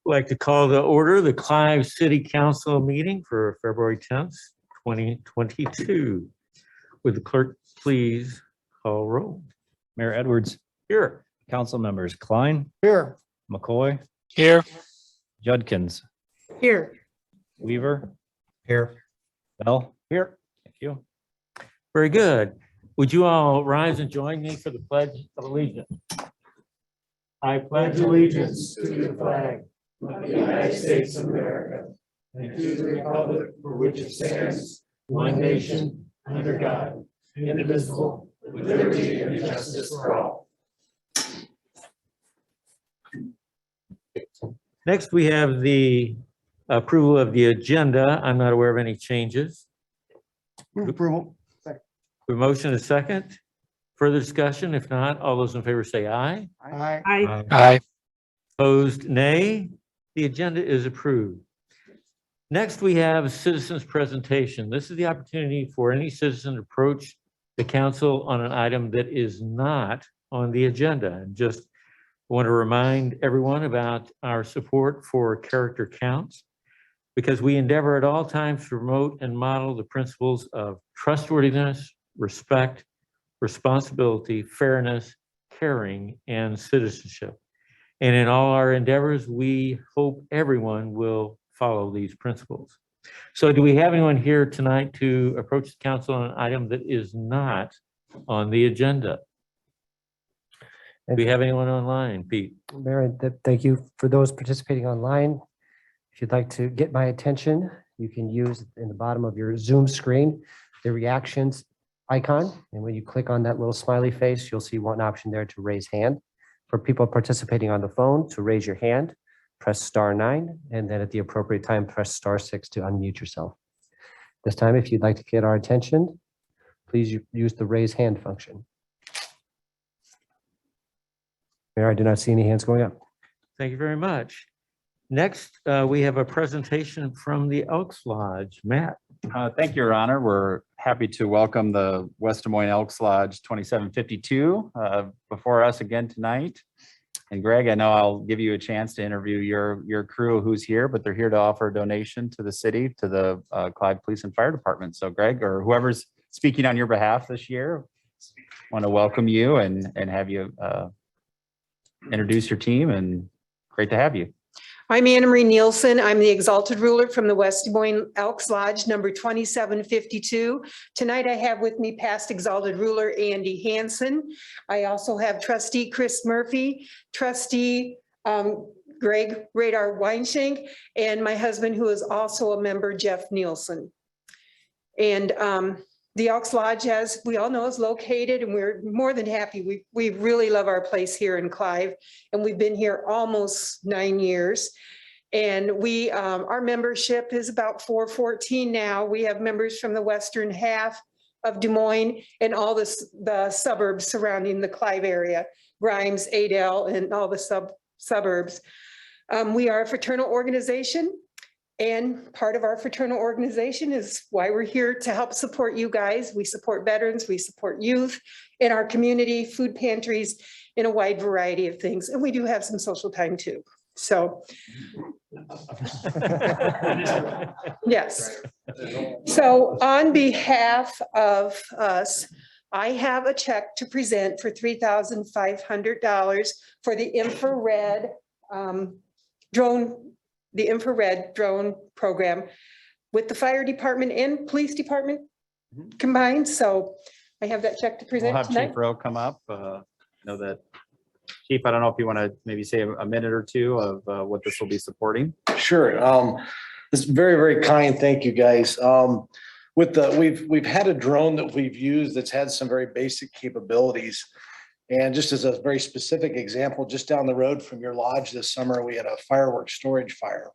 like to call to order the Clive City Council meeting for February 10th, 2022. Would the clerk please call roll? Mayor Edwards. Here. Council members Klein. Here. McCoy. Here. Judkins. Here. Weaver. Here. Bell. Here. Thank you. Very good. Would you all rise and join me for the Pledge of Allegiance? I pledge allegiance to the flag of the United States of America and to the republic for which it stands, one nation, under God, indivisible, with liberty and justice for all. Next, we have the approval of the agenda. I'm not aware of any changes. Move approval. The motion is second. Further discussion? If not, all those in favor say aye. Aye. Aye. Opposed, nay. The agenda is approved. Next, we have citizens presentation. This is the opportunity for any citizen to approach the council on an item that is not on the agenda. And just want to remind everyone about our support for character counts, because we endeavor at all times to promote and model the principles of trustworthiness, respect, responsibility, fairness, caring, and citizenship. And in all our endeavors, we hope everyone will follow these principles. So do we have anyone here tonight to approach the council on an item that is not on the agenda? Do we have anyone online, Pete? Mayor, thank you for those participating online. If you'd like to get my attention, you can use in the bottom of your Zoom screen the reactions icon. And when you click on that little smiley face, you'll see one option there to raise hand. For people participating on the phone, to raise your hand, press *9, and then at the appropriate time, press *6 to unmute yourself. This time, if you'd like to get our attention, please use the raise hand function. Mayor, I do not see any hands going up. Thank you very much. Next, we have a presentation from the Elks Lodge. Matt. Thank you, Your Honor. We're happy to welcome the West Des Moines Elks Lodge 2752 before us again tonight. And Greg, I know I'll give you a chance to interview your crew who's here, but they're here to offer a donation to the city, to the Clive Police and Fire Department. So Greg, or whoever's speaking on your behalf this year, want to welcome you and have you introduce your team, and great to have you. I'm Anna Marie Nielsen. I'm the Exalted Ruler from the West Des Moines Elks Lodge, number 2752. Tonight I have with me past Exalted Ruler Andy Hansen. I also have Trustee Chris Murphy, Trustee Greg Radar Weinshank, and my husband, who is also a member, Jeff Nielsen. And the Elks Lodge, as we all know, is located, and we're more than happy. We really love our place here in Clive, and we've been here almost 9 years. And we, our membership is about 414 now. We have members from the western half of Des Moines and all the suburbs surrounding the Clive area, Grimes, Adel, and all the suburbs. We are a fraternal organization. And part of our fraternal organization is why we're here to help support you guys. We support veterans, we support youth in our community, food pantries, in a wide variety of things. And we do have some social time too. So, yes. So on behalf of us, I have a check to present for $3,500 for the infrared drone program with the fire department and police department combined. So I have that check to present We'll have tonight. Chief Rowe come up. Know that, Chief, I don't know if you want to maybe say a minute or two of what this will be supporting. Sure. This is very, very kind. Thank you, guys. We've had a drone that we've used that's had some very basic capabilities. And just as a very specific example, just down the road from your lodge this summer, we had a fireworks storage fire.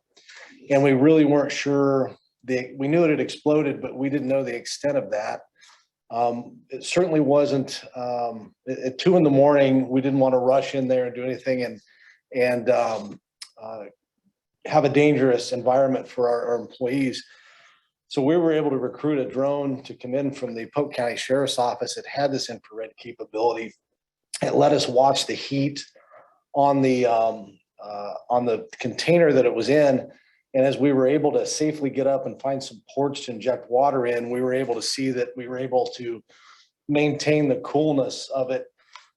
And we really weren't sure, we knew it had exploded, but we didn't know the extent of that. It certainly wasn't, at 2 in the morning, we didn't want to rush in there and do anything and have a dangerous environment for our employees. So we were able to recruit a drone to come in from the Polk County Sheriff's Office. It had this infrared capability. It let us watch the heat on the on the container that it was in. And as we were able to safely get up and find some ports to inject water in, we were able to see that we were able to maintain the coolness of it.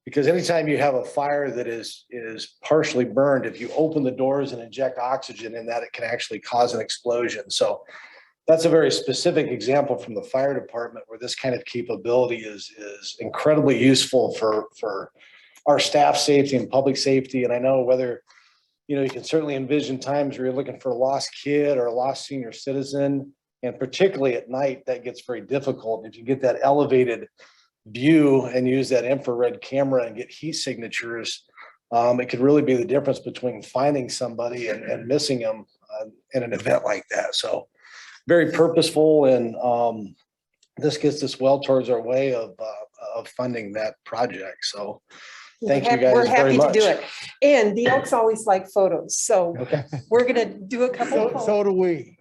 Because anytime you have a fire that is partially burned, if you open the doors and inject oxygen in that, it can actually cause an explosion. So that's a very specific example from the fire department where this kind of capability is incredibly useful for our staff safety and public safety. And I know whether, you can certainly envision times where you're looking for a lost kid or a lost senior citizen, and particularly at night, that gets very difficult. If you get that elevated view and use that infrared camera and get heat signatures, it could really be the difference between finding somebody and missing them in an event like that. So very purposeful, and this gets us well towards our way of funding that project. So thank you guys We're very happy to much. do it. And the Elks always like photos, so Okay. we're gonna do a couple. of So do we.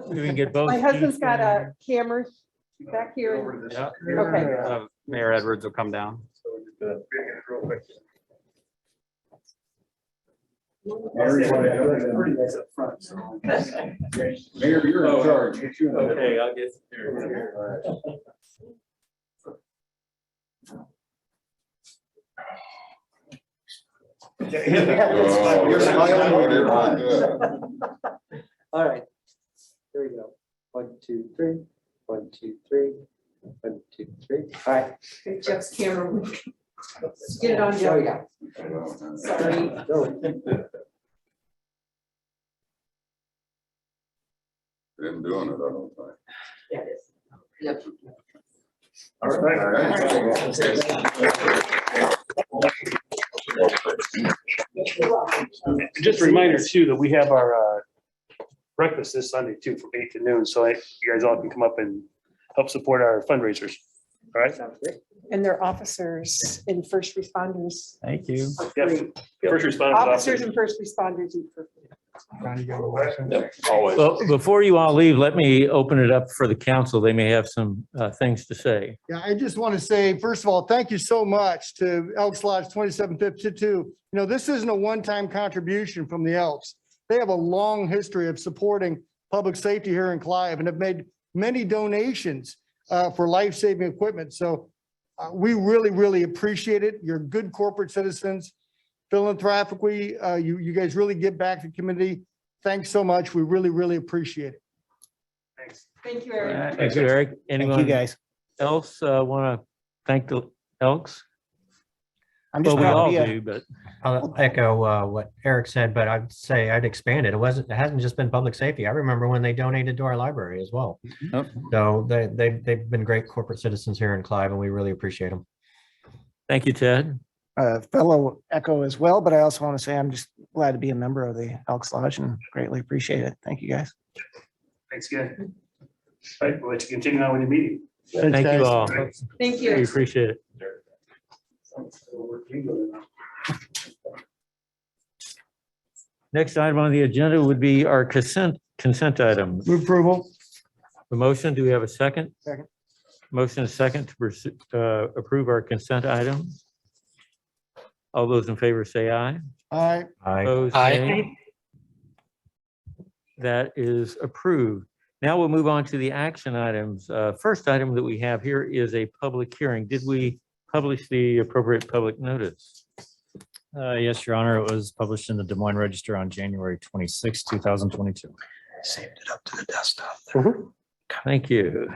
We can get both. My husband's got a camera back here. Yeah. Okay. Mayor Edwards will come down. Mayor, you're in charge. Okay, I'll get. You're smiling with your eyes. All right. Here we go. 1, 2, 3. 1, 2, 3. 1, 2, 3. All right. Jeff's camera. Get it on, Jeff. Sorry. Been doing it, I don't think. Yeah, it is. Yep. All right. Just a reminder too, that we have our breakfast this Sunday too, from 8 to noon. So you guys all can come up and help support our fundraisers. All right? And they're officers and first responders. Thank you. Yep. First responders. Officers and first responders. eat for free. Always. Well, before you all leave, let me open it up for the council. They may have some things to say. Yeah, I just want to say, first of all, thank you so much to Elks Lodge 2752. This isn't a one-time contribution from the Elks. They have a long history of supporting public safety here in Clive and have made many donations for life-saving equipment. So we really, really appreciate it. You're good corporate citizens. Philanthropically, you guys really give back to the community. Thanks so much. We really, really appreciate it. Thanks. Thank you, Eric. Thank you, Eric. Anyone guys. else want to thank the Elks? I'm Well, just we proud to all be a, do, but I'll echo what Eric said, but I'd say I'd expand it. It hasn't just been public safety. I remember when they donated to our library as well. Yep. So they've been great corporate citizens here in Clive, and we really appreciate them. thank you, Ted. Fellow echo as well, but I also want to say I'm just glad to be a member of the Elks Lodge and greatly appreciate it. Thank you, guys. Thanks again. All right, we'll let you continue on with your meeting. Thank you all. Thank We you. appreciate it. Next item on the agenda would be our consent items. Move approval. The motion, do we have a second? Second. Motion is second to approve our consent items. All those in favor say aye. Aye. Opposed, nay. That is approved. Now we'll move on to the action items. First item that we have here is a public hearing. Did we publish the appropriate public notice? Yes, Your Honor, it was published in the Des Moines Register on January 26, 2022. Saved it up to the desktop. Thank you.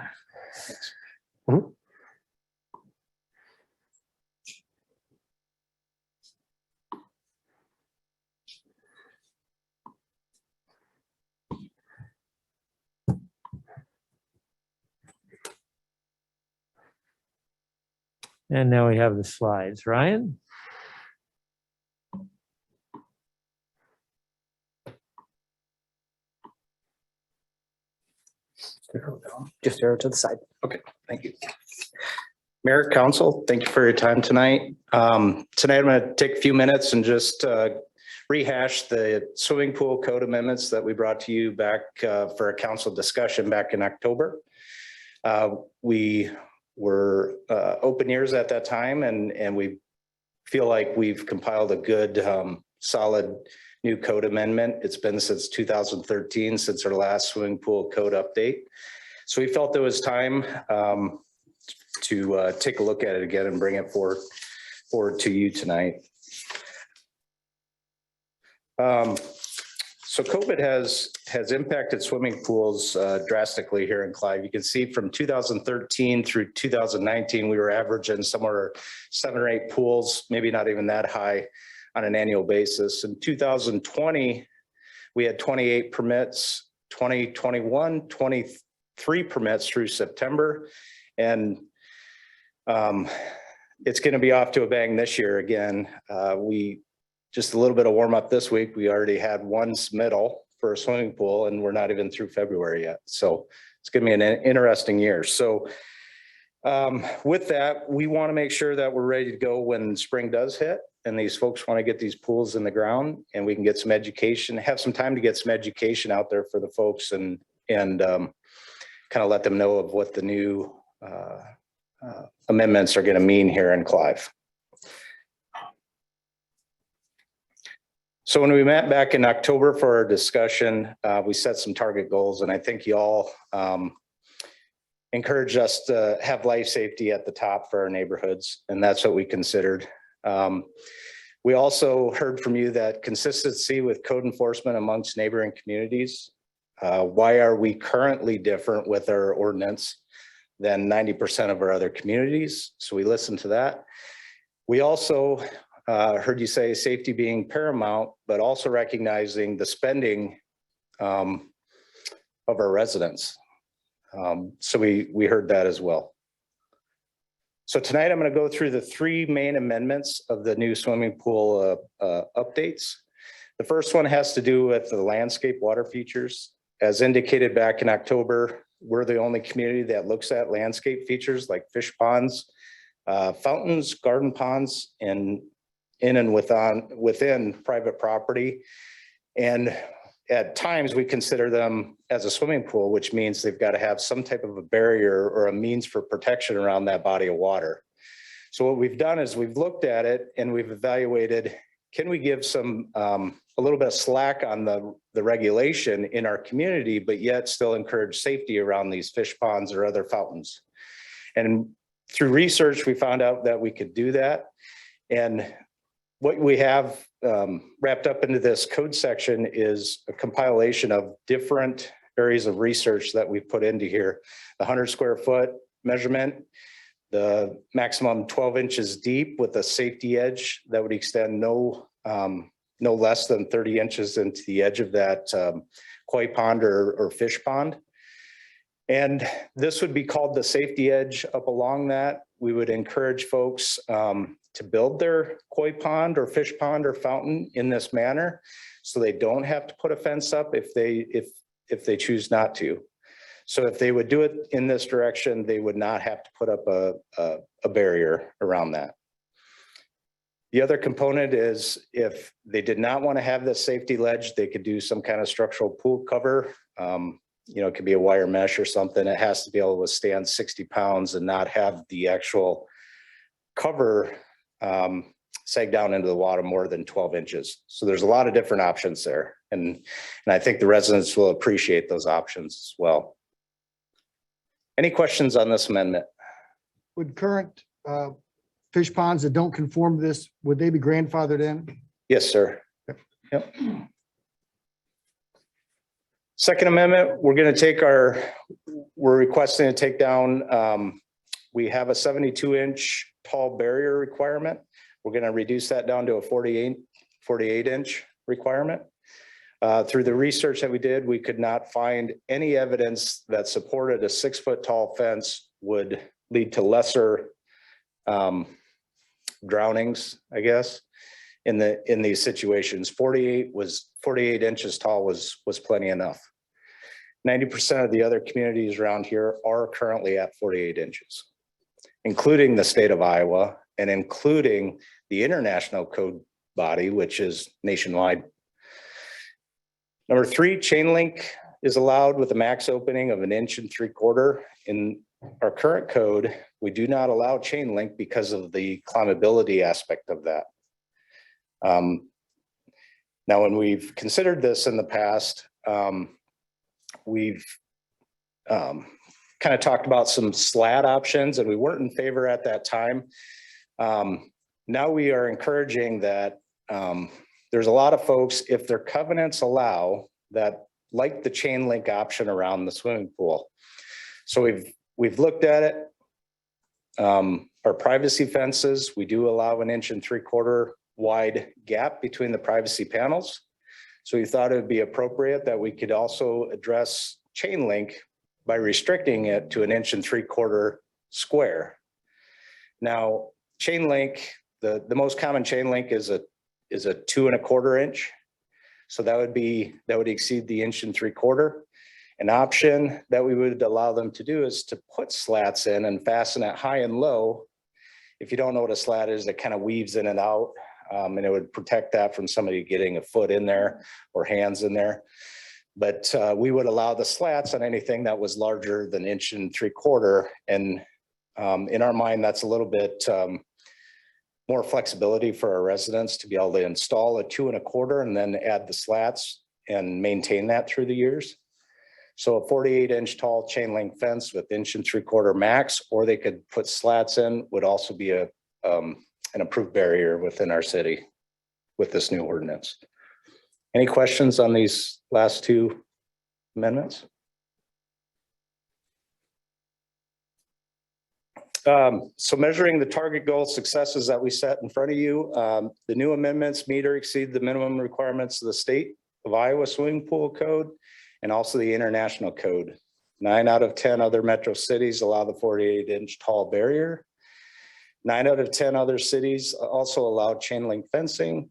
And now we have the slides. Ryan? Just arrow to the side. Thank you. Mayor, Council, thank you for your time tonight. Tonight, I'm going to take a few minutes and just rehash the swimming pool code amendments that we brought to you back for a council discussion back in October. We were open ears at that time, and we feel like we've compiled a good solid new code amendment. It's been since 2013, since our last swimming pool code update. So we felt it was time to take a look at it again and bring it forward to you tonight. So COVID has impacted swimming pools drastically here in Clive. You can see from 2013 through 2019, we were averaging somewhere 7 or 8 pools, maybe not even that high on an annual basis. In 2020, we had 28 permits, 2021, 23 permits through September. And it's going to be off to a bang this year again. Just a little bit of warm up this week. We already had 1 submittal for a swimming pool and we're not even through February yet. So it's going to be an interesting year. So with that, we want to make sure that we're ready to go when spring does hit and these folks want to get these pools in the ground and we can get some education, have some time to get some education out there for the folks and kind of let them know of what the new amendments are going to mean here in Clive. So when we met back in October for our discussion, we set some target goals, and I think you all encouraged us to have life safety at the top for our neighborhoods, and that's what we considered. We also heard from you that consistency with code enforcement amongst neighboring communities. Why are we currently different with our ordinance than 90% of our other communities? So we listened to that. We also heard you say safety being paramount, but also recognizing the spending of our residents. So we heard that as well. So tonight I'm going to go through the 3 main amendments of the new swimming pool updates. The first one has to do with the landscape water features. As indicated back in October, we're the only community that looks at landscape features like fish ponds, fountains, garden ponds, and in and within private property. And at times we consider them as a swimming pool, which means they've got to have some type of a barrier or a means for protection around that body of water. So what we've done is we've looked at it and we've evaluated, can we give some a little bit of slack on the regulation in our community, but yet still encourage safety around these fish ponds or other fountains. And through research, we found out that we could do that. And what we have wrapped up into this code section is a compilation of different areas of research that we've put into here. The 100 square foot measurement, the maximum 12 inches deep with a safety edge that would extend no less than 30 inches into the edge of that koi pond or fish pond. And this would be called the safety edge up along that. We would encourage folks to build their koi pond or fish pond or fountain in this manner, so they don't have to put a fence up if they choose not to. So if they would do it in this direction, they would not have to put up a barrier around that. The other component is if they did not want to have this safety ledge, they could do some kind of structural pool cover. You know, it could be a wire mesh or something. It has to be able to withstand 60 pounds and not have the actual cover sag down into the water more than 12 inches. So there's a lot of different options there. And I think the residents will appreciate those options as well. Any questions on this amendment? Would current fish ponds that don't conform to this, would they be grandfathered in? Yes, sir. Yep. Second amendment, we're requesting to take down, we have a 72-inch tall barrier requirement. We're going to reduce that down to a 48-inch requirement. Through the research that we did, we could not find any evidence that supported a 6-foot tall fence would lead to lesser drownings, I guess, in these situations. 48 inches tall was plenty enough. 90% of the other communities around here are currently at 48 inches, including the state of Iowa and including the international code body, which is nationwide. Number 3, chain link is allowed with a max opening of 1 3/4 inches. In our current code, we do not allow chain link because of the climbability aspect of that. Now, when we've considered this in the past, we've kind of talked about some slat options, and we weren't in favor at that time. Now we are encouraging that there's a lot of folks, if their covenants allow, that like the chain link option around the swimming pool. So we've looked at it. Our privacy fences, we do allow an 1 3/4 inch wide gap between the privacy panels. So we thought it would be appropriate that we could also address chain link by restricting it to an 1 3/4 inch square. Now, chain link, the most common chain link is a 2 1/4 inch. So that would exceed the 1 3/4 inch. An option that we would allow them to do is to put slats in and fasten it high and low. If you don't know what a slat is, it kind of weaves in and out, and it would protect that from somebody getting a foot in there or hands in there. But we would allow the slats on anything that was larger than 1 3/4 inch. And in our mind, that's a little bit more flexibility for our residents to be able to install a 2 1/4 and then add the slats and maintain that through the years. So a 48-inch tall chain link fence with 1 3/4 inch max, or they could put slats in, would also be an approved barrier within our city with this new ordinance. Any questions on these last two amendments? So measuring the target goal successes that we set in front of you, the new amendments meet or exceed the minimum requirements of the state of Iowa swimming pool code and also the international code. 9 out of 10 other metro cities allow the 48-inch tall barrier. 9 out of 10 other cities also allow chain link fencing.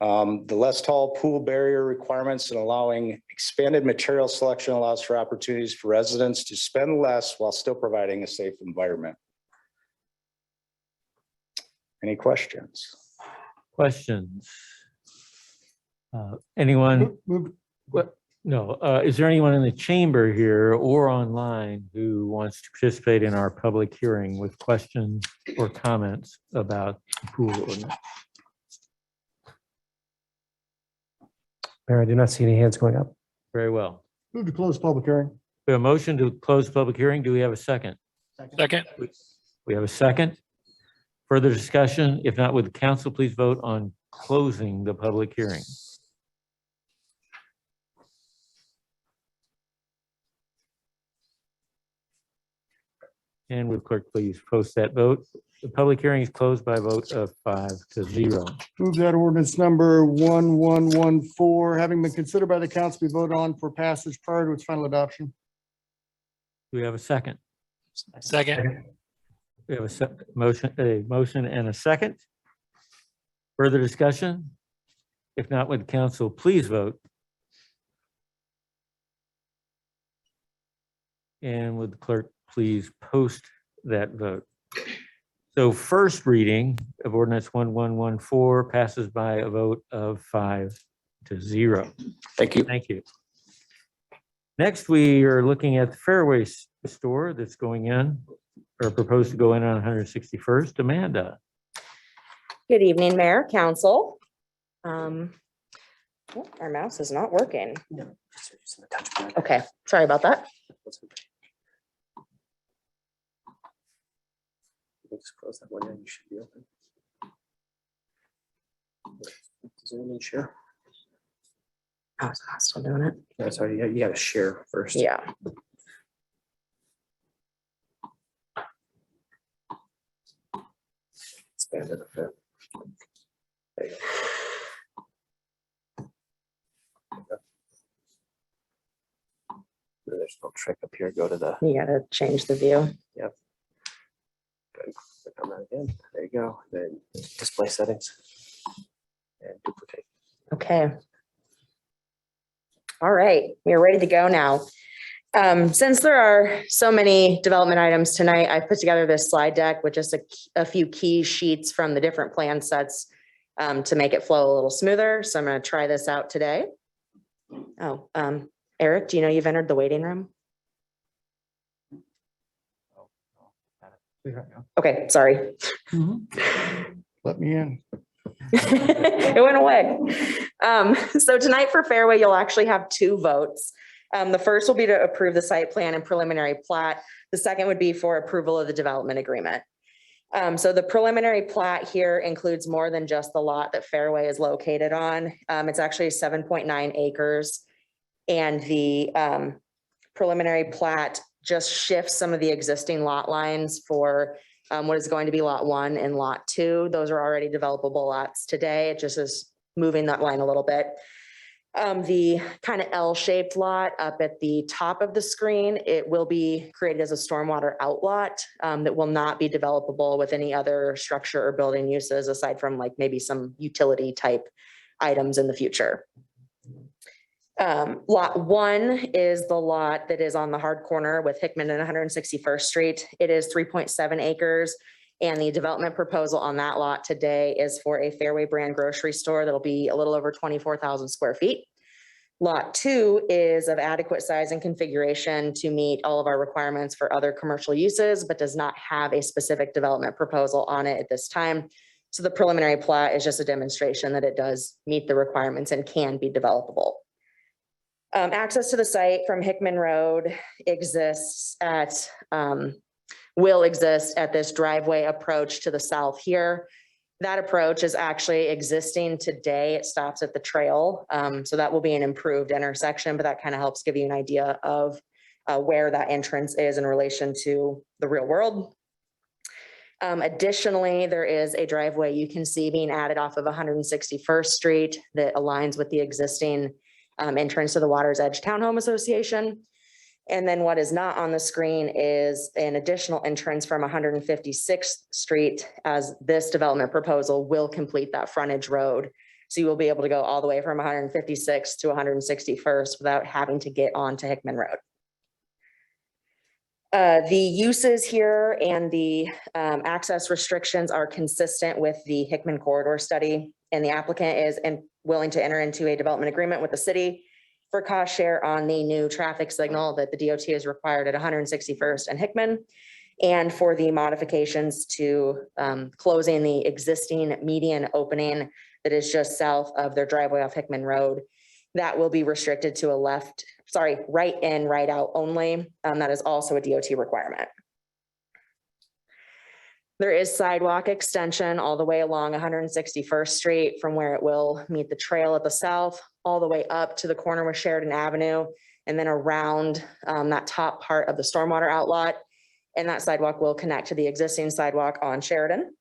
The less tall pool barrier requirements and allowing expanded material selection allows for opportunities for residents to spend less while still providing a safe environment. Any questions? Questions? Anyone? What? No. Is there anyone in the chamber here or online who wants to participate in our public hearing with questions or comments about the pool ordinance? Mayor, I do not see any hands going up. Very well. Move to close public hearing. We have a motion to close public hearing. Do we have a second? Second. We have a second. Further discussion? If not, would the council please vote on closing the public hearing? And would clerk please post that vote? The public hearing is closed by a vote of 5-0. Move that ordinance number 1114, having been considered by the council, be voted on for passage prior to its final adoption. Do we have a second? Second. We have a motion and a second. Further discussion? If not, would the council please vote? And would the clerk please post that vote? So first reading of ordinance 1114 passes by a vote of 5-0. Thank you. Thank you. Next, we are looking at the Fairway store that's going in or proposed to go in on 161st. Amanda. Good evening, Mayor, Council. Oh, our mouse is not working. Okay, sorry about that. Just close that window, you should be open. Does anyone share? Oh, it's not still doing it. No, sorry, you gotta share first. Yeah. Expand it a bit. There you go. There's no trick up here, go to the, You gotta change the view. click on that again, there you go, then display settings. And duplicate. Okay. All right, we're ready to go now. Since there are so many development items tonight, I put together this slide deck with just a few key sheets from the different plan sets to make it flow a little smoother. So I'm going to try this out today. Oh, Eric, do you know you've entered the waiting room? Okay, sorry. Let me in. It went away. So tonight for Fairway, you'll actually have two votes. The first will be to approve the site plan and preliminary plat. The second would be for approval of the development agreement. So the preliminary plat here includes more than just the lot that Fairway is located on. It's actually 7.9 acres. And the preliminary plat just shifts some of the existing lot lines for what is going to be lot 1 and lot 2. Those are already developable lots today. It just is moving that line a little bit. The kind of L-shaped lot up at the top of the screen, it will be created as a stormwater outlot that will not be developable with any other structure or building uses aside from like maybe some utility type items in the future. Lot 1 is the lot that is on the hard corner with Hickman and 161st Street. It is 3.7 acres. And the development proposal on that lot today is for a Fairway brand grocery store that'll be a little over 24,000 square feet. Lot 2 is of adequate size and configuration to meet all of our requirements for other commercial uses, but does not have a specific development proposal on it at this time. So the preliminary plat is just a demonstration that it does meet the requirements and can be developable. Access to the site from Hickman Road exists at will exist at this driveway approach to the south here. That approach is actually existing today. It stops at the trail. So that will be an improved intersection, but that kind of helps give you an idea of where that entrance is in relation to the real world. Additionally, there is a driveway you can see being added off of 161st Street that aligns with the existing entrance to the Water's Edge Townhome Association. And then what is not on the screen is an additional entrance from 156th Street, as this development proposal will complete that frontage road. So you will be able to go all the way from 156th to 161st without having to get onto Hickman Road. The uses here and the access restrictions are consistent with the Hickman corridor study, and the applicant is willing to enter into a development agreement with the city for cost share on the new traffic signal that the DOT is required at 161st and Hickman, and for the modifications to closing the existing median opening that is just south of their driveway off Hickman Road. That will be restricted to right in, right out only. That is also a DOT requirement. There is sidewalk extension all the way along 161st Street from where it will meet the trail at the south, all the way up to the corner with Sheridan Avenue, and then around that top part of the stormwater outlot. And that sidewalk will connect to the existing sidewalk on Sheridan.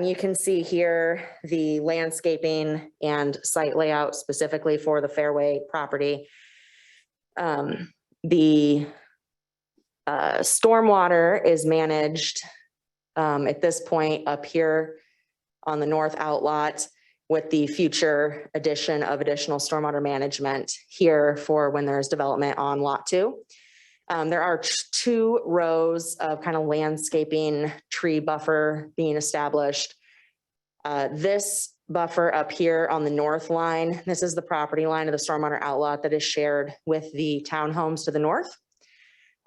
You can see here the landscaping and site layout specifically for the Fairway property. The stormwater is managed at this point up here on the north outlot, with the future addition of additional stormwater management here for when there's development on lot 2. There are 2 rows of kind of landscaping tree buffer being established. This buffer up here on the north line, this is the property line of the stormwater outlet that is shared with the townhomes to the north.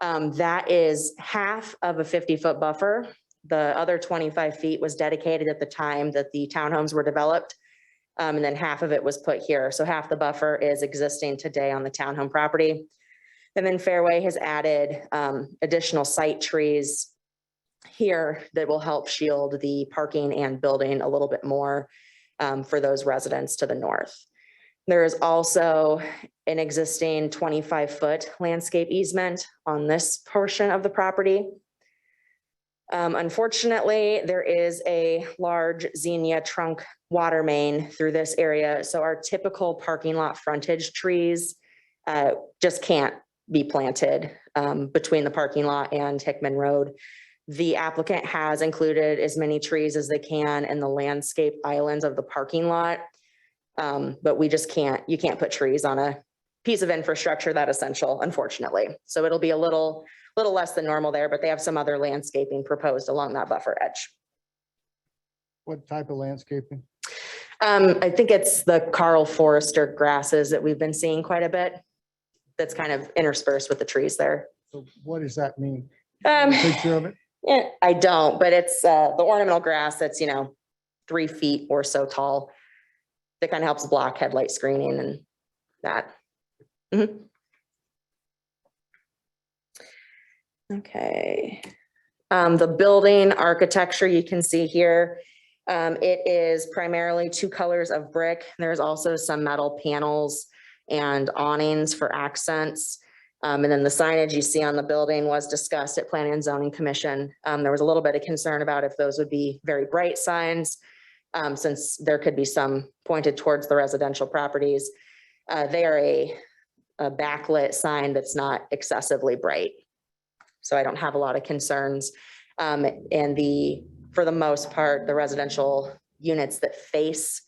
That is half of a 50-foot buffer. The other 25 feet was dedicated at the time that the townhomes were developed. And then half of it was put here. So half the buffer is existing today on the townhome property. And then Fairway has added additional site trees here that will help shield the parking and building a little bit more for those residents to the north. There is also an existing 25-foot landscape easement on this portion of the property. Unfortunately, there is a large Xenia trunk water main through this area. So our typical parking lot frontage trees just can't be planted between the parking lot and Hickman Road. The applicant has included as many trees as they can in the landscape islands of the parking lot. But we just you can't put trees on a piece of infrastructure that essential, unfortunately. So it'll be a little less than normal there, but they have some other landscaping proposed along that buffer edge. What type of landscaping? I think it's the Carl Forrester grasses that we've been seeing quite a bit. That's kind of interspersed with the trees there. So what does that mean? Um, Picture of it? Yeah, I don't, but it's the ornamental grass that's, 3 feet or so tall. That kind of helps block headlight screening and that. Mhm. Okay. The building architecture you can see here. It is primarily 2 colors of brick. There's also some metal panels and awnings for accents. And then the signage you see on the building was discussed at Planning and Zoning Commission. There was a little bit of concern about if those would be very bright signs, since there could be some pointed towards the residential properties. They are a backlit sign that's not excessively bright. So I don't have a lot of concerns. For the most part, the residential units that face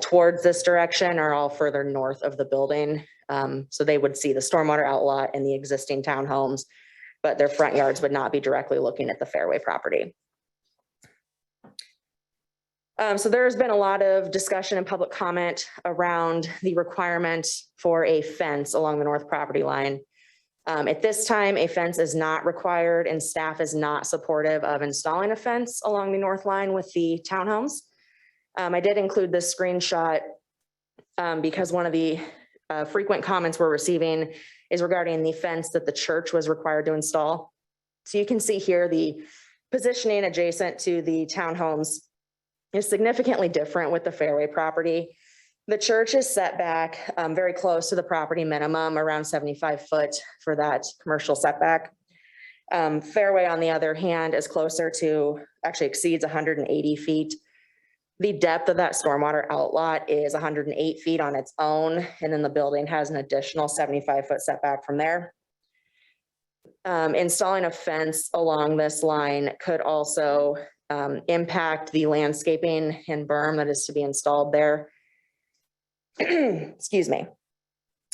towards this direction are all further north of the building. So they would see the stormwater outlot and the existing townhomes, but their front yards would not be directly looking at the Fairway property. So there's been a lot of discussion and public comment around the requirement for a fence along the north property line. At this time, a fence is not required and staff is not supportive of installing a fence along the north line with the townhomes. I did include this screenshot because one of the frequent comments we're receiving is regarding the fence that the church was required to install. So you can see here the positioning adjacent to the townhomes is significantly different with the Fairway property. The church is set back very close to the property minimum, around 75 foot for that commercial setback. Fairway, on the other hand, is closer to, actually exceeds 180 feet. The depth of that stormwater outlot is 108 feet on its own, and then the building has an additional 75-foot setback from there. Installing a fence along this line could also impact the landscaping and berm that is to be installed there. Excuse me.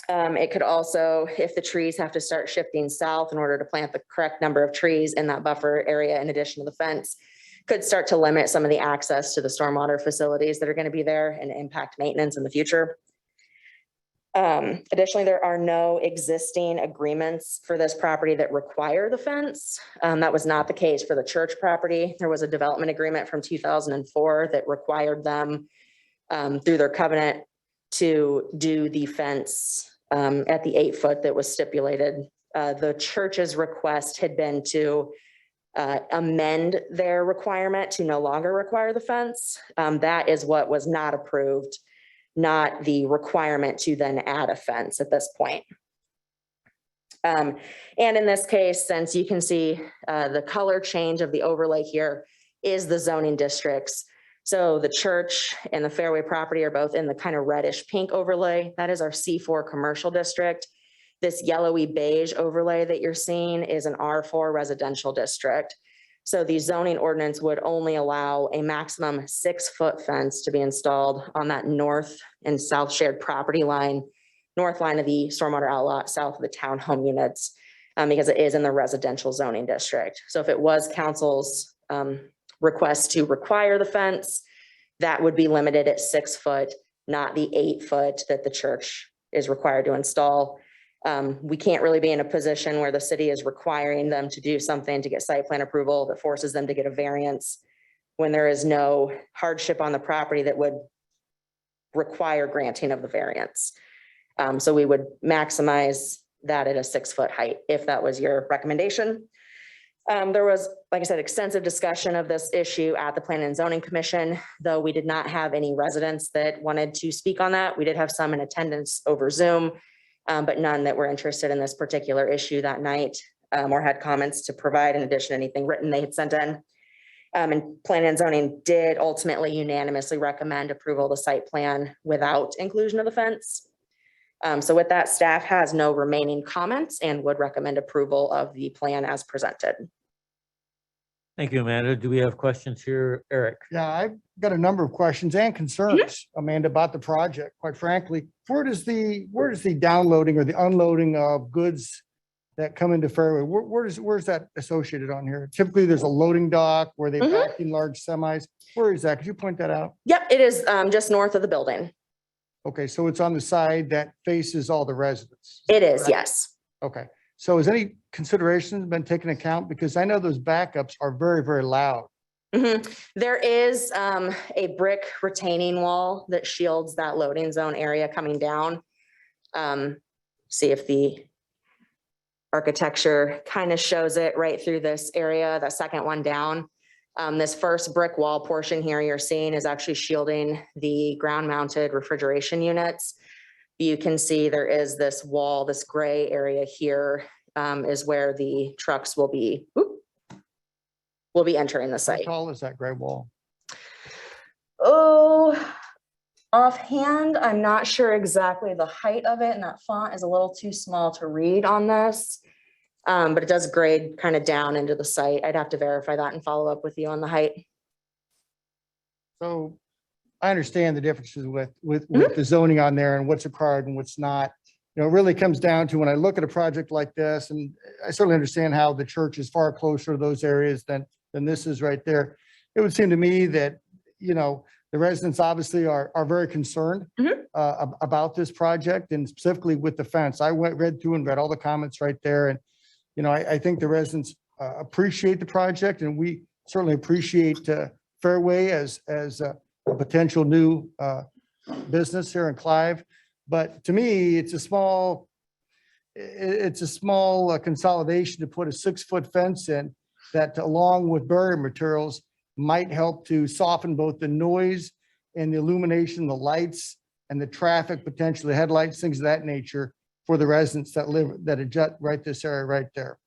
It could also, if the trees have to start shifting south in order to plant the correct number of trees in that buffer area in addition to the fence, could start to limit some of the access to the stormwater facilities that are going to be there and impact maintenance in the future. Additionally, there are no existing agreements for this property that require the fence. That was not the case for the church property. There was a development agreement from 2004 that required them through their covenant to do the fence at the 8 foot that was stipulated. The church's request had been to amend their requirement to no longer require the fence. That is what was not approved, not the requirement to then add a fence at this point. And in this case, since you can see the color change of the overlay here is the zoning districts. So the church and the Fairway property are both in the kind of reddish pink overlay. That is our C4 commercial district. This yellowy beige overlay that you're seeing is an R4 residential district. So the zoning ordinance would only allow a maximum 6-foot fence to be installed on that north and south shared property line, north line of the stormwater outlot, south of the townhome units, because it is in the residential zoning district. So if it was council's request to require the fence, that would be limited at 6 foot, not the 8 foot that the church is required to install. We can't really be in a position where the city is requiring them to do something to get site plan approval that forces them to get a variance when there is no hardship on the property that would require granting of the variance. So we would maximize that at a 6-foot height if that was your recommendation. There was, like I said, extensive discussion of this issue at the Planning and Zoning Commission, though we did not have any residents that wanted to speak on that. We did have some in attendance over Zoom, but none that were interested in this particular issue that night or had comments to provide in addition to anything written they had sent in. And Planning and Zoning did ultimately unanimously recommend approval of the site plan without inclusion of the fence. So with that, staff has no remaining comments and would recommend approval of the plan as presented. Thank you, Amanda. Do we have questions here, Eric? Yeah, I've got a number of questions and concerns, Amanda, about the project. Quite frankly, where does the downloading or the unloading of goods that come into Fairway, where's that associated on here? Typically, there's a loading dock where they pack in large semis. Where is that? Could you point that out? Yep, it is just north of the building. Okay, so it's on the side that faces all the residents. It is, yes. Okay, So has any consideration been taken account? Because I know those backups are very, very loud. There is a brick retaining wall that shields that loading zone area coming down. See if the architecture kind of shows it right through this area, the second one down. This first brick wall portion here you're seeing is actually shielding the ground mounted refrigeration units. You can see there is this wall, this gray area here is where the trucks will be entering the How site. tall is that gray wall? Oh, offhand, I'm not sure exactly the height of it, and that font is a little too small to read on this. But it does grade kind of down into the site. I'd have to verify that and follow up with you on the height. So I understand the differences with the zoning on there and what's required and what's not. You know, it really comes down to when I look at a project like this, and I certainly understand how the church is far closer to those areas than this is right there. It would seem to me that, you know, the residents obviously are very concerned about this project and specifically with the fence. I read through and read all the comments right there. And, you know, I think the residents appreciate the project, and we certainly appreciate Fairway as a potential new business here in Clive. But to me, it's a small consolidation to put a 6-foot fence in that, along with barrier materials, might help to soften both the noise and the illumination, the lights and the traffic, potentially headlights, things of that nature for the residents that adjust right this area right there.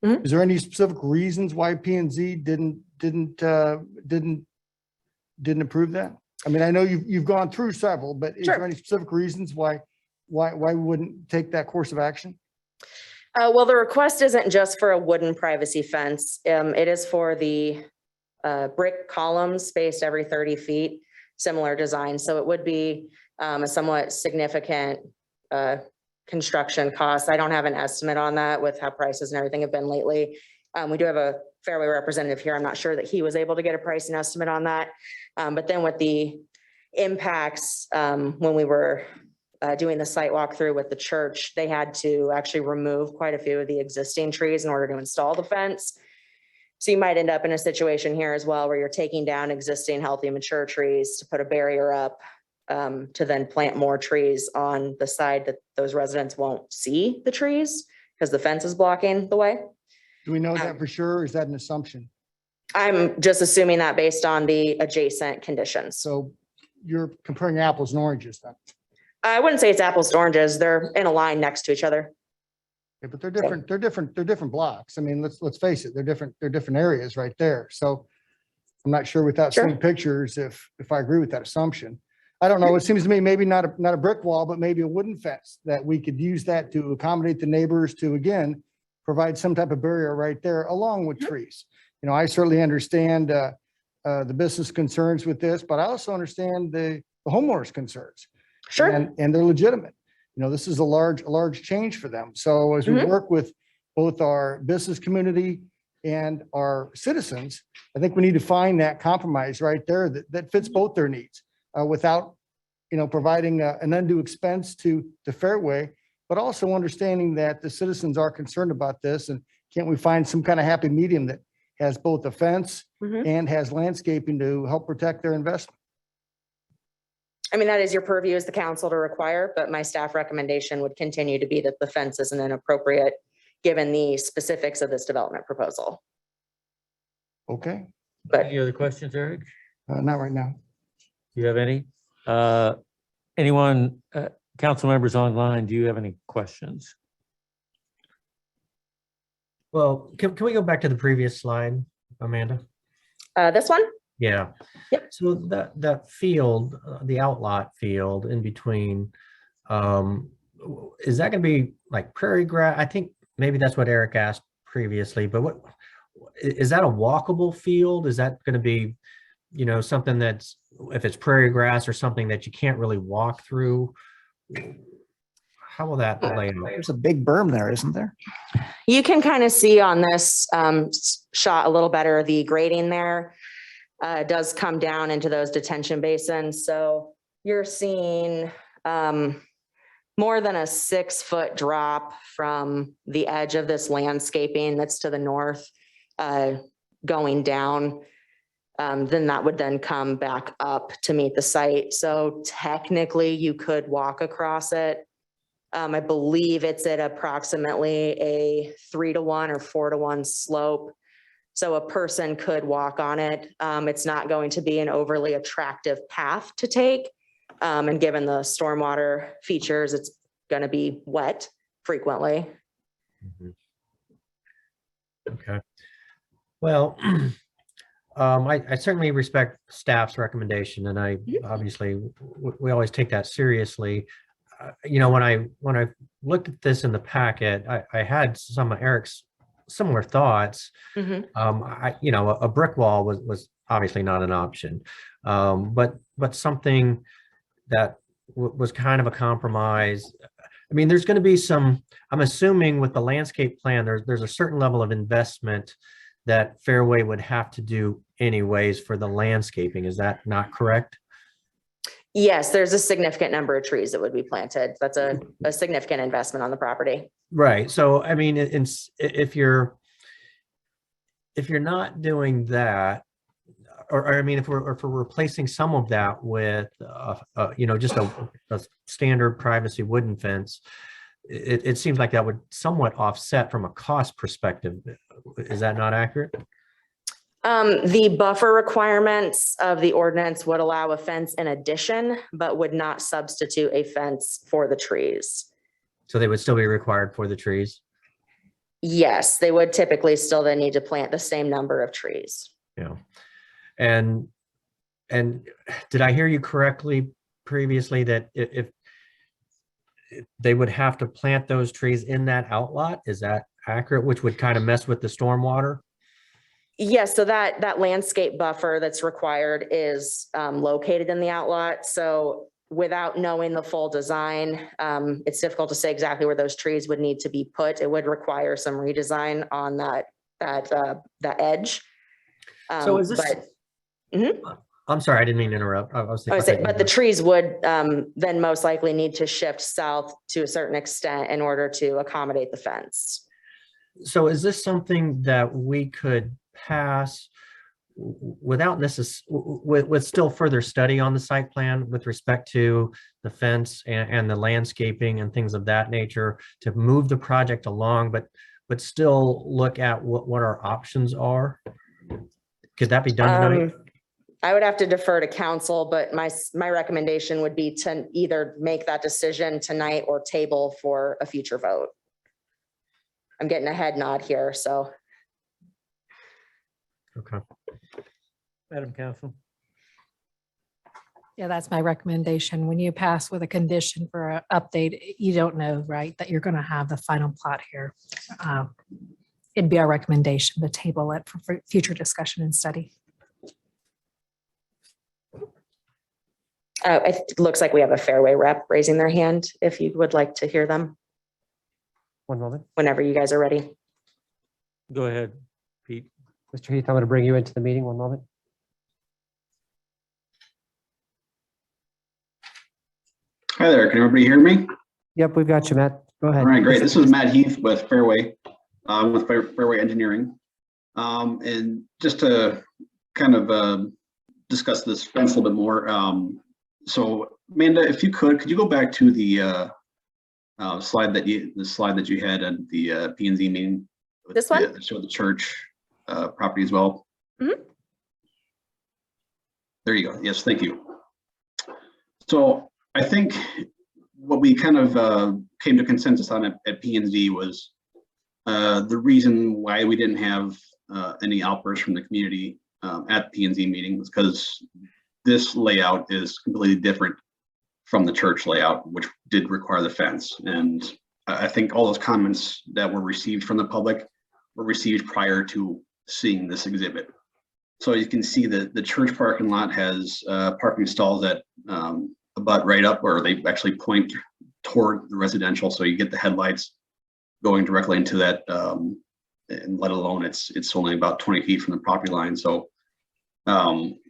Is there any specific reasons why P&Z didn't approve that? I mean, I know you've gone through several, but is there any specific reasons why we wouldn't take that course of action? Well, the request isn't just for a wooden privacy fence. It is for the brick columns spaced every 30 feet, similar design. So it would be a somewhat significant construction cost. I don't have an estimate on that with how prices and everything have been lately. We do have a Fairway representative here. I'm not sure that he was able to get a price and estimate on that. But then with the impacts, when we were doing the site walkthrough with the church, they had to actually remove quite a few of the existing trees in order to install the fence. So you might end up in a situation here as well, where you're taking down existing healthy mature trees to put a barrier up, to then plant more trees on the side that those residents won't see the trees because the fence is blocking the way. Do we know that for sure? Or is that an assumption? I'm just assuming that based on the adjacent conditions. So you're comparing apples and oranges then? I wouldn't say it's apples to oranges. They're in a line next to each other. Yeah, but they're different. They're different blocks. I mean, let's face it. They're different areas right there. So I'm not sure without seeing pictures if I agree with that assumption. I don't know. It seems to me maybe not a brick wall, but maybe a wooden fence that we could use that to accommodate the neighbors to, again, provide some type of barrier right there along with trees. You know, I certainly understand the business concerns with this, but I also understand the homeowners' concerns. Sure. And they're legitimate. You know, this is a large change for them. So as we work with both our business community and our citizens, I think we need to find that compromise right there that fits both their needs without, you know, providing an undue expense to the Fairway, but also understanding that the citizens are concerned about this. And can't we find some kind of happy medium that has both a fence and has landscaping to help protect their investment? I mean, that is your purview as the council to require, but my staff recommendation would continue to be that the fence isn't inappropriate given the specifics of this development proposal. Okay. But Any other questions, Eric? Not right now. Do you have any? Anyone, council members online, do you have any questions? Well, can we go back to the previous slide, Amanda? this one? Yeah. Yep. So that field, the outlot field in between, is that going to be like prairie grass? I think maybe that's what Eric asked previously, but what is that a walkable field? Is that going to be, you know, something that's, if it's prairie grass or something that you can't really walk through? How will that play out? There's a big berm there, isn't there? You can kind of see on this shot a little better, the grading there does come down into those detention basins. So you're seeing more than a 6-foot drop from the edge of this landscaping that's to the north, going down, then that would then come back up to meet the site. So technically you could walk across it. I believe it's at approximately a 3-to-1 or 4-to-1 slope. So a person could walk on it. It's not going to be an overly attractive path to take. And given the stormwater features, it's going to be wet frequently. Okay. Well, I certainly respect staff's recommendation, and I obviously, we always take that seriously. You know, when I looked at this in the packet, I had some of Eric's similar thoughts. You know, a brick wall was obviously not an option, but something that was kind of a compromise. I mean, there's going to be some, I'm assuming with the landscape plan, there's a certain level of investment that Fairway would have to do anyways for the landscaping. Is that not correct? Yes, there's a significant number of trees that would be planted. That's a significant investment on the property. Right. So, I mean, if you're not doing that, or I mean, if we're replacing some of that with, you know, just a standard privacy wooden fence, it seems like that would somewhat offset from a cost perspective. Is that not accurate? The buffer requirements of the ordinance would allow a fence in addition, but would not substitute a fence for the trees. So they would still be required for the trees? Yes, they would typically still then need to plant the same number of trees. Yeah. And did I hear you correctly previously that if they would have to plant those trees in that outlot? Is that accurate? Which would kind of mess with the stormwater? Yes, so that landscape buffer that's required is located in the outlot. So without knowing the full design, it's difficult to say exactly where those trees would need to be put. It would require some redesign on that edge. So is this? I'm sorry, I didn't mean to interrupt. But the trees would then most likely need to shift south to a certain extent in order to accommodate the fence. So is this something that we could pass without with still further study on the site plan with respect to the fence and the landscaping and things of that nature to move the project along, but still look at what our options are? Could that be done tonight? I would have to defer to council, but my recommendation would be to either make that decision tonight or table for a future vote. I'm getting a head nod here, so. Okay. Madam Council. Yeah, that's my recommendation. When you pass with a condition for an update, you don't know, right, that you're going to have the final plot here. It'd be our recommendation to table it for future discussion and study. It looks like we have a Fairway rep raising their hand if you would like to hear them. One moment. Whenever you guys are ready. Go ahead, Pete. Mr. Heath, I'm going to bring you into the meeting. One moment. Hi there, can everybody hear me? Yep, we've got you, Matt. Go ahead. All right, great. This is Matt Heath with Fairway Engineering. And just to kind of discuss this fence a little bit more. So Amanda, if you could you go back to the slide that you had at the P&Z meeting? This one? Show the church property as well. Mm-hmm. There you go. Yes, thank you. So I think what we kind of came to consensus on at P&Z was the reason why we didn't have any outbursts from the community at P&Z meeting was because this layout is completely different from the church layout, which did require the fence. And I think all those comments that were received from the public were received prior to seeing this exhibit. So you can see that the church parking lot has parking stalls that abut right up, or they actually point toward the residential. So you get the headlights going directly into that, and let alone it's only about 20 feet from the property line. So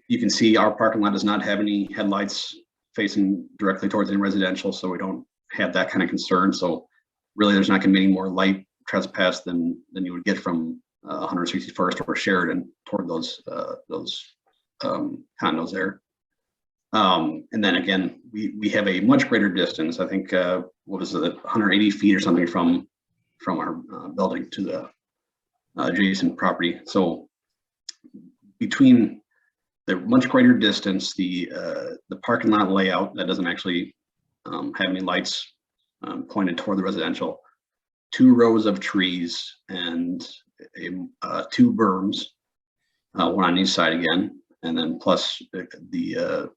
you can see our parking lot does not have any headlights facing directly towards any residential, so we don't have that kind of concern. So really, there's not going to be any more light trespass than you would get from 161st or Sheridan toward those condos there. And then again, we have a much greater distance. I think what was it, 180 feet or something from our building to the adjacent property. So between the much greater distance, the parking lot layout that doesn't actually have any lights pointed toward the residential, 2 rows of trees and 2 berms, one on each side again, and then plus the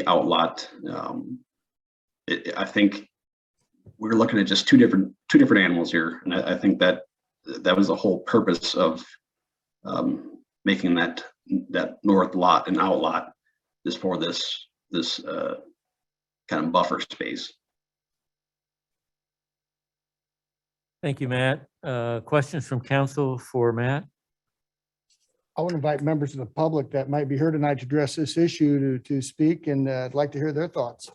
outlot. I think we're looking at just two different animals here, and I think that was the whole purpose of making that north lot and outlot is for this kind of buffer space. Thank you, Matt. Questions from council for Matt? I want to invite members of the public that might be here tonight to address this issue to speak, and I'd like to hear their thoughts.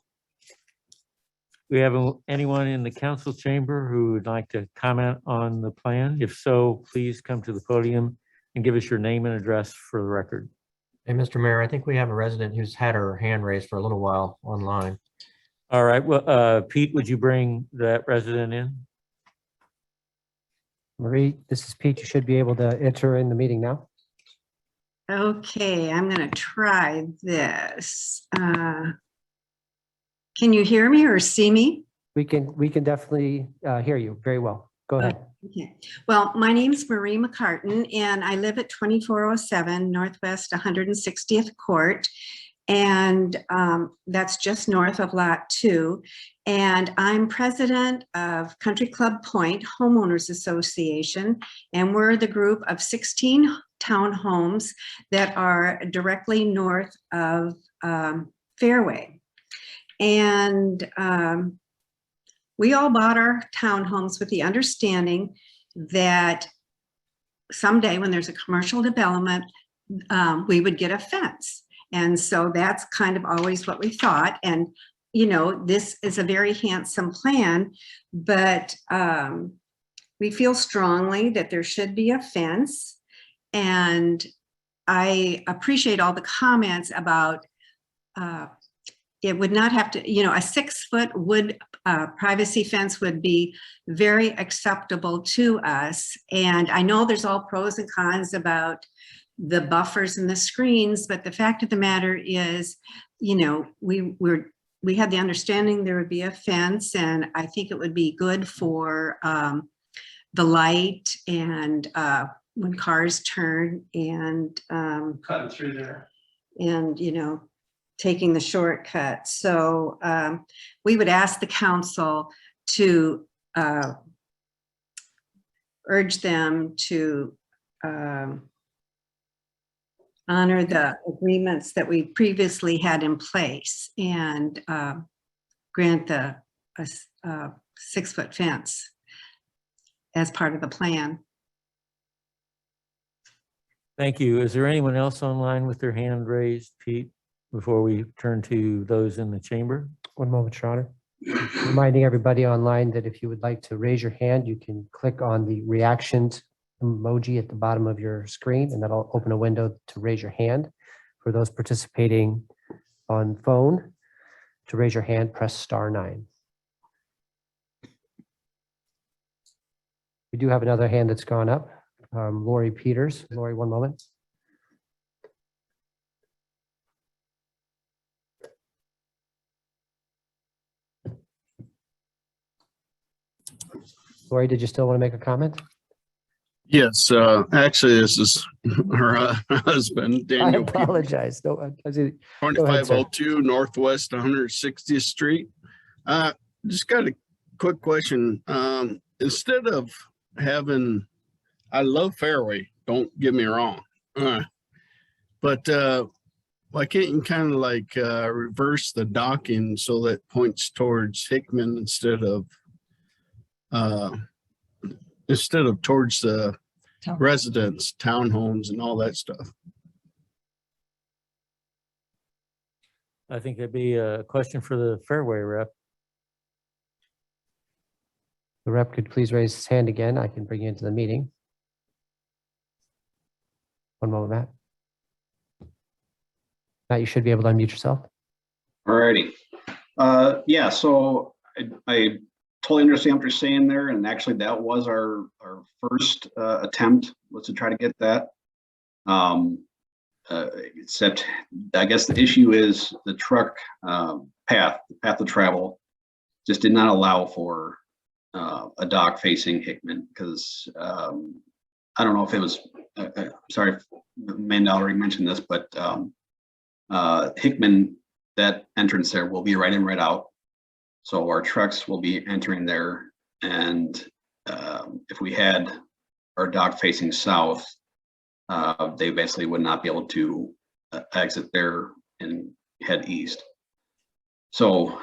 We have anyone in the council chamber who would like to comment on the plan? If so, please come to the podium and give us your name and address for the record. Hey, Mr. Mayor, I think we have a resident who's had her hand raised for a little while online. All right, well, Pete, would you bring that resident in? Marie, this is Pete. You should be able to enter in the meeting now. Okay, I'm going to try this. Can you hear me or see me? We can definitely hear you very well. Go ahead. Okay. Well, my name is Marie McCartan, and I live at 2407 Northwest 160th Court, and that's just north of Lot 2. And I'm president of Country Club Point Homeowners Association, and we're the group of 16 townhomes that are directly north of Fairway. And we all bought our townhomes with the understanding that someday when there's a commercial development, we would get a fence. And so that's kind of always what we thought. And, you know, this is a very handsome plan, but we feel strongly that there should be a fence. And I appreciate all the comments about it would not have to, you know, a 6-foot wood privacy fence would be very acceptable to us. And I know there's all pros and cons about the buffers and the screens, but the fact of the matter is, you know, we had the understanding there would be a fence, and I think it would be good for the light and when cars turn and Cutting through there. and, you know, taking the shortcut. So we would ask the council to urge them to honor the agreements that we previously had in place and grant a 6-foot fence as part of the plan. Thank you. Is there anyone else online with their hand raised, Pete, before we turn to those in the chamber? One moment, Your Honor. Reminding everybody online that if you would like to raise your hand, you can click on the reactions emoji at the bottom of your screen, and that'll open a window to raise your hand. For those participating on phone, to raise your hand, press *9. We do have another hand that's gone up. Lori Peters. Lori, one moment. Lori, did you still want to make a comment? Yes, actually, this is her husband, I Daniel. apologize. No, 2502 Northwest 160th Street. Just got a quick question. Instead of having, I love Fairway, don't get me wrong. But why can't you kind of like reverse the docking so that points towards Hickman instead of towards the residents, townhomes and all that stuff? I think that'd be a question for the Fairway rep. The rep could please raise his hand again. I can bring you into the meeting. One moment, Matt. Matt, you should be able to unmute yourself. Alrighty. Yeah, so I totally understand what you're saying there, and actually that was our first attempt was to try to get that. Except I guess the issue is the truck path of travel just did not allow for a dock facing Hickman because I don't know if it was, sorry if Amanda already mentioned this, but Hickman, that entrance there will be right in, right out. So our trucks will be entering there. And if we had our dock facing south, they basically would not be able to exit there and head east. So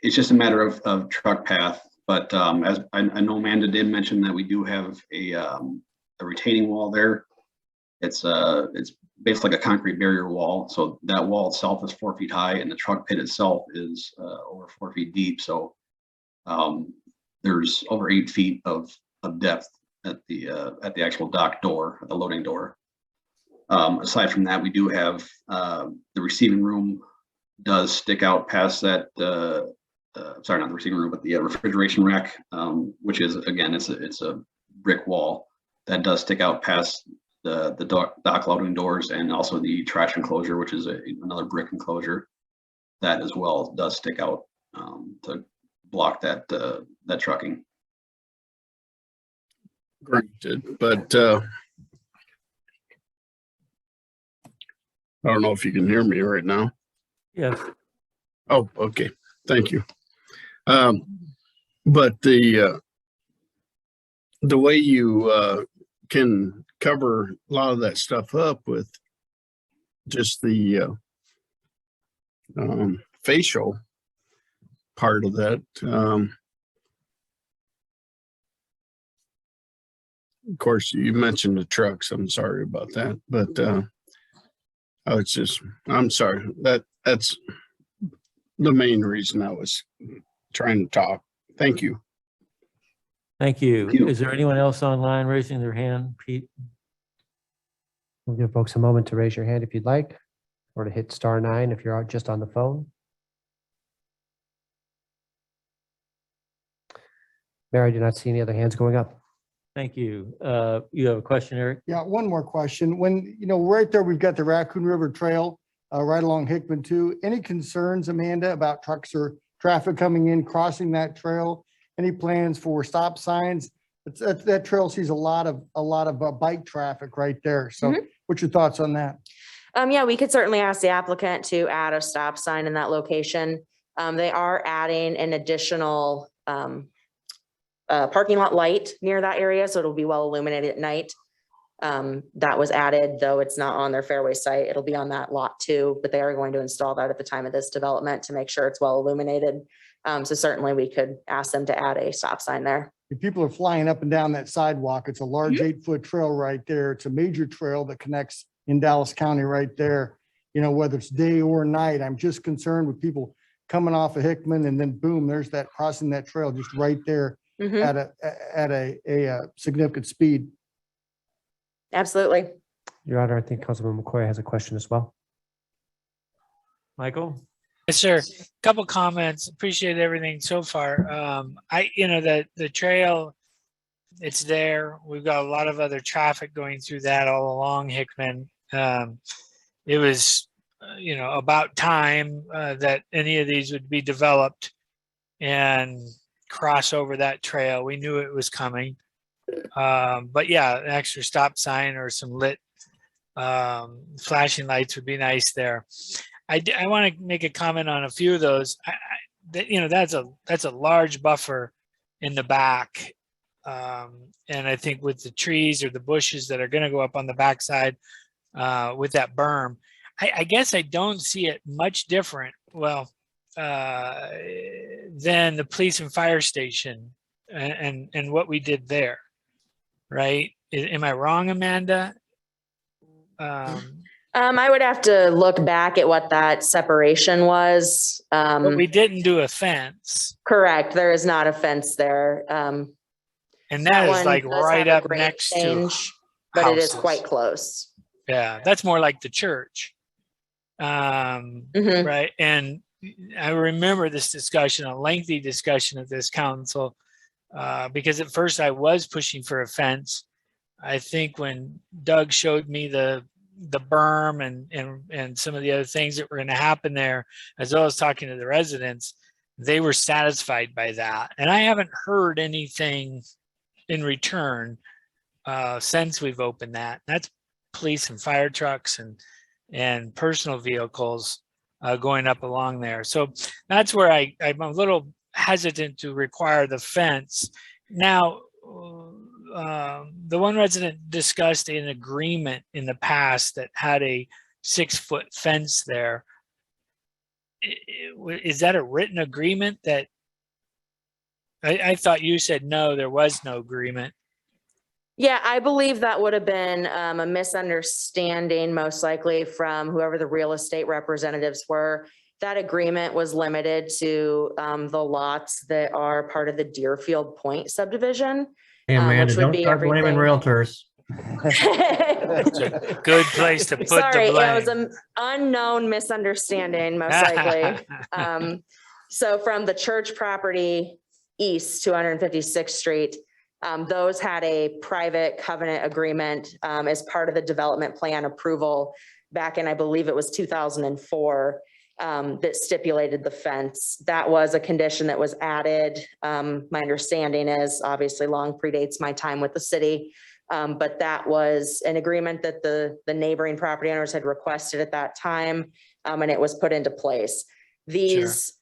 it's just a matter of truck path. But as I know Amanda did mention that we do have a retaining wall there. It's basically like a concrete barrier wall. So that wall itself is 4 feet high and the truck pit itself is over 4 feet deep. So there's over 8 feet of depth at the actual dock door, the loading door. Aside from that, we do have the receiving room does stick out past that. Sorry, not the receiving room, but the refrigeration rack, which is again, it's a brick wall that does stick out past the dock loading doors, and also the trash enclosure, which is another brick enclosure that as well does stick out to block that trucking. Granted, but I don't know if you can hear me right now. Yes. Oh, okay. Thank you. But the way you can cover a lot of that stuff up with just the facial part of that. Of course, you mentioned the trucks. I'm sorry about that, but I'm sorry. That's the main reason I was trying to talk. Thank you. Thank you. Thank you. Is there anyone else online raising their hand, Pete? We'll give folks a moment to raise your hand if you'd like, or to hit *9 if you're just on the phone. Mayor, I do not see any other hands going up. Thank you. You have a question, Eric? Yeah, one more question. When, right there, we've got the Raccoon River Trail right along Hickman too. Any concerns, Amanda, about trucks or traffic coming in, crossing that trail? Any plans for stop signs? That trail sees a lot of bike traffic right there. So what's your thoughts on that? Yeah, we could certainly ask the applicant to add a stop sign in that location. They are adding an additional parking lot light near that area, so it'll be well illuminated at night. That was added, though it's not on their Fairway site. It'll be on that lot too, but they are going to install that at the time of this development to make sure it's well illuminated. So certainly we could ask them to add a stop sign there. If people are flying up and down that sidewalk, it's a large 8-foot trail right there. It's a major trail that connects in Dallas County right there. Whether it's day or night, I'm just concerned with people coming off of Hickman and then boom, there's that crossing that trail just right there at a significant speed. Absolutely. Your Honor, I think Councilman McCoy has a question as well. Michael? Yes, sir. Couple comments. Appreciate everything so far. The trail, it's there. We've got a lot of other traffic going through that all along Hickman. It was, about time that any of these would be developed and cross over that trail. We knew it was coming. But yeah, an extra stop sign or some lit flashing lights would be nice there. I want to make a comment on a few of those. That's a large buffer in the back. And I think with the trees or the bushes that are going to go up on the backside with that berm, I guess I don't see it much different. Well, than the police and fire station and what we did there, right? Am I wrong, Amanda? I would have to look back at what that separation was. But we didn't do a fence. Correct. There is not a fence there. And That that is one like does right have a up grade next to change, but it is houses. quite close. Yeah, that's more like the church. Mhm. Right. And I remember this discussion, a lengthy discussion at this council, because at first I was pushing for a fence. I think when Doug showed me the berm and some of the other things that were going to happen there, as well as talking to the residents, they were satisfied by that. And I haven't heard anything in return since we've opened that. That's police and fire trucks and personal vehicles going up along there. So that's where I'm a little hesitant to require the fence. Now, the one resident discussed an agreement in the past that had a 6-foot fence there. Is that a written agreement that I thought you said no, there was no agreement? Yeah, I believe that would have been a misunderstanding, most likely from whoever the real estate representatives were. That agreement was limited to the lots that are part of the Deerfield Point subdivision. Hey, Amanda, which would don't be start blaming everything. realtors. It's a good place to put Sorry, the it was blame. an unknown misunderstanding, most likely. So from the church property east to 156th Street, those had a private covenant agreement as part of the development plan approval back in, I believe it was 2004, that stipulated the fence. That was a condition that was added. My understanding is, obviously long predates my time with the city, but that was an agreement that the neighboring property owners had requested at that time, and it was put into place. These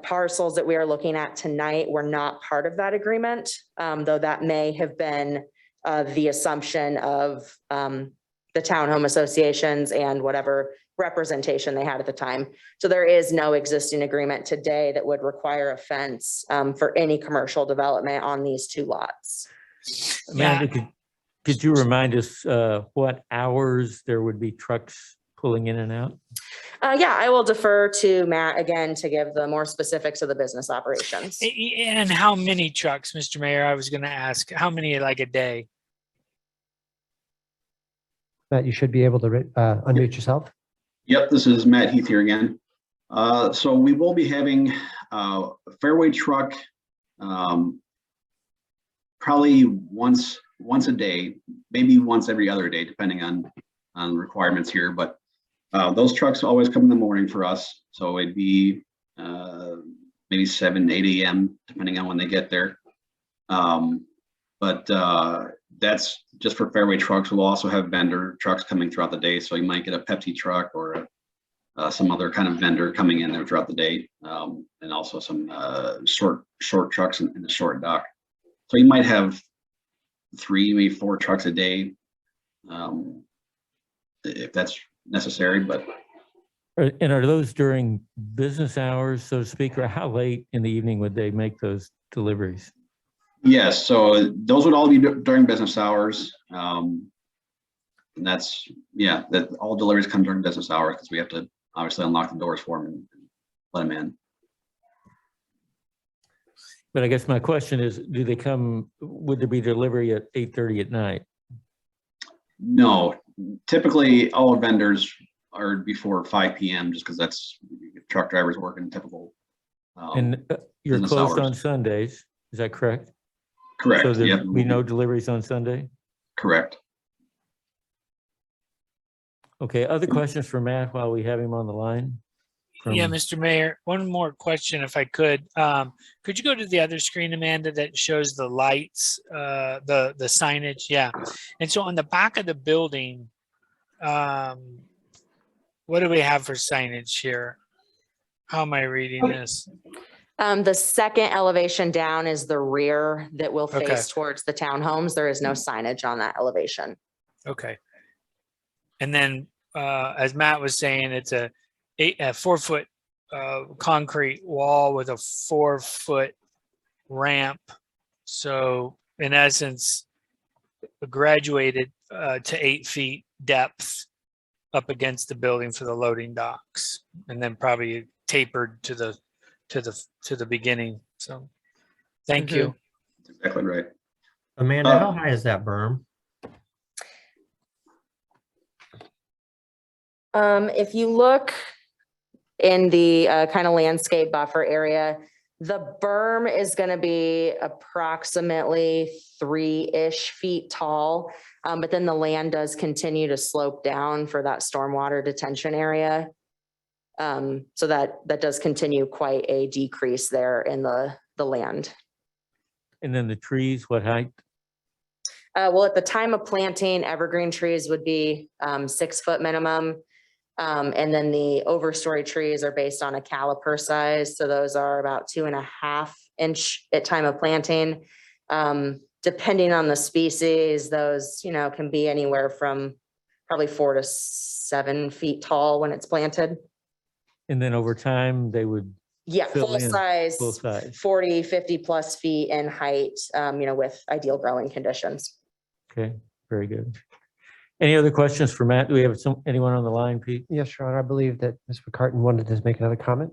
parcels that we are looking at tonight were not part of that agreement, though that may have been the assumption of the townhome associations and whatever representation they had at the time. So there is no existing agreement today that would require a fence for any commercial development on these two lots. Amanda, could you remind us what hours there would be trucks pulling in and out? Yeah, I will defer to Matt again to give the more specifics of the business operations. And how many trucks, Mr. Mayor? I was going to ask, how many like a day? Matt, you should be able to unmute yourself. Yep, this is Matt Heath here again. So we will be having a fairway truck probably once a day, maybe once every other day, depending on requirements here. But those trucks always come in the morning for us. So it'd be maybe 7, 8 a.m. depending on when they get there. But that's just for fairway trucks. We'll also have vendor trucks coming throughout the day. So you might get a Pepsi truck or some other kind of vendor coming in there throughout the day. And also some short trucks in the short dock. So you might have 3, maybe 4 trucks a day, if that's necessary, but. And are those during business hours, so to speak, or how late in the evening would they make those deliveries? Yes, so those would all be during business hours. And that's, yeah, that all deliveries come during business hours because we have to obviously unlock the doors for them and let them in. But I guess my question is, do they come, would there be delivery at 8:30 at night? No, typically all vendors are before 5 p.m. just because that's truck drivers working typical. And you're business closed hours. on Sundays, is that correct? Correct. So there'd Yep. be no deliveries on Sunday? Correct. Okay, other questions for Matt while we have him on the line? Yeah, Mr. Mayor, one more question if I could. Could you go to the other screen, Amanda, that shows the lights, the signage? Yeah. And so on the back of the building, what do we have for signage here? How am I reading this? The second elevation down is the rear that will face Okay. towards the townhomes. There is no signage on that elevation. Okay. And then, as Matt was saying, it's a 4-foot concrete wall with a 4-foot ramp. So in essence, graduated to 8 feet depth up against the building for the loading docks, and then probably tapered to the beginning. So, thank you. That's exactly right. Amanda, how high is that berm? If you look in the kind of landscape buffer area, the berm is going to be approximately 3-ish feet tall. But then the land does continue to slope down for that stormwater detention area. So that does continue quite a decrease there in the land. And then the trees, what height? Well, at the time of planting, evergreen trees would be 6 foot minimum. And then the overstory trees are based on a caliper size. So those are about 2.5 inch at time of planting. Depending on the species, those, can be anywhere from probably 4 to 7 feet tall when it's planted. And then over time, they would. Yeah, fill full in, size, full size. 40, 50 plus feet in height, with ideal growing conditions. Okay, very good. Any other questions for Matt? Do we have anyone on the line, Pete? Yes, Your Honor. I believe that Ms. McCartan wanted to make another comment.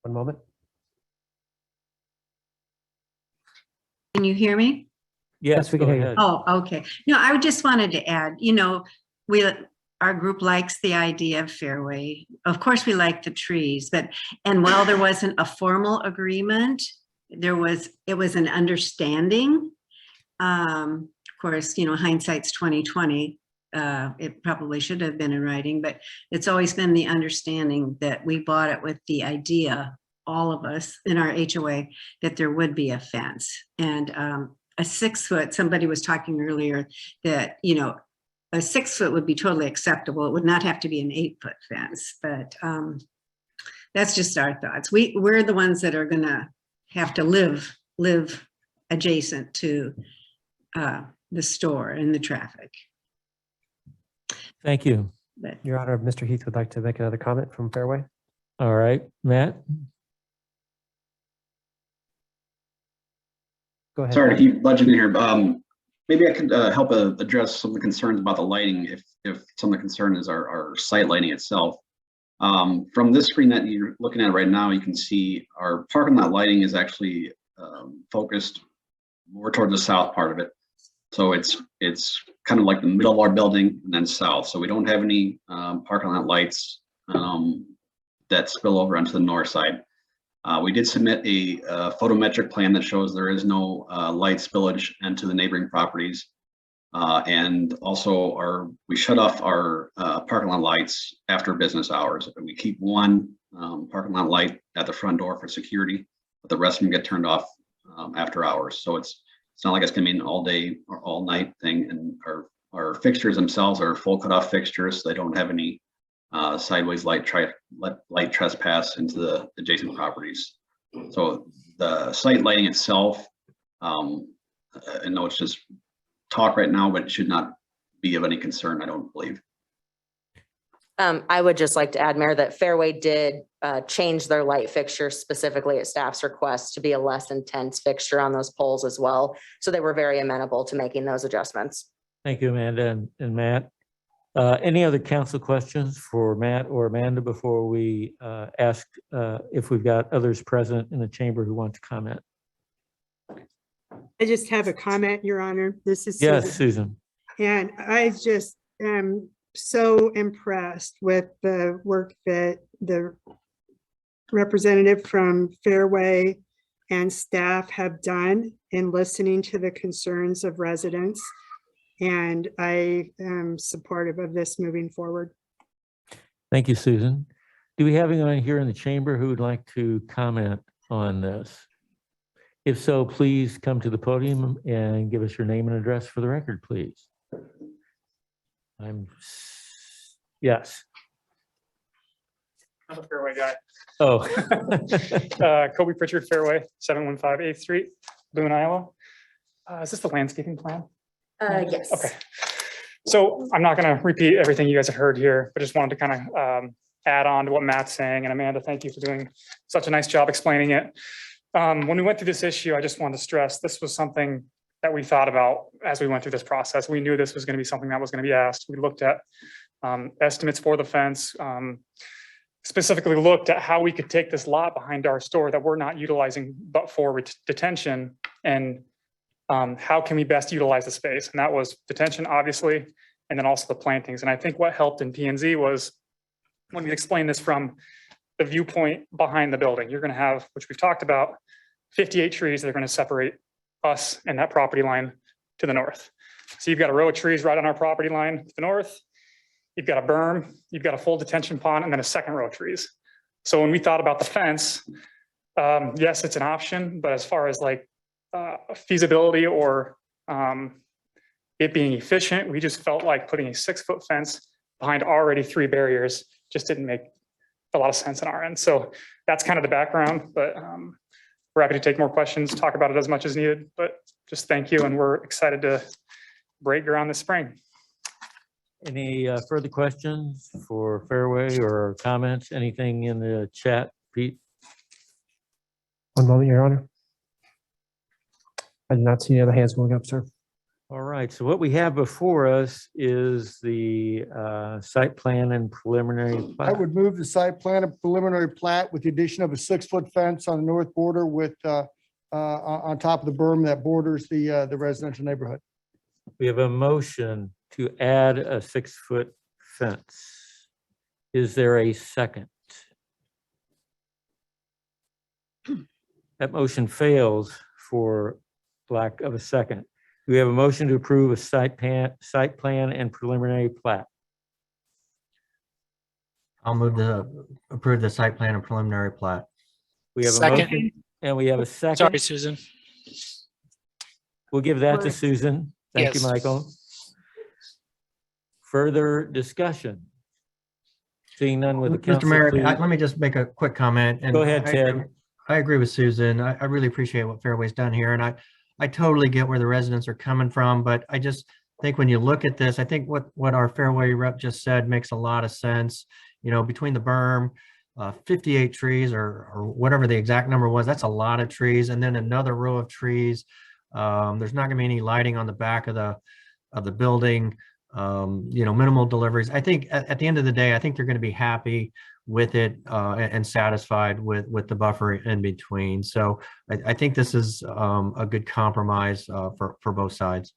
One moment. Can you hear me? Yes, we can go hear you. ahead. Oh, okay. No, I just wanted to add, our group likes the idea of Fairway. Of course, we like the trees, and while there wasn't a formal agreement, it was an understanding. Of course, hindsight's 2020. It probably should have been in writing, but it's always been the understanding that we bought it with the idea, all of us in our HOA, that there would be a fence. And a 6 foot, somebody was talking earlier that, a 6 foot would be totally acceptable. It would not have to be an 8 foot fence, but that's just our thoughts. We're the ones that are gonna have to live adjacent to the store and the traffic. Thank you. But Your Honor, Mr. Heath would like to make another comment from Fairway. All right, Matt? Go ahead. Sorry to keep budgeting here. Maybe I could help address some of the concerns about the lighting if some of the concern is our site lighting itself. From this screen that you're looking at right now, you can see our parking lot lighting is actually focused more toward the south part of it. So it's kind of like the middle of our building and then south. So we don't have any parking lot lights that spill over onto the north side. We did submit a photometric plan that shows there is no light spillage into the neighboring properties. And also we shut off our parking lot lights after business hours. We keep one parking lot light at the front door for security, but the rest of them get turned off after hours. So it's not like it's gonna be an all day or all night thing. And our fixtures themselves are full cutoff fixtures. So they don't have any sideways light trespass into the adjacent properties. So the site lighting itself, I know it's just talk right now, but it should not be of any concern, I don't believe. I would just like to add, Mayor, that Fairway did change their light fixture specifically at staff's request to be a less intense fixture on those poles as well. So they were very amenable to making those adjustments. Thank you, Amanda and Matt. Any other council questions for Matt or Amanda before we ask if we've got others present in the chamber who want to comment? I just have a comment, Your Honor. This is Yes, Susan. And I just am so impressed with the work that the representative from Fairway and staff have done in listening to the concerns of residents. And I am supportive of this moving forward. Thank you, Susan. Do we have anyone here in the chamber who would like to comment on this? If so, please come to the podium and give us your name and address for the record, please. Yes. I'm a Fairway guy. Oh. Kobe Pritchard, Fairway, 715 8th Street, Boone, Iowa. Is this the landscaping plan? Yes. Okay. So I'm not going to repeat everything you guys have heard here, but just wanted to kind of add on to what Matt's saying. And Amanda, thank you for doing such a nice job explaining it. When we went through this issue, I just wanted to stress this was something that we thought about as we went through this process. We knew this was going to be something that was going to be asked. We looked at estimates for the fence, specifically looked at how we could take this lot behind our store that we're not utilizing but for detention, and how can we best utilize the space? And that was detention, obviously, and then also the plantings. And I think what helped in P and Z was when we explained this from the viewpoint behind the building, you're going to have, which we've talked about, 58 trees that are going to separate us and that property line to the north. So you've got a row of trees right on our property line to the north. You've got a berm, you've got a full detention pond, and then a second row of trees. So when we thought about the fence, yes, it's an option, but as far as like feasibility or it being efficient, we just felt like putting a 6-foot fence behind already 3 barriers just didn't make a lot of sense on our end. So that's kind of the background, but we're happy to take more questions, talk about it as much as needed, but just thank you. And we're excited to break ground this spring. Any further questions for Fairway or comments? Anything in the chat, Pete? One moment, Your Honor. I did not see any other hands going up, sir. All right, so what we have before us is the site plan and preliminary I plat. would move the site plan and preliminary plat with the addition of a 6-foot fence on the north border with on top of the berm that borders the residential neighborhood. We have a motion to add a 6-foot fence. Is there a second? That motion fails for lack of a second. We have a motion to approve a site plan and preliminary plat. I'll move to approve the site plan and preliminary plat. We have a Second. motion and we have a second. Sorry, Susan. We'll give that to Susan. Thank you, Yes. Michael. Further discussion? Seeing none with the Mr. council, Mayor, please. let me just make a quick comment. And Go ahead, Ted. I agree with Susan. I really appreciate what Fairway's done here, and I totally get where the residents are coming from, but I just think when you look at this, I think what our Fairway rep just said makes a lot of sense. You know, between the berm, 58 trees or whatever the exact number was, that's a lot of trees, and then another row of trees. There's not going to be any lighting on the back of the building. You know, minimal deliveries. I think at the end of the day, I think they're going to be happy with it and satisfied with the buffer in between. So I think this is a good compromise for both sides.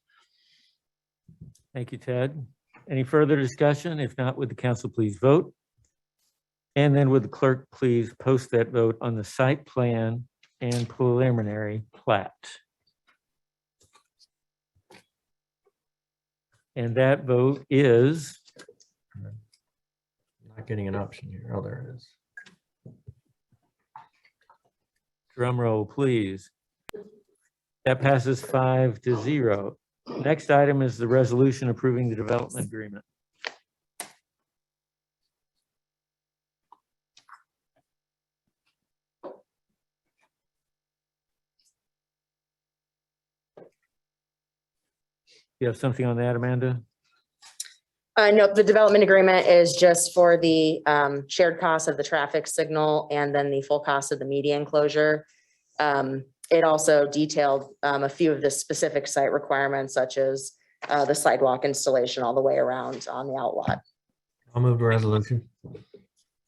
Thank you, Ted. Any further discussion? If not, would the council please vote? And then would the clerk please post that vote on the site plan and preliminary plat? And that vote is Not getting an option here. Oh, there it is. drum roll, please. That passes 5-0. Next item is the resolution approving the development agreement. You have something on that, Amanda? No, the development agreement is just for the shared cost of the traffic signal and then the full cost of the median closure. It also detailed a few of the specific site requirements, such as the sidewalk installation all the way around on the outlot. I'll move the resolution.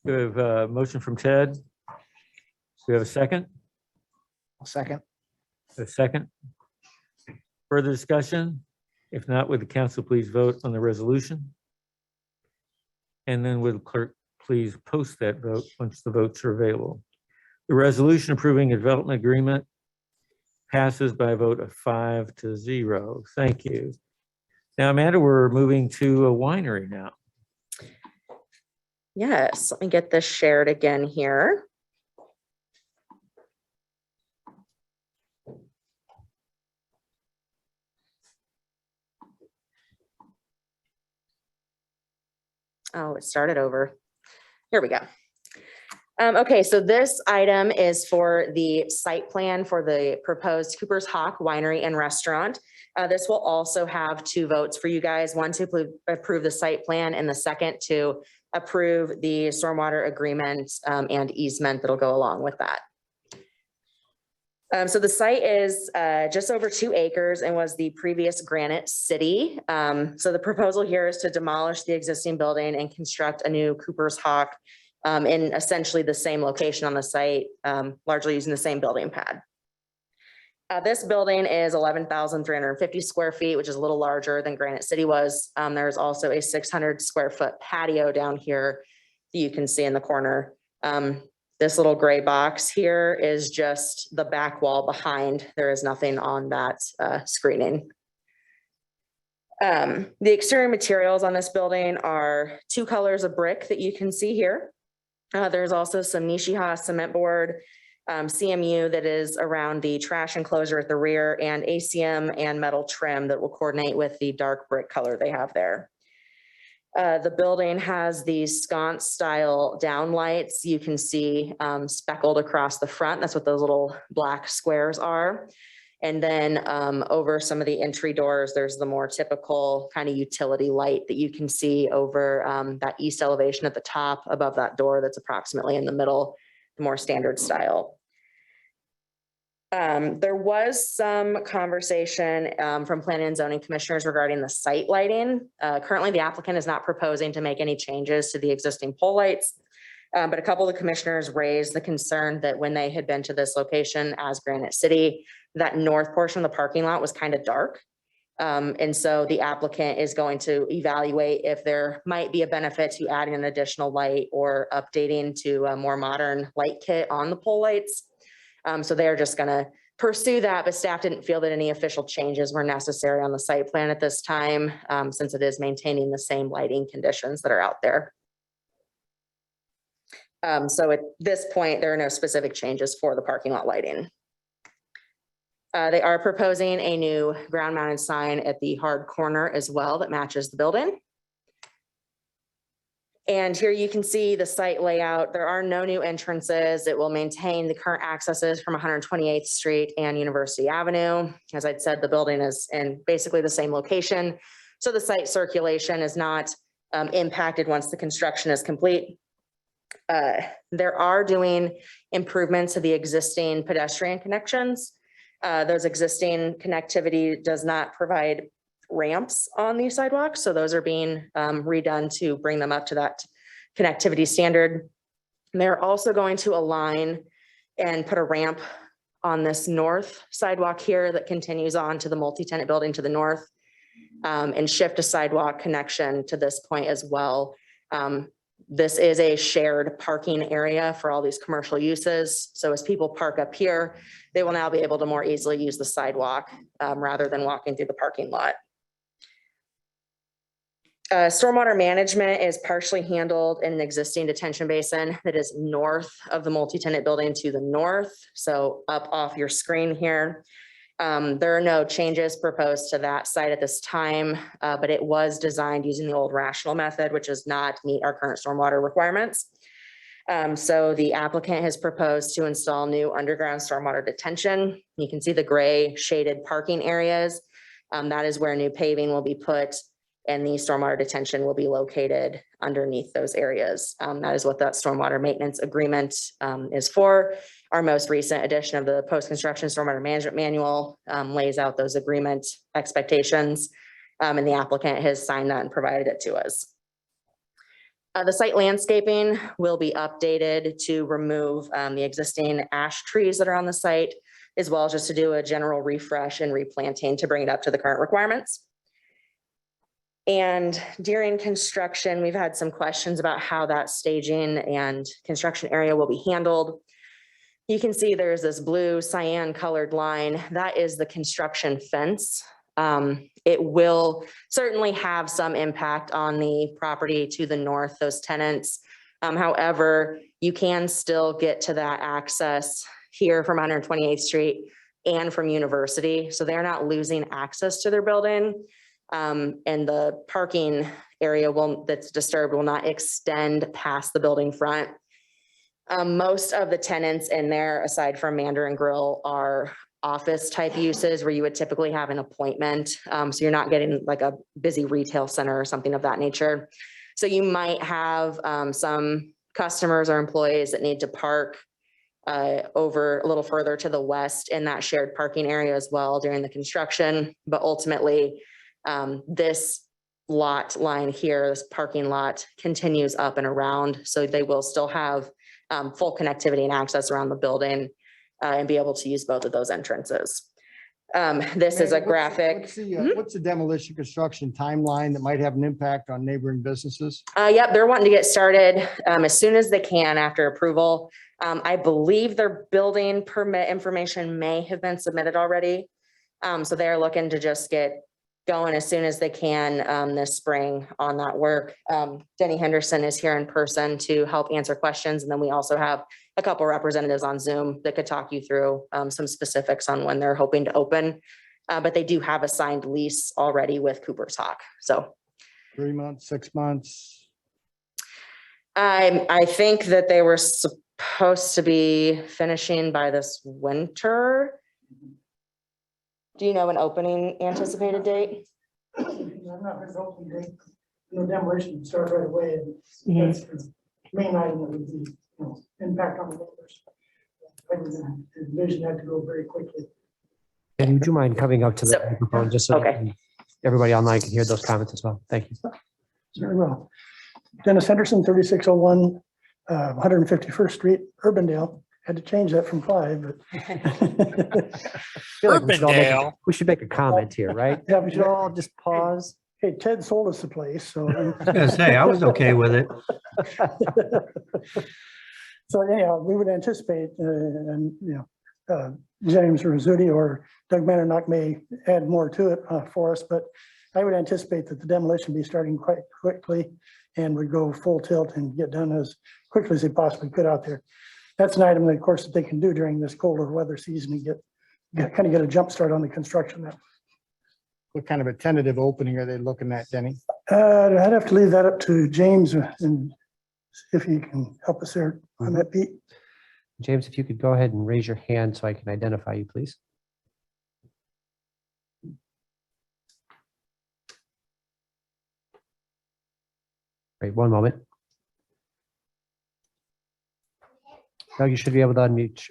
We have a motion from Ted. Do we have a second? Second. A second? Further discussion? If not, would the council please vote on the resolution? And then would the clerk please post that vote once the votes are available? The resolution approving a development agreement passes by a vote of 5-0. Thank you. Now, Amanda, we're moving to a winery now. Yes, let me get this shared again here. Oh, it started over. Here we go. Okay, so this item is for the site plan for the proposed Cooper's Hawk Winery and Restaurant. This will also have 2 votes for you guys, one to approve the site plan and the second to approve the stormwater agreement and easement that'll go along with that. So the site is just over 2 acres and was the previous Granite City. So the proposal here is to demolish the existing building and construct a new Cooper's Hawk in essentially the same location on the site, largely using the same building pad. This building is 11,350 square feet, which is a little larger than Granite City was. There's also a 600 square foot patio down here that you can see in the corner. This little gray box here is just the back wall behind. There is nothing on that screening. The exterior materials on this building are 2 colors of brick that you can see here. There's also some Nishiha cement board, CMU that is around the trash enclosure at the rear, and ACM and metal trim that will coordinate with the dark brick color they have there. The building has these sconce style downlights. You can see speckled across the front. That's what those little black squares are. And then over some of the entry doors, there's the more typical kind of utility light that you can see over that east elevation at the top above that door that's approximately in the middle, the more standard style. There was some conversation from planning and zoning commissioners regarding the site lighting. Currently, the applicant is not proposing to make any changes to the existing pole lights, but a couple of the commissioners raised the concern that when they had been to this location as Granite City, that north portion of the parking lot was kind of dark. And so the applicant is going to evaluate if there might be a benefit to adding an additional light or updating to a more modern light kit on the pole lights. So they're just going to pursue that, but staff didn't feel that any official changes were necessary on the site plan at this time, since it is maintaining the same lighting conditions that are out there. So at this point, there are no specific changes for the parking lot lighting. They are proposing a new ground mounted sign at the hard corner as well that matches the building. And here you can see the site layout. There are no new entrances. It will maintain the current accesses from 128th Street and University Avenue. As I'd said, the building is in basically the same location. So the site circulation is not impacted once the construction is complete. There are doing improvements to the existing pedestrian connections. Those existing connectivity does not provide ramps on these sidewalks. So those are being redone to bring them up to that connectivity standard. And they're also going to align and put a ramp on this north sidewalk here that continues on to the multi-tenant building to the north, and shift a sidewalk connection to this point as well. This is a shared parking area for all these commercial uses. So as people park up here, they will now be able to more easily use the sidewalk rather than walking through the parking lot. Stormwater management is partially handled in an existing detention basin that is north of the multi-tenant building to the north. So up off your screen here. There are no changes proposed to that site at this time, but it was designed using the old rational method, which does not meet our current stormwater requirements. So the applicant has proposed to install new underground stormwater detention. You can see the gray shaded parking areas. That is where new paving will be put, and the stormwater detention will be located underneath those areas. That is what that stormwater maintenance agreement is for. Our most recent edition of the post-construction stormwater management manual lays out those agreement expectations, and the applicant has signed that and provided it to us. The site landscaping will be updated to remove the existing ash trees that are on the site, as well as just to do a general refresh and replanting to bring it up to the current requirements. And during construction, we've had some questions about how that staging and construction area will be handled. You can see there's this blue cyan colored line. That is the construction fence. It will certainly have some impact on the property to the north, those tenants. However, you can still get to that access here from 128th Street and from University. So they're not losing access to their building. And the parking area that's disturbed will not extend past the building front. Most of the tenants in there, aside from Mandarin Grill, are office type uses where you would typically have an appointment. So you're not getting like a busy retail center or something of that nature. So you might have some customers or employees that need to park over a little further to the west in that shared parking area as well during the construction. But ultimately, this lot line here, this parking lot continues up and around. So they will still have full connectivity and access around the building and be able to use both of those entrances. This is a graphic. What's the demolition construction timeline that might have an impact on neighboring businesses? Yep, they're wanting to get started as soon as they can after approval. I believe their building permit information may have been submitted already. So they're looking to just get going as soon as they can this spring on that work. Denny Henderson is here in person to help answer questions. And then we also have a couple representatives on Zoom that could talk you through some specifics on when they're hoping to open. But they do have a signed lease already with Cooper's Hawk. So 3 months, 6 months? I think that they were supposed to be finishing by this winter. Do you know an opening anticipated date? I'm not his opening date. No demolition would start right away. And that's the main item that would be, impact on the neighbors. I would envision that to go very quickly. And would you mind coming up to the microphone just so that everybody online can hear those comments as well? Thank you. Very well. Dennis Henderson, 3601 151st Street, Urbandale. Had to change that from Clive, but. Urbandale. We should make a comment here, right? Yeah, we should all just pause. Hey, Ted sold us the place, so. I was gonna say, I was okay with it. So anyhow, we would anticipate, James Rizzuti or Doug Mandernock may add more to it for us, but I would anticipate that the demolition be starting quite quickly and would go full tilt and get done as quickly as they possibly could out there. That's an item that, of course, that they can do during this colder weather season and get a jump start on the construction. What kind of a tentative opening are they looking at, Denny? I'd have to leave that up to James and if he can help us there on that beat. James, if you could go ahead and raise your hand so I can identify you, please. Wait, one moment. Doug, you should be able to unmute.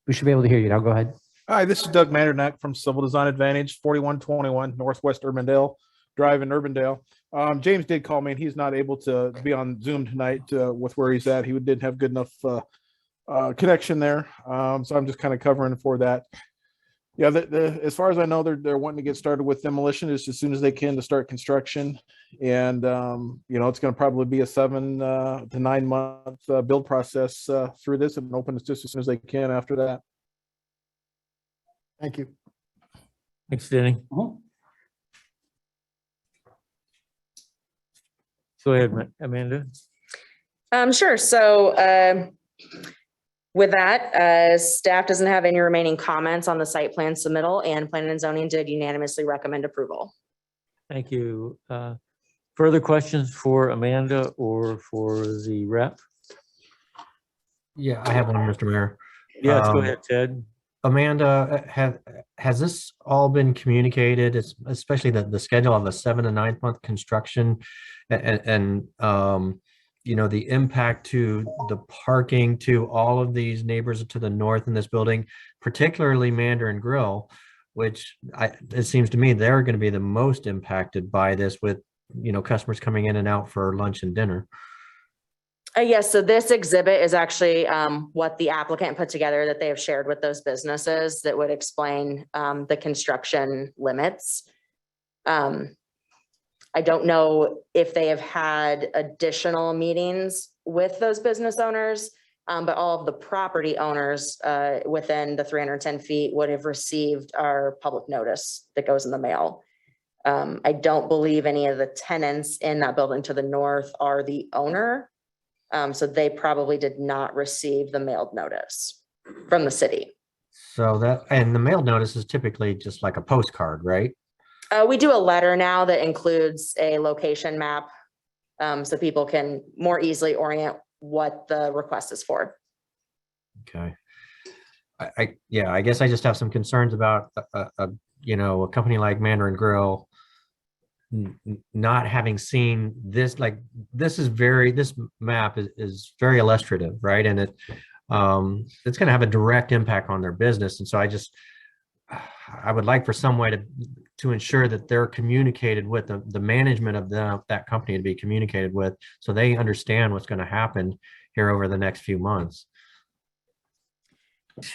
We should be able to hear you now. Go ahead. Hi, this is Doug Mandernack from Civil Design Advantage, 4121 Northwest Urbandale Drive in Urbandale. James did call me and he's not able to be on Zoom tonight with where he's at. He didn't have good enough connection there. So I'm just kind of covering for that. Yeah, as far as I know, they're wanting to get started with demolition as soon as they can to start construction. And, it's going to probably be a 7 to 9 month build process through this and open just as soon as they can after that. Thank you. Thanks, Denny. Go ahead, Amanda. Sure. So with that, staff doesn't have any remaining comments on the site plan submittal, and Planning and Zoning did unanimously recommend approval. Thank you. Further questions for Amanda or for the rep? Yeah, I have one, Mr. Mayor. Yes, go ahead, Ted. Amanda, has this all been communicated, especially the schedule of a 7 to 9 month construction and the impact to the parking to all of these neighbors to the north in this building, particularly Mandarin Grill, which it seems to me they're going to be the most impacted by this with, customers coming in and out for lunch and dinner. Yes, so this exhibit is actually what the applicant put together that they have shared with those businesses that would explain the construction limits. I don't know if they have had additional meetings with those business owners, but all of the property owners within the 310 feet would have received our public notice that goes in the mail. I don't believe any of the tenants in that building to the north are the owner. So they probably did not receive the mailed notice from the city. So and the mailed notice is typically just like a postcard, right? We do a letter now that includes a location map, so people can more easily orient what the request is for. Okay. I guess I just have some concerns about a company like Mandarin Grill not having seen this. Like this map is very illustrative, right? And it's going to have a direct impact on their business. And so I would like for some way to ensure that they're communicated with, the management of that company to be communicated with, so they understand what's going to happen here over the next few months.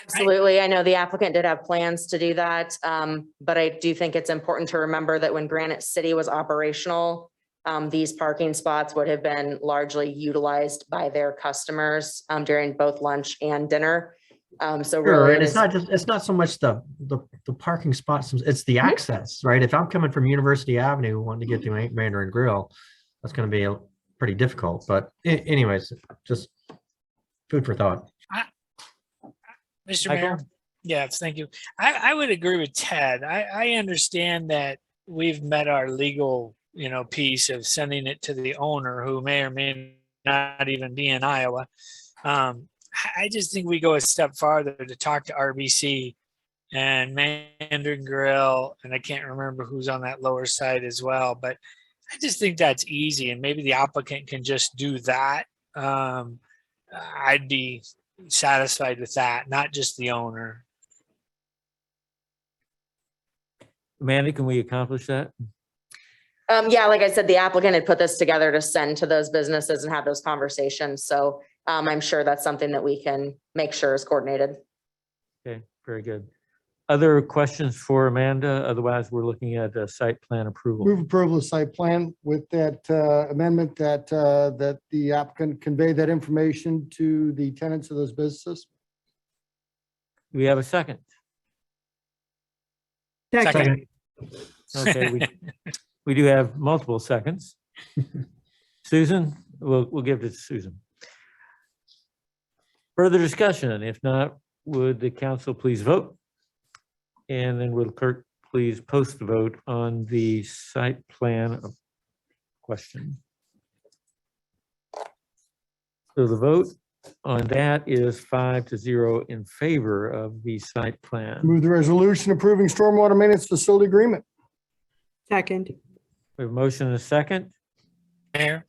Absolutely. I know the applicant did have plans to do that. But I do think it's important to remember that when Granite City was operational, these parking spots would have been largely utilized by their customers during both lunch and dinner. So Sure, really, and it's not so much the parking spots, it's the access, right? If I'm coming from University Avenue wanting to get to Mandarin Grill, that's going to be pretty difficult. But anyways, just food for thought. Mr. Michael? Mayor, yes, thank you. I would agree with Ted. I understand that we've met our legal, piece of sending it to the owner who may or may not even be in Iowa. I just think we go a step farther to talk to RBC and Mandarin Grill, and I can't remember who's on that lower side as well, but I just think that's easy, and maybe the applicant can just do that. I'd be satisfied with that, not just the owner. Amanda, can we accomplish that? Yeah, like I said, the applicant had put this together to send to those businesses and have those conversations. So I'm sure that's something that we can make sure is coordinated. Okay, very good. Other questions for Amanda? Otherwise, we're looking at site plan approval. Move approval of site plan with that amendment that the applicant convey that information to the tenants of those businesses. Do we have a second? Second. Okay, we do have multiple seconds. Susan, we'll give it to Susan. Further discussion? If not, would the council please vote? And then will the clerk please post the vote on the site plan question? So the vote on that is 5-0 in favor of the site plan. Move the resolution approving stormwater maintenance facility agreement. Second. We have a motion and a second. Mayor,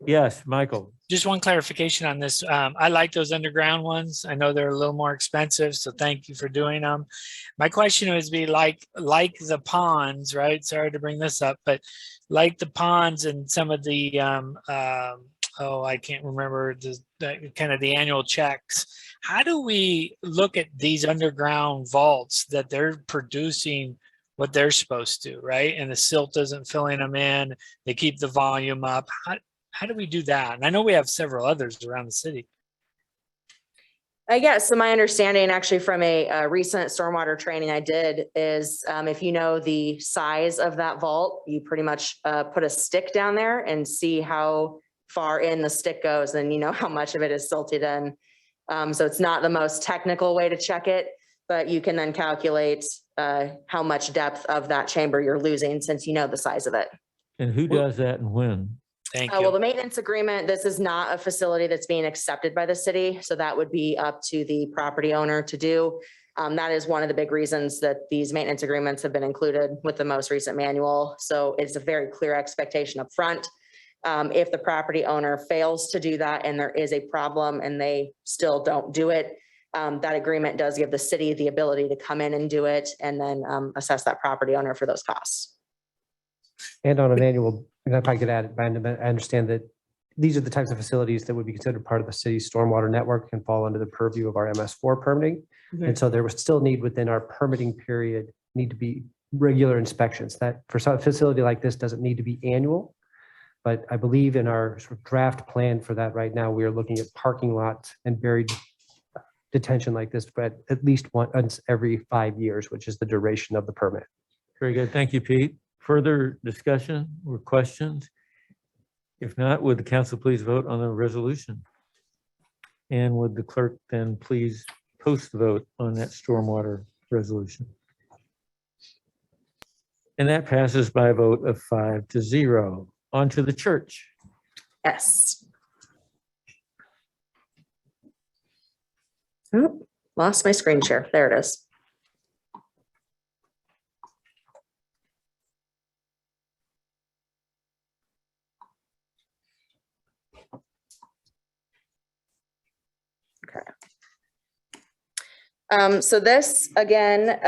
Yes, Michael. just one clarification on this. I like those underground ones. I know they're a little more expensive, so thank you for doing them. My question would be like the ponds, right? Sorry to bring this up, but like the ponds and some of the I can't remember the kind of the annual checks. How do we look at these underground vaults that they're producing what they're supposed to, right? And the silt isn't filling them in. They keep the volume up. How do we do that? And I know we have several others around the city. Yes, so my understanding actually from a recent stormwater training I did is if you know the size of that vault, you pretty much put a stick down there and see how far in the stick goes, and you know how much of it is silted in. So it's not the most technical way to check it, but you can then calculate how much depth of that chamber you're losing since you know the size of it. And who does that and when? Thank Well, the maintenance agreement, this is not a facility that's being accepted by the city, so that would be up to the property owner to do. That is one of the big reasons that these maintenance agreements have been included with the most recent manual. So it's a very clear expectation up front. If the property owner fails to do that and there is a problem and they still don't do it, that agreement does give the city the ability to come in and do it and then assess that property owner for those costs. And on an annual, and if I could add, I understand that these are the types of facilities that would be considered part of the city's stormwater network and fall under the purview of our MS4 permitting. And so there would still need within our permitting period, need to be regular inspections. That for some facility like this doesn't need to be annual. But I believe in our sort of draft plan for that right now, we are looking at parking lots and buried detention like this, but at least once every 5 years, which is the duration of the permit. Very good. Thank you, Pete. Further discussion or questions? If not, would the council please vote on the resolution? And would the clerk then please post the vote on that stormwater resolution? And that passes by a vote of 5-0. On to the church. Yes. Oh, lost my screen share. There it is. Okay. So this, again,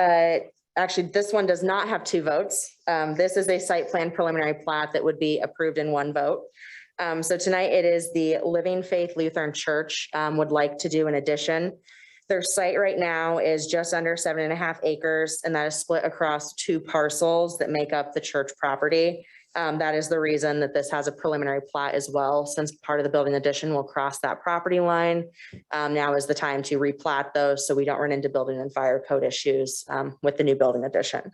actually, this one does not have 2 votes. This is a site plan preliminary plat that would be approved in 1 vote. So tonight it is the Living Faith Lutheran Church would like to do an addition. Their site right now is just under 7.5 acres, and that is split across 2 parcels that make up the church property. That is the reason that this has a preliminary plat as well, since part of the building addition will cross that property line. Now is the time to replat those so we don't run into building and fire code issues with the new building addition.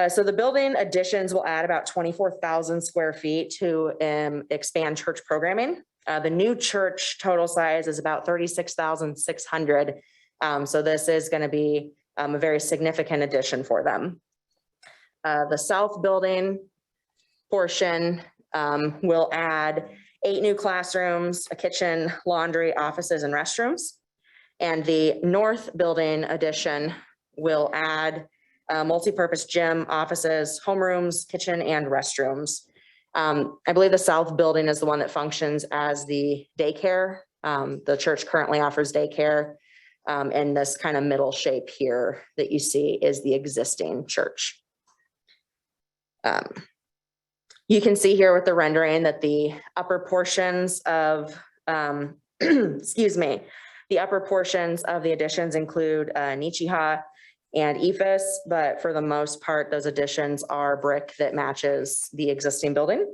So the building additions will add about 24,000 square feet to expand church programming. The new church total size is about 36,600. So this is going to be a very significant addition for them. The south building portion will add 8 new classrooms, a kitchen, laundry, offices, and restrooms. And the north building addition will add a multi-purpose gym, offices, homerooms, kitchen, and restrooms. I believe the south building is the one that functions as the daycare. The church currently offers daycare, and this kind of middle shape here that you see is the existing church. You can see here with the rendering that the upper portions of, excuse me, the upper portions of the additions include Nichiha and EFIS, but for the most part, those additions are brick that matches the existing building.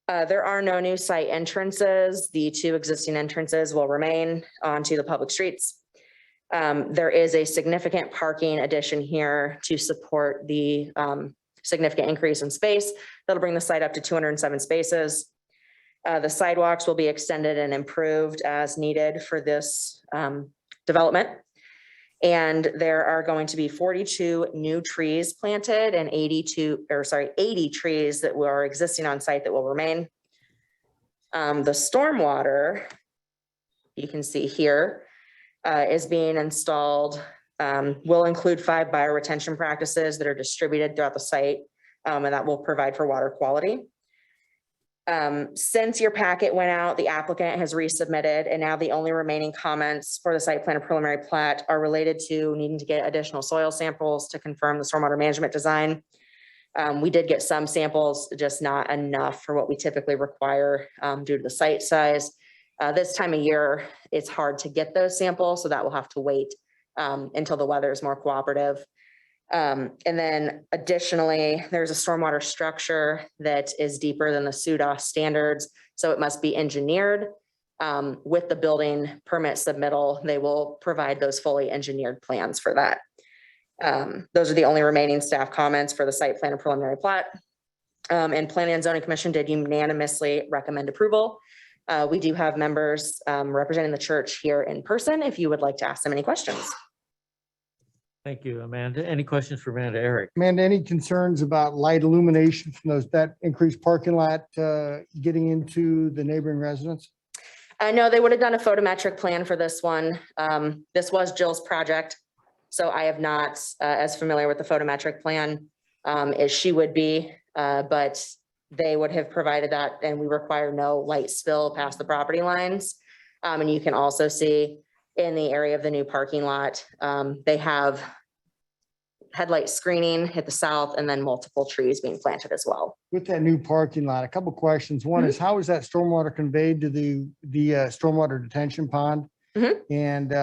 There are no new site entrances. The 2 existing entrances will remain onto the public streets. There is a significant parking addition here to support the significant increase in space. That'll bring the site up to 207 spaces. The sidewalks will be extended and improved as needed for this development. And there are going to be 42 new trees planted and 80 trees that are existing on site that will remain. The stormwater, you can see here, is being installed, will include 5 bioretention practices that are distributed throughout the site, and that will provide for water quality. Since your packet went out, the applicant has resubmitted, and now the only remaining comments for the site plan and preliminary plat are related to needing to get additional soil samples to confirm the stormwater management design. We did get some samples, just not enough for what we typically require due to the site size. This time of year, it's hard to get those samples, so that will have to wait until the weather is more cooperative. And then additionally, there's a stormwater structure that is deeper than the SUDA standards, so it must be engineered. With the building permit submittal, they will provide those fully engineered plans for that. Those are the only remaining staff comments for the site plan and preliminary plat. And Planning and Zoning Commission did unanimously recommend approval. We do have members representing the church here in person if you would like to ask them any questions. Thank you, Amanda. Any questions for Amanda? Eric? Amanda, any concerns about light illumination from that increased parking lot getting into the neighboring residents? No, they would have done a photometric plan for this one. This was Jill's project, so I have not as familiar with the photometric plan as she would be, but they would have provided that, and we require no light spill past the property lines. And you can also see in the area of the new parking lot, they have headlight screening at the south and then multiple trees being planted as well. With that new parking lot, a couple questions. One is, how is that stormwater conveyed to the stormwater detention pond? And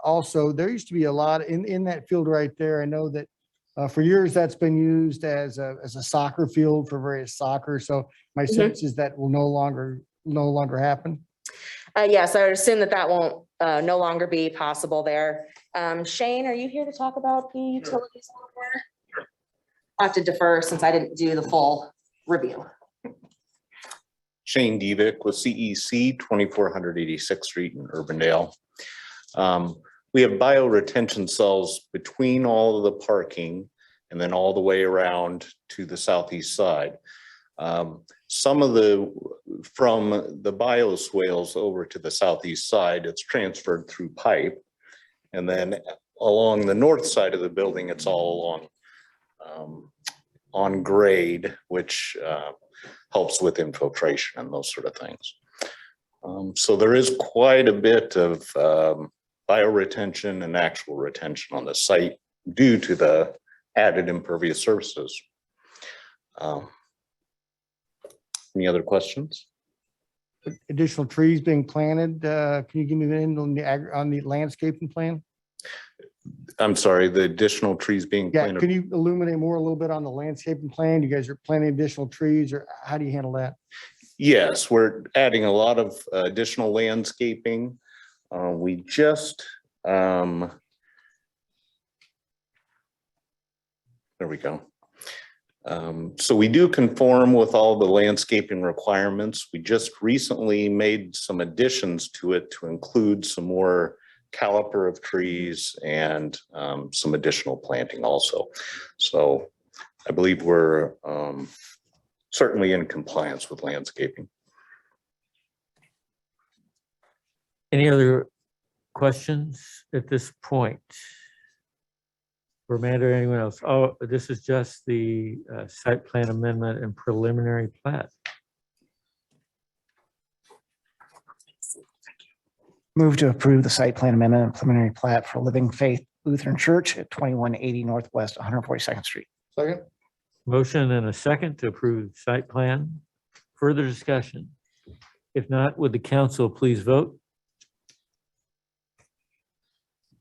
also, there used to be a lot in that field right there. I know that for years that's been used as a soccer field for various soccer. So my sense is that will no longer happen. Yes, I would assume that won't no longer be possible there. Shane, are you here to talk about the utilities a little more? Sure. I have to defer since I didn't do the full review. Shane Devick with CEC, 2486th Street in Urbandale. We have bioretention cells between all of the parking and then all the way around to the southeast side. Some of from the bioswales over to the southeast side, it's transferred through pipe. And then along the north side of the building, it's all on grade, which helps with infiltration and those sort of things. So there is quite a bit of bioretention and actual retention on the site due to the added impervious surfaces. Any other questions? Additional trees being planted. Can you give me the name on the landscaping plan? I'm sorry, the additional trees being Yeah, planted. can you illuminate more a little bit on the landscaping plan? You guys are planting additional trees, or how do you handle that? Yes, we're adding a lot of additional landscaping. We just, there we go. So we do conform with all the landscaping requirements. We just recently made some additions to it to include some more caliper of trees and some additional planting also. So I believe we're certainly in compliance with landscaping. Any other questions at this point? For Amanda or anyone else? Oh, this is just the site plan amendment and preliminary plat. Move to approve the site plan amendment and preliminary plat for Living Faith Lutheran Church at 2180 Northwest 142nd Street. Second. Motion and a second to approve site plan. Further discussion? If not, would the council please vote?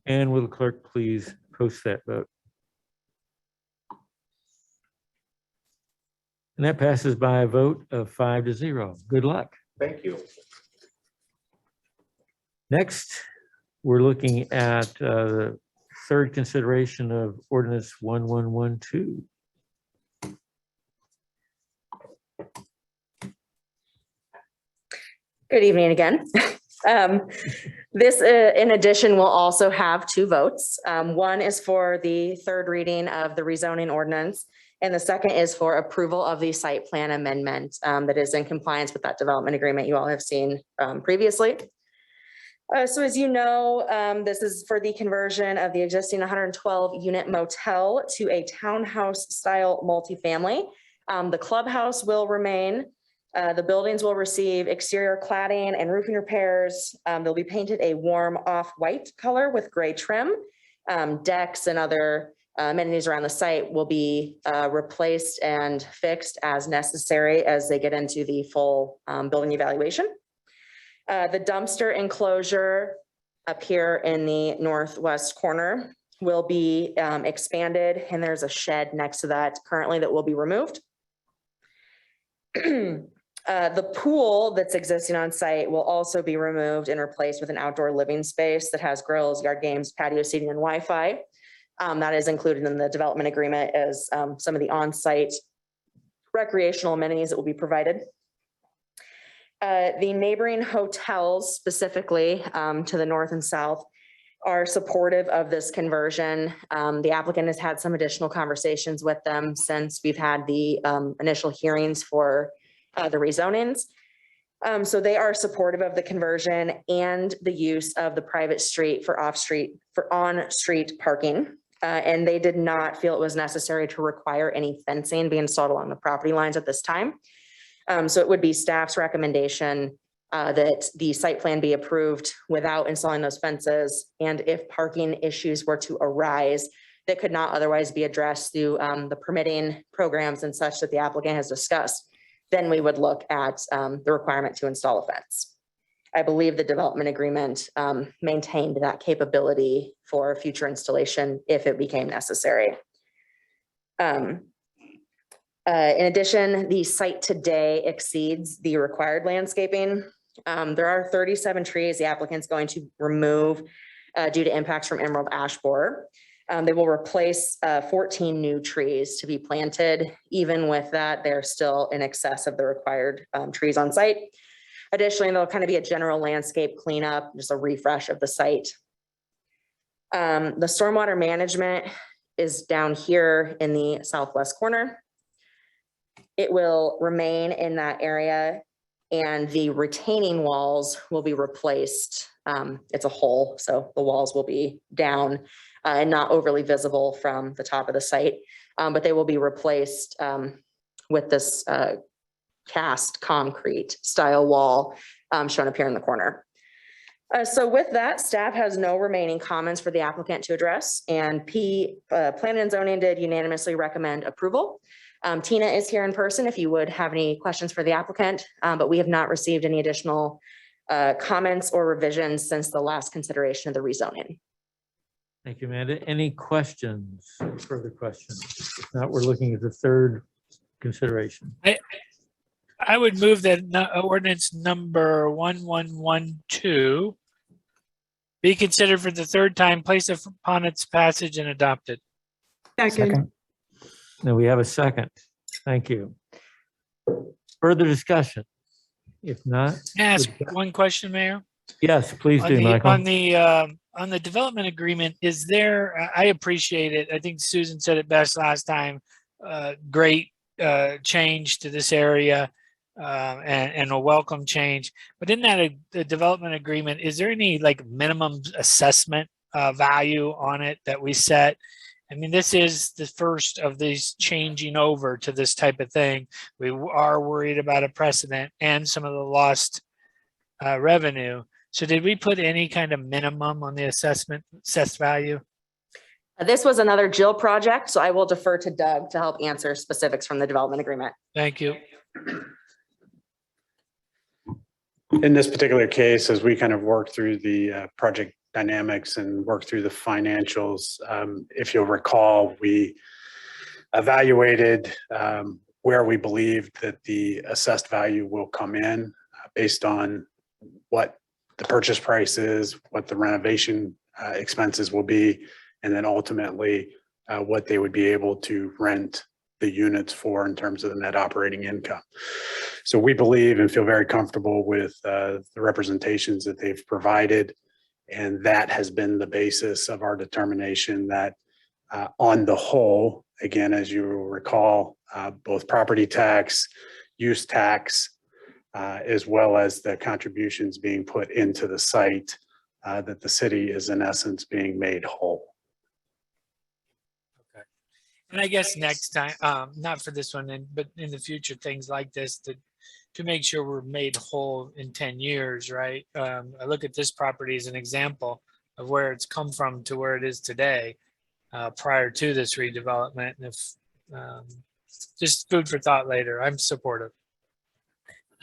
And will the clerk please post that vote? And that passes by a vote of 5-0. Good luck. Thank you. Next, we're looking at the third consideration of ordinance 1112. Good evening again. This, in addition, will also have two votes. One is for the third reading of the rezoning ordinance, and the second is for approval of the site plan amendment that is in compliance with that development agreement you all have seen previously. So as you know, this is for the conversion of the existing 112 unit motel to a townhouse style multifamily. The clubhouse will remain. The buildings will receive exterior cladding and roofing repairs. They'll be painted a warm off-white color with gray trim. Decks and other amenities around the site will be replaced and fixed as necessary as they get into the full building evaluation. The dumpster enclosure up here in the northwest corner will be expanded, and there's a shed next to that currently that will be removed. The pool that's existing on site will also be removed and replaced with an outdoor living space that has grills, yard games, patio seating, and Wi-Fi. That is included in the development agreement as some of the on-site recreational amenities that will be provided. The neighboring hotels, specifically to the north and south, are supportive of this conversion. The applicant has had some additional conversations with them since we've had the initial hearings for the rezonings. So they are supportive of the conversion and the use of the private street for on-street parking. And they did not feel it was necessary to require any fencing be installed along the property lines at this time. So it would be staff's recommendation that the site plan be approved without installing those fences. And if parking issues were to arise that could not otherwise be addressed through the permitting programs and such that the applicant has discussed, then we would look at the requirement to install a fence. I believe the development agreement maintained that capability for future installation if it became necessary. In addition, the site today exceeds the required landscaping. There are 37 trees the applicant's going to remove due to impacts from emerald ash borer. They will replace 14 new trees to be planted. Even with that, they're still in excess of the required trees on site. Additionally, there'll kind of be a general landscape cleanup, just a refresh of the site. The stormwater management is down here in the southwest corner. It will remain in that area, and the retaining walls will be replaced. It's a hole, so the walls will be down and not overly visible from the top of the site, but they will be replaced with this cast concrete style wall shown up here in the corner. So with that, staff has no remaining comments for the applicant to address, and Planning and Zoning did unanimously recommend approval. Tina is here in person if you would have any questions for the applicant, but we have not received any additional comments or revisions since the last consideration of the rezoning. Thank you, Amanda. Any questions, further questions? If not, we're looking at the third consideration. I would move that ordinance number 1112 be considered for the third time, placed upon its passage and adopted. Second. Now we have a second. Thank you. Further discussion? If not. Ask one question, Mayor. Yes, please do, Michael. On the development agreement, is there, I appreciate it. I think Susan said it best last time. Great change to this area and a welcome change. But in that the development agreement, is there any like minimum assessment value on it that we set? I mean, this is the first of these changing over to this type of thing. We are worried about a precedent and some of the lost revenue. So did we put any kind of minimum on the assessed value? This was another Jill project, so I will defer to Doug to help answer specifics from the development agreement. Thank you. In this particular case, as we kind of work through the project dynamics and work through the financials, if you'll recall, we evaluated where we believed that the assessed value will come in based on what the purchase price is, what the renovation expenses will be, and then ultimately what they would be able to rent the units for in terms of the net operating income. So we believe and feel very comfortable with the representations that they've provided. And that has been the basis of our determination that on the whole, again, as you will recall, both property tax, use tax, as well as the contributions being put into the site, that the city is in essence being made whole. Okay. And I guess next time, not for this one, but in the future, things like this to make sure we're made whole in 10 years, right? I look at this property as an example of where it's come from to where it is today, prior to this redevelopment. And if just food for thought later, I'm supportive.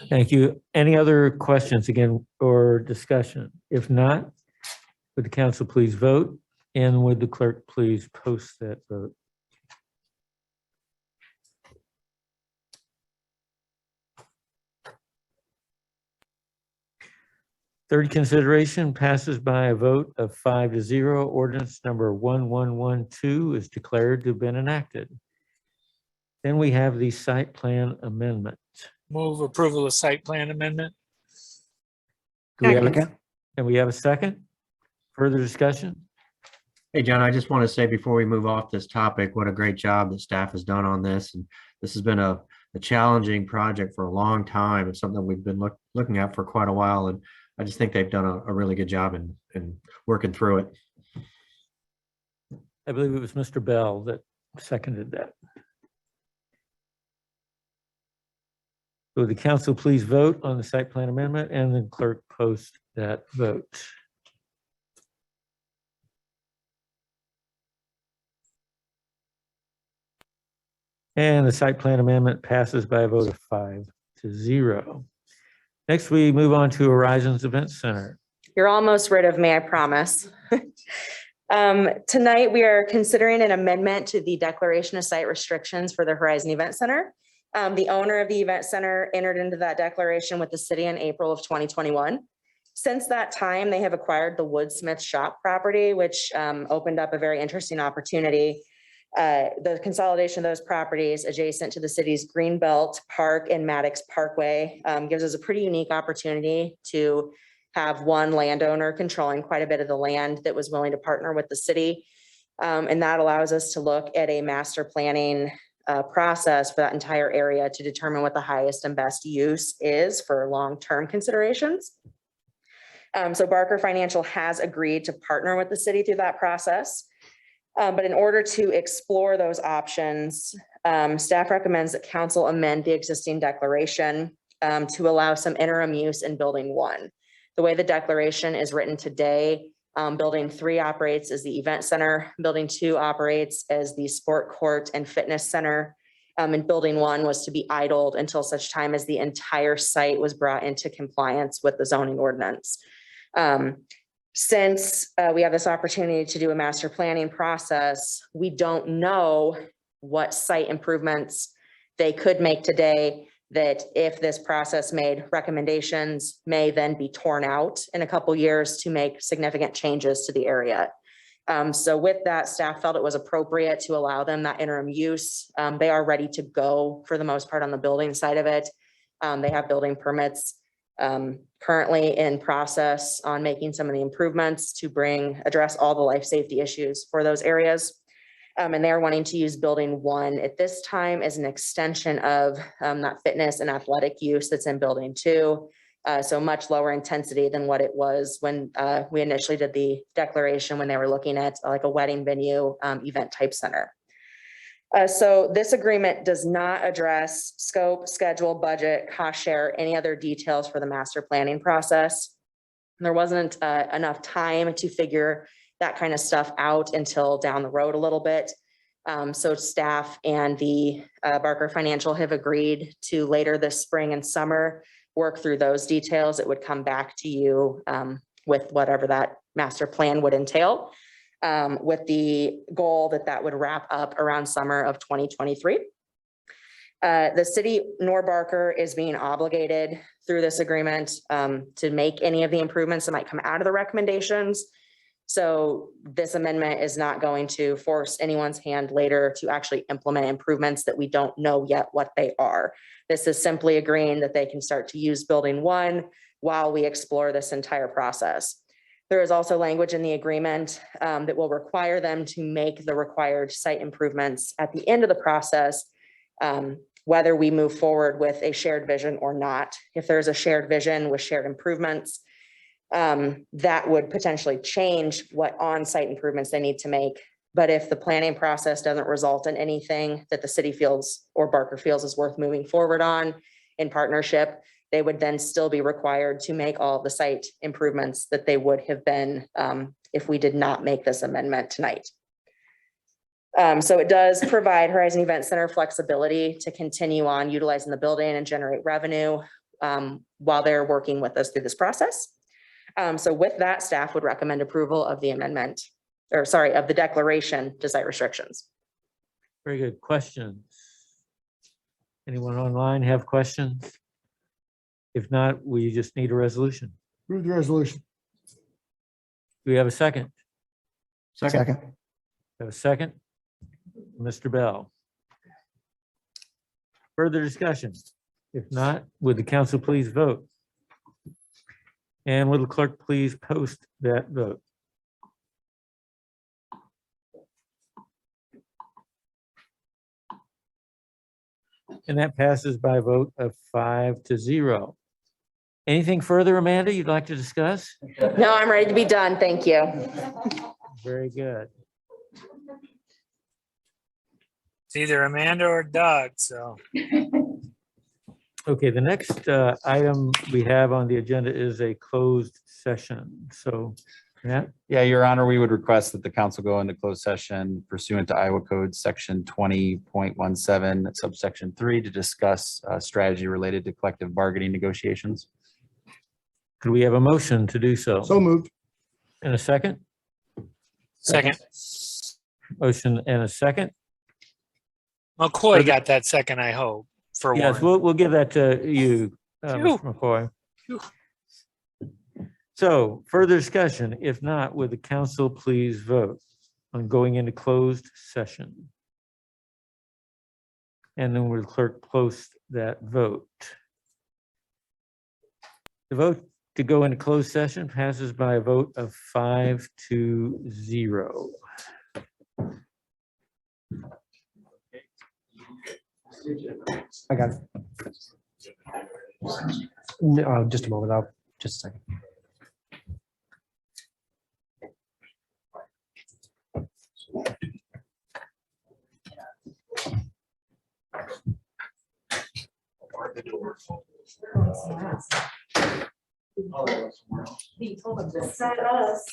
Thank you. Any other questions again or discussion? If not, would the council please vote? And would the clerk please post that vote? Third consideration passes by a vote of 5-0. Ordinance number 1112 is declared to have been enacted. Then we have the site plan amendment. Move approval of site plan amendment. Do we have a second? Further discussion? Hey, John, I just want to say before we move off this topic, what a great job that staff has done on this. And this has been a challenging project for a long time. It's something we've been looking at for quite a while. And I just think they've done a really good job in working through it. I believe it was Mr. Bell that seconded that. Would the council please vote on the site plan amendment and then clerk post that vote? And the site plan amendment passes by a vote of 5-0. Next, we move on to Horizons Event Center. You're almost rid of me, I promise. Tonight, we are considering an amendment to the declaration of site restrictions for the Horizon Event Center. The owner of the event center entered into that declaration with the city in April of 2021. Since that time, they have acquired the Woodsmith Shop property, which opened up a very interesting opportunity. The consolidation of those properties adjacent to the city's Greenbelt Park and Maddox Parkway gives us a pretty unique opportunity to have one landowner controlling quite a bit of the land that was willing to partner with the city. And that allows us to look at a master planning process for that entire area to determine what the highest and best use is for long-term considerations. So Barker Financial has agreed to partner with the city through that process. But in order to explore those options, staff recommends that council amend the existing declaration to allow some interim use in building 1. The way the declaration is written today, building 3 operates as the event center, building 2 operates as the sport court and fitness center. And building 1 was to be idled until such time as the entire site was brought into compliance with the zoning ordinance. Since we have this opportunity to do a master planning process, we don't know what site improvements they could make today that, if this process made recommendations, may then be torn out in a couple years to make significant changes to the area. So with that, staff felt it was appropriate to allow them that interim use. They are ready to go for the most part on the building side of it. They have building permits currently in process on making some of the improvements to address all the life safety issues for those areas. And they're wanting to use building 1 at this time as an extension of that fitness and athletic use that's in building 2. So much lower intensity than what it was when we initially did the declaration, when they were looking at like a wedding venue, event type center. So this agreement does not address scope, schedule, budget, cost share, any other details for the master planning process. There wasn't enough time to figure that kind of stuff out until down the road a little bit. So staff and the Barker Financial have agreed to later this spring and summer work through those details. It would come back to you with whatever that master plan would entail, with the goal that would wrap up around summer of 2023. The city nor Barker is being obligated through this agreement to make any of the improvements that might come out of the recommendations. So this amendment is not going to force anyone's hand later to actually implement improvements that we don't know yet what they are. This is simply agreeing that they can start to use building 1 while we explore this entire process. There is also language in the agreement that will require them to make the required site improvements at the end of the process, whether we move forward with a shared vision or not. If there's a shared vision with shared improvements, that would potentially change what on-site improvements they need to make. But if the planning process doesn't result in anything that the city feels or Barker feels is worth moving forward on in partnership, they would then still be required to make all the site improvements that they would have been if we did not make this amendment tonight. So it does provide Horizon Event Center flexibility to continue on utilizing the building and generate revenue while they're working with us through this process. So with that, staff would recommend approval of the amendment, or sorry, of the declaration to site restrictions. Very good. Questions? Anyone online have questions? If not, we just need a resolution. Move the resolution. Do we have a second? Second. Have a second? Mr. Bell. Further discussion? If not, would the council please vote? And will the clerk please post that vote? And that passes by a vote of 5-0. Anything further, Amanda, you'd like to discuss? No, I'm ready to be done. Thank you. Very good. It's either Amanda or Doug, so. Okay, the next item we have on the agenda is a closed session. So, Matt? Yeah, Your Honor, we would request that the council go into closed session pursuant to Iowa Code Section 20.17, subsection 3, to discuss strategy related to collective bargaining negotiations. Could we have a motion to do so? So moved. And a second? Second. Motion and a second? McCoy got that second, I hope, for Yes, one. we'll give that to you, Mr. McCoy. So further discussion, if not, would the council please vote on going into closed session? And then will the clerk post that vote? The vote to go into closed session passes by a vote of 5-0. I got it. No, just a moment. Just a second. He told them to set us.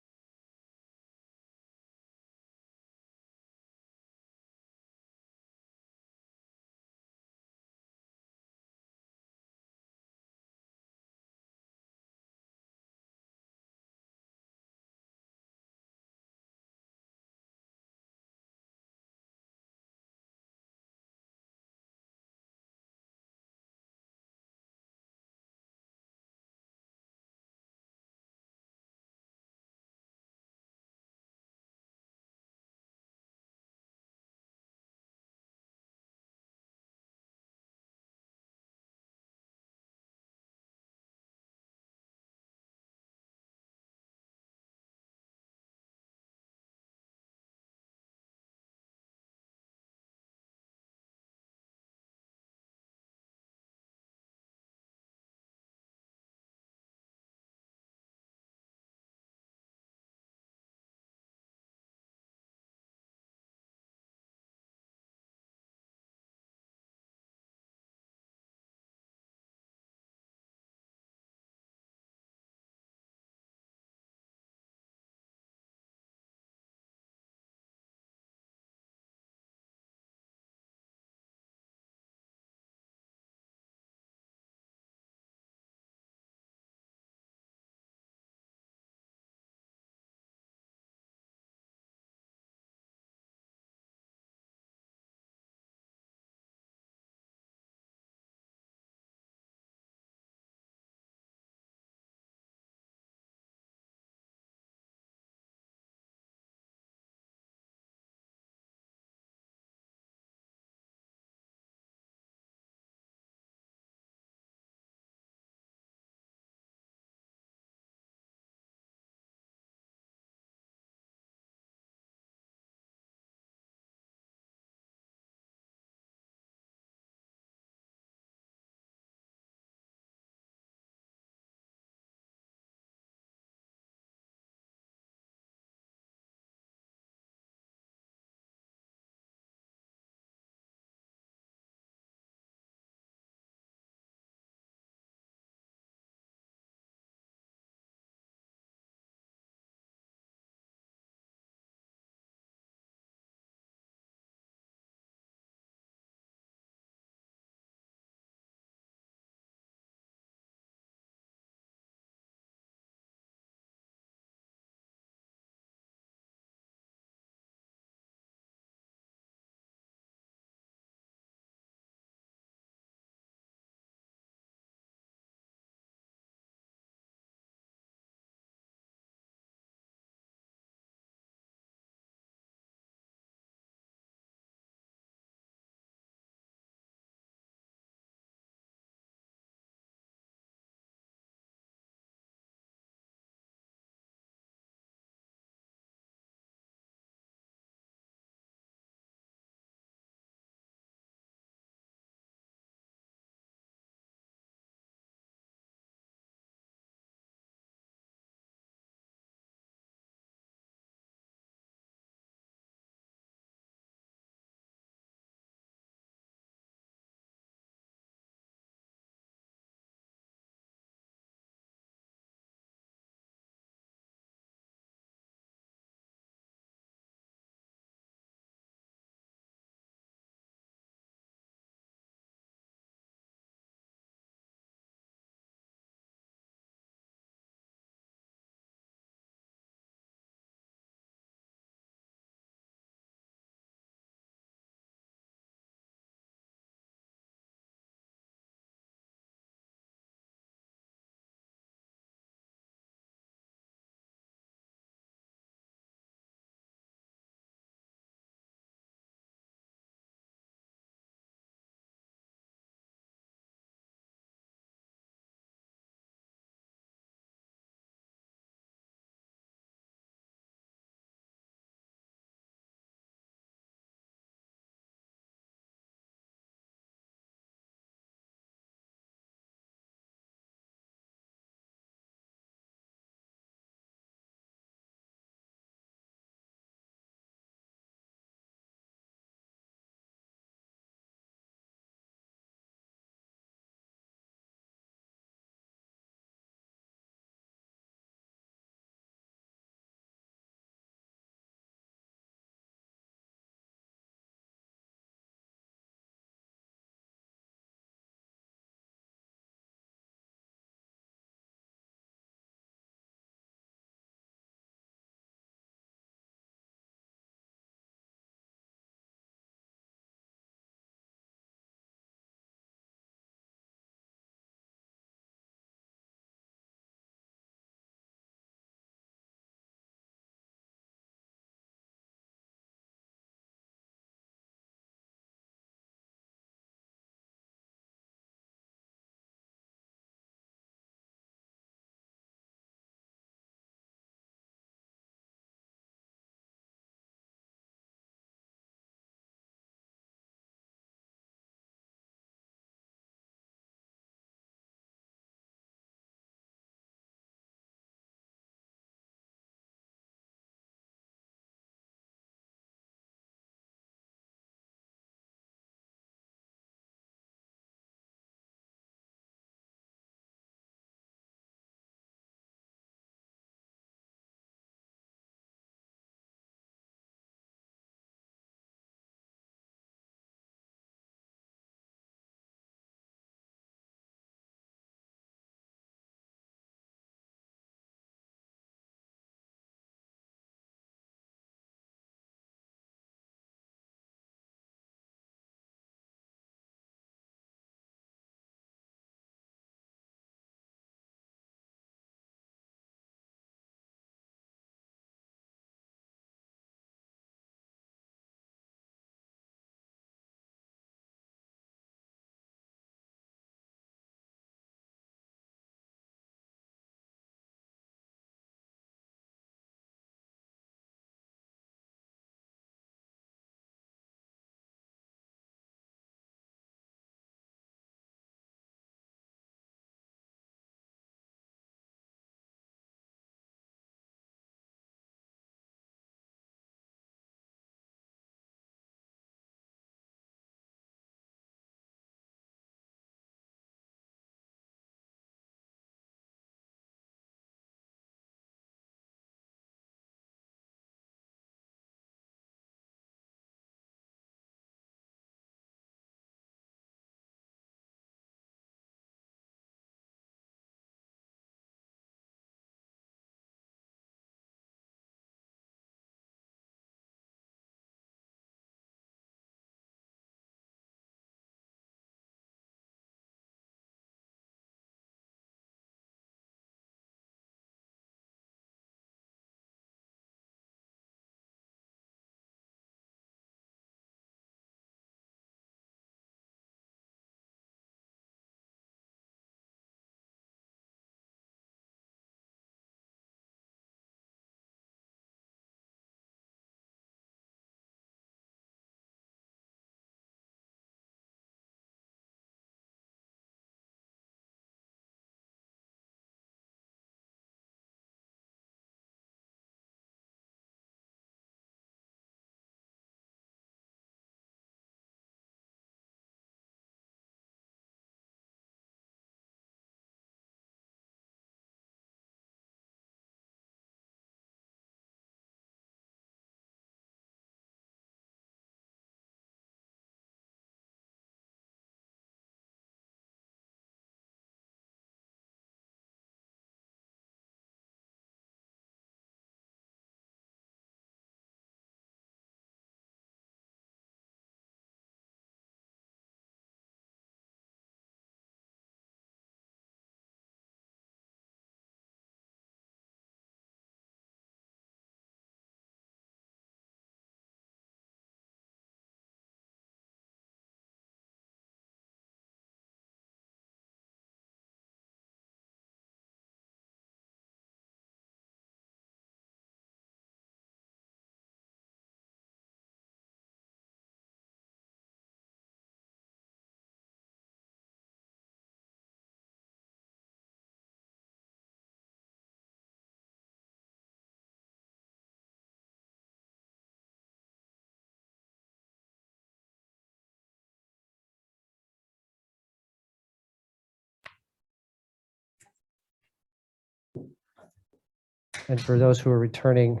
And for those who are returning,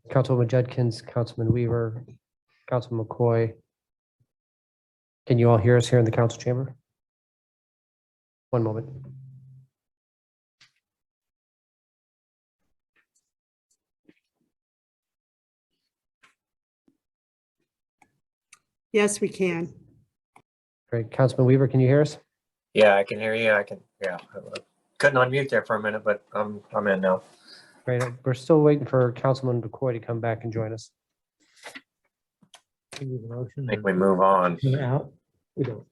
Councilwoman Judkins, Councilman Weaver, Councilman McCoy, can you all hear us here in the council chamber? One moment. Yes, we can. Great. Councilman Weaver, can you hear us? Yeah, I can hear you. I can, yeah. Couldn't unmute there for a minute, but I'm in now. Great. We're still waiting for Councilman McCoy to come back and join us. I think we move on. Out. We don't.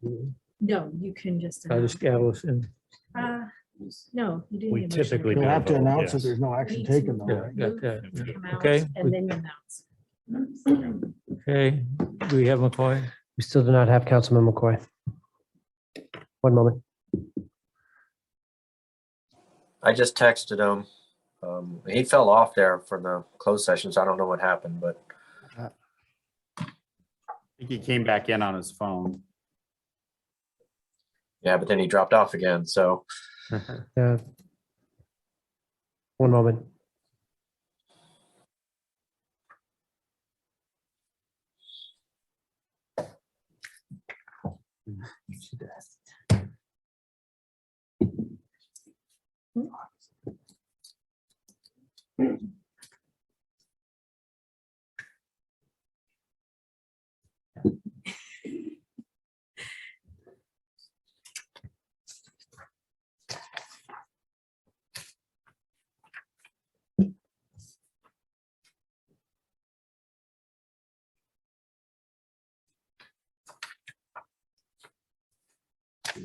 No, you can just. I just gavel us in. No, you do. We need a motion typically to You'll have to vote, announce that yes. there's no action taken though, Yeah, right? got that. come out, Okay. And then you announce. Okay, do we have McCoy? We still do not have Councilman McCoy. One moment. I just texted him. He fell off there for the closed session, so I don't know what happened, but I think he came back in on his phone. yeah, but then he dropped off again, so. Yeah. One moment.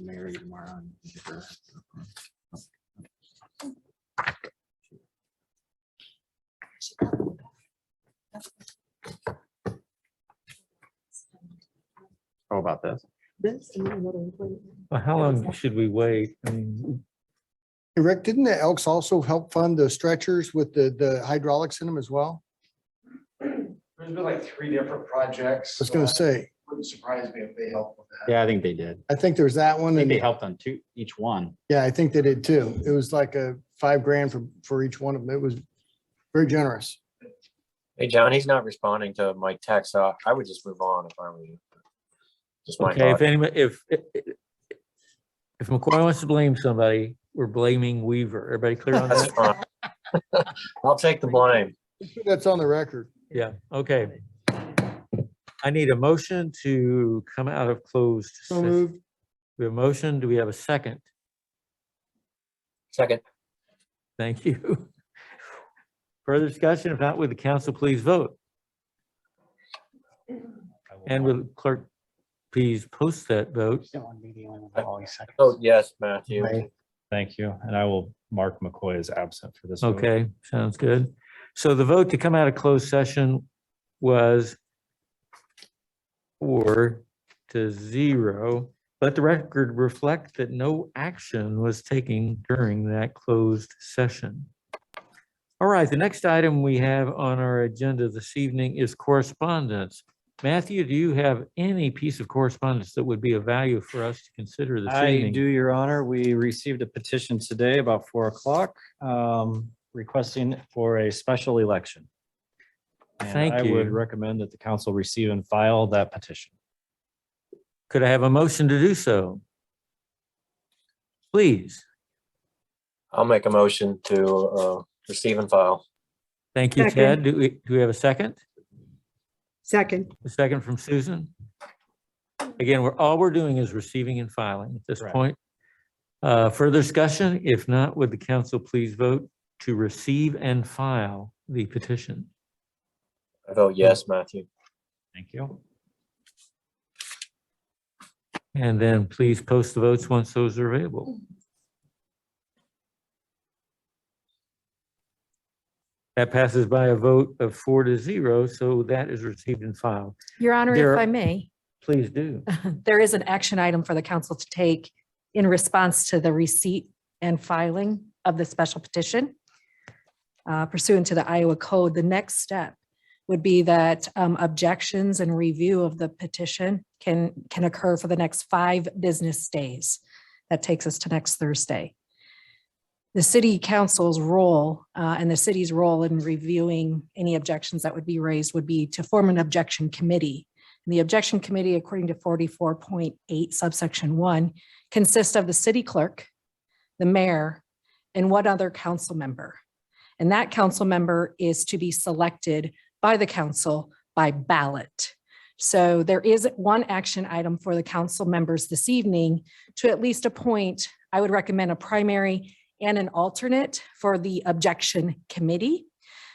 Mary tomorrow. How about this? Well, how long should we wait? I mean, Hey, Rick, didn't the Elks also help fund the stretchers with the hydraulics in them as well? There's been like 3 different projects. I was gonna say, Wouldn't surprise me if they helped with that. Yeah, I think they did. I think there's that I one think and they helped on each one. yeah, I think they did too. It was like a $5,000 for each one of them. It was very generous. Hey, John, he's not responding to my text, so I would just move on if I were you. Just my okay, thought. if anybody, if McCoy wants to blame somebody, we're blaming Weaver. Everybody clear on That's that? fine. I'll take the blame. That's on the record. Yeah, okay. I need a motion to come out of closed. So session. moved. We have a motion. Do we have a second? Second. Thank you. Further discussion? If not, would the council please vote? And will the clerk please post that vote? Oh, yes, Matthew. Thank you. And I will mark McCoy as absent for this. vote. Okay, sounds good. So the vote to come out of closed session was 4-0. Let the record reflect that no action was taken during that closed session. All right, the next item we have on our agenda this evening is correspondence. Matthew, do you have any piece of correspondence that would be of value for us to consider this I evening? do, Your Honor. We received a petition today about 4 o'clock requesting for a special election. And Thank I you. would recommend that the council receive and file that petition. Could I have a motion to do so? Please. I'll make a motion to receive and file. Thank you, Second. Ted. Do we have a second? Second. A second from Susan? Again, all we're doing is receiving and filing at this Correct. point. Further discussion? If not, would the council please vote to receive and file the petition? I vote yes, Matthew. Thank you. And then please post the votes once those are available. That passes by a vote of 4-0, so that is received and filed. Your Honor, There- if I may, Please do. there is an action item for the council to take in response to the receipt and filing of the special petition. Pursuant to the Iowa Code, the next step would be that objections and review of the petition can occur for the next 5 business days. That takes us to next Thursday. the city council's role and the city's role in reviewing any objections that would be raised would be to form an objection committee. And the objection committee, according to 44.8 subsection 1, consists of the city clerk, the mayor, and one other council member. And that council member is to be selected by the council by ballot. So there is one action item for the council members this evening to at least appoint, I would recommend a primary and an alternate for the objection committee,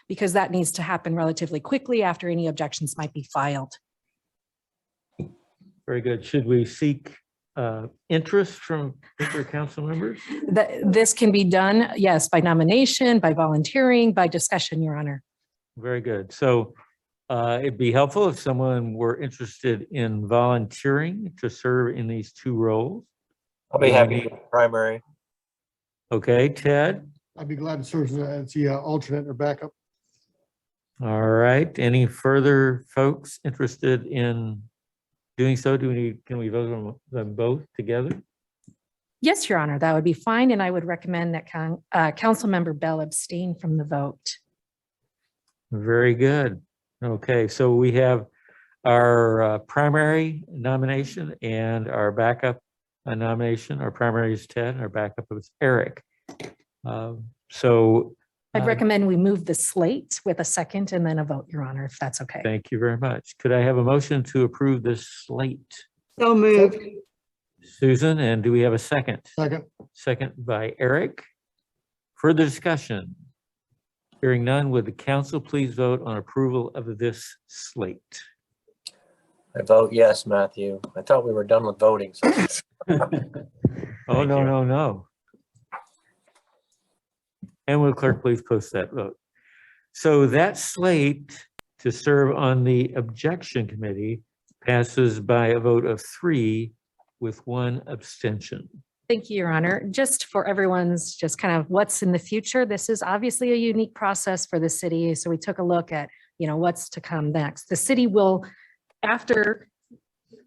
because that needs to happen relatively quickly after any objections might be filed. Very good. Should we seek interest from other council members? This can be done, yes, by nomination, by volunteering, by discussion, Your Honor. Very good. So it'd be helpful if someone were interested in volunteering to serve in these two roles. I'll be happy with the primary. Okay, Ted. I'd be glad to serve as the alternate or backup. All right. Any further folks interested in doing so? Can we vote on them both together? Yes, Your Honor, that would be fine. And I would recommend that Councilmember Bell abstain from the vote. Very good. Okay, so we have our primary nomination and our backup nomination. Our primary is Ted, and our backup is Eric. I'd recommend we move the slate with a second and then a vote, Your Honor, if that's okay. Thank you very much. Could I have a motion to approve this slate? So moved. Susan, and do we have a second? Second. Second by Eric. Further discussion? Hearing none, would the council please vote on approval of this slate? I vote yes, Matthew. I thought we were done with voting. So. Oh, no. And will clerk please post that vote? So that slate to serve on the objection committee passes by a vote of 3 with 1 abstention. Thank you, Your Honor. Just for everyone's just kind of what's in the future, this is obviously a unique process for the city. So we took a look at, what's to come next. The city will, after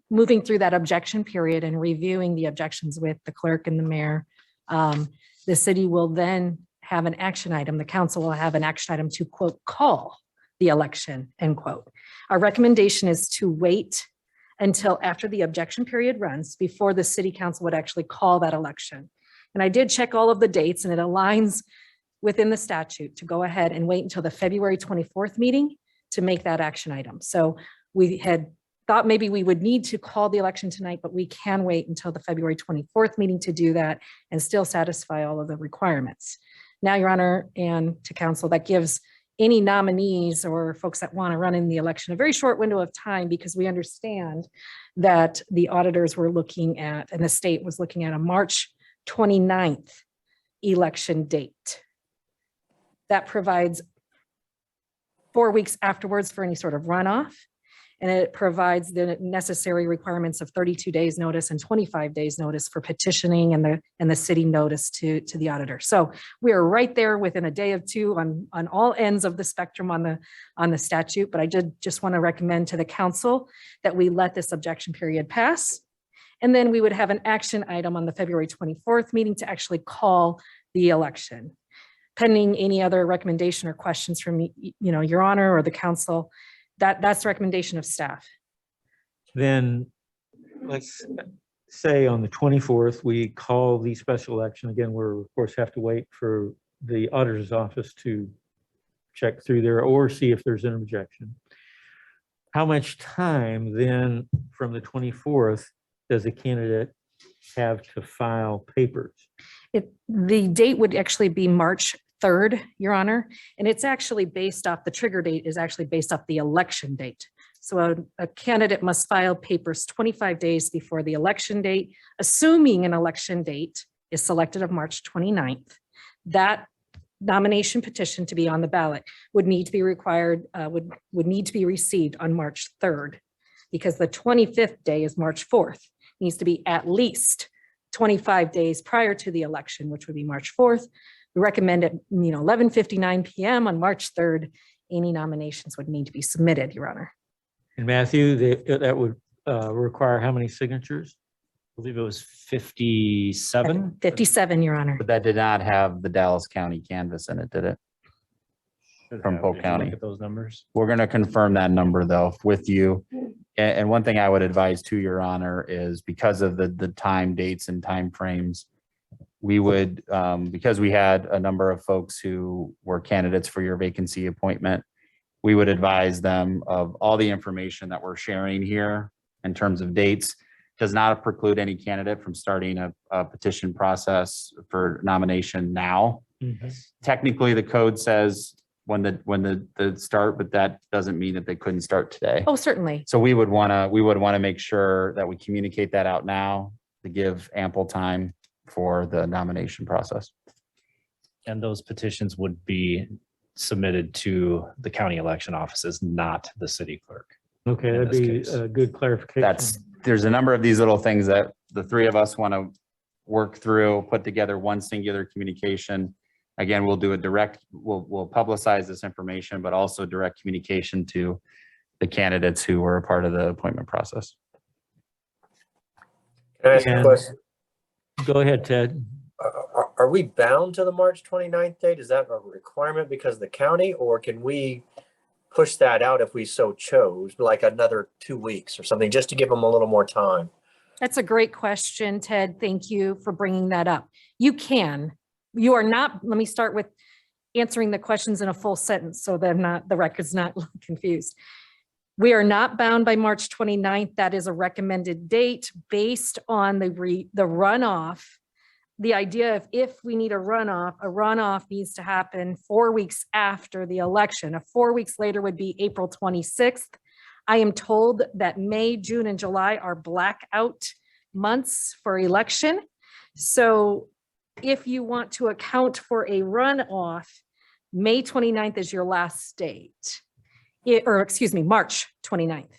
moving through that objection period and reviewing the objections with the clerk and the mayor, the city will then have an action item. The council will have an action item to, quote, call the election, end quote. Our recommendation is to wait until after the objection period runs before the city council would actually call that election. And I did check all of the dates, and it aligns within the statute to go ahead and wait until the February 24th meeting to make that action item. So we had thought maybe we would need to call the election tonight, but we can wait until the February 24th meeting to do that and still satisfy all of the requirements. Now, Your Honor, and to council, that gives any nominees or folks that want to run in the election a very short window of time, because we understand that the auditors were looking at, and the state was looking at, a March 29th election date. That provides 4 weeks afterwards for any sort of runoff. And it provides the necessary requirements of 32 days notice and 25 days notice for petitioning and the city notice to the auditor. So we are right there within a day or two on all ends of the spectrum on the statute. But I did just want to recommend to the council that we let this objection period pass. And then we would have an action item on the February 24th meeting to actually call the election. Pending any other recommendation or questions from Your Honor or the council, that's the recommendation of staff. Then let's say on the 24th, we call the special election. Again, we're of course have to wait for the auditor's office to check through there or see if there's an objection. How much time then from the 24th does a candidate have to file papers? The date would actually be March 3rd, Your Honor, and it's actually based off, the trigger date is actually based off the election date. So a candidate must file papers 25 days before the election date, assuming an election date is selected of March 29th. That nomination petition to be on the ballot would need to be required, would need to be received on March 3rd, because the 25th day is March 4th. It needs to be at least 25 days prior to the election, which would be March 4th. We recommend at 11:59 p.m. on March 3rd, any nominations would need to be submitted, Your Honor. And Matthew, that would require how many signatures? believe it was 57. 57, Your Honor. But that did not have the Dallas County canvas in it, did it? From Polk Did you County. Look at those numbers. We're going to confirm that number though with you. And one thing I would advise to Your Honor is because of the time dates and timeframes, we would, because we had a number of folks who were candidates for your vacancy appointment, we would advise them of all the information that we're sharing here in terms of dates does not preclude any candidate from starting a petition process for nomination now. Technically, the code says when the start, but that doesn't mean that they couldn't start today. Oh, certainly. So we would want to make sure that we communicate that out now to give ample time for the nomination process. And those petitions would be submitted to the county election offices, not the city clerk. Okay, in that'd this be case. a good clarification. There's a number of these little things that the three of us want to work through, put together one singular communication. Again, we'll do a direct, we'll publicize this information, but also direct communication to the candidates who were a part of the appointment process. Can I ask a And- question? Go ahead, Ted. Are we bound to the March 29th date? Is that a requirement because of the county, or can we push that out if we so chose, like another 2 weeks or something, just to give them a little more time? That's a great question, Ted. Thank you for bringing that up. You can. You are not, let me start with answering the questions in a full sentence so they're not, the record's not confused. We are not bound by March 29th. That is a recommended date based on the runoff. The idea of if we need a runoff needs to happen 4 weeks after the election. 4 weeks later would be April 26th. I am told that May, June, and July are blackout months for election. So if you want to account for a runoff, May 29th is your last date. March 29th.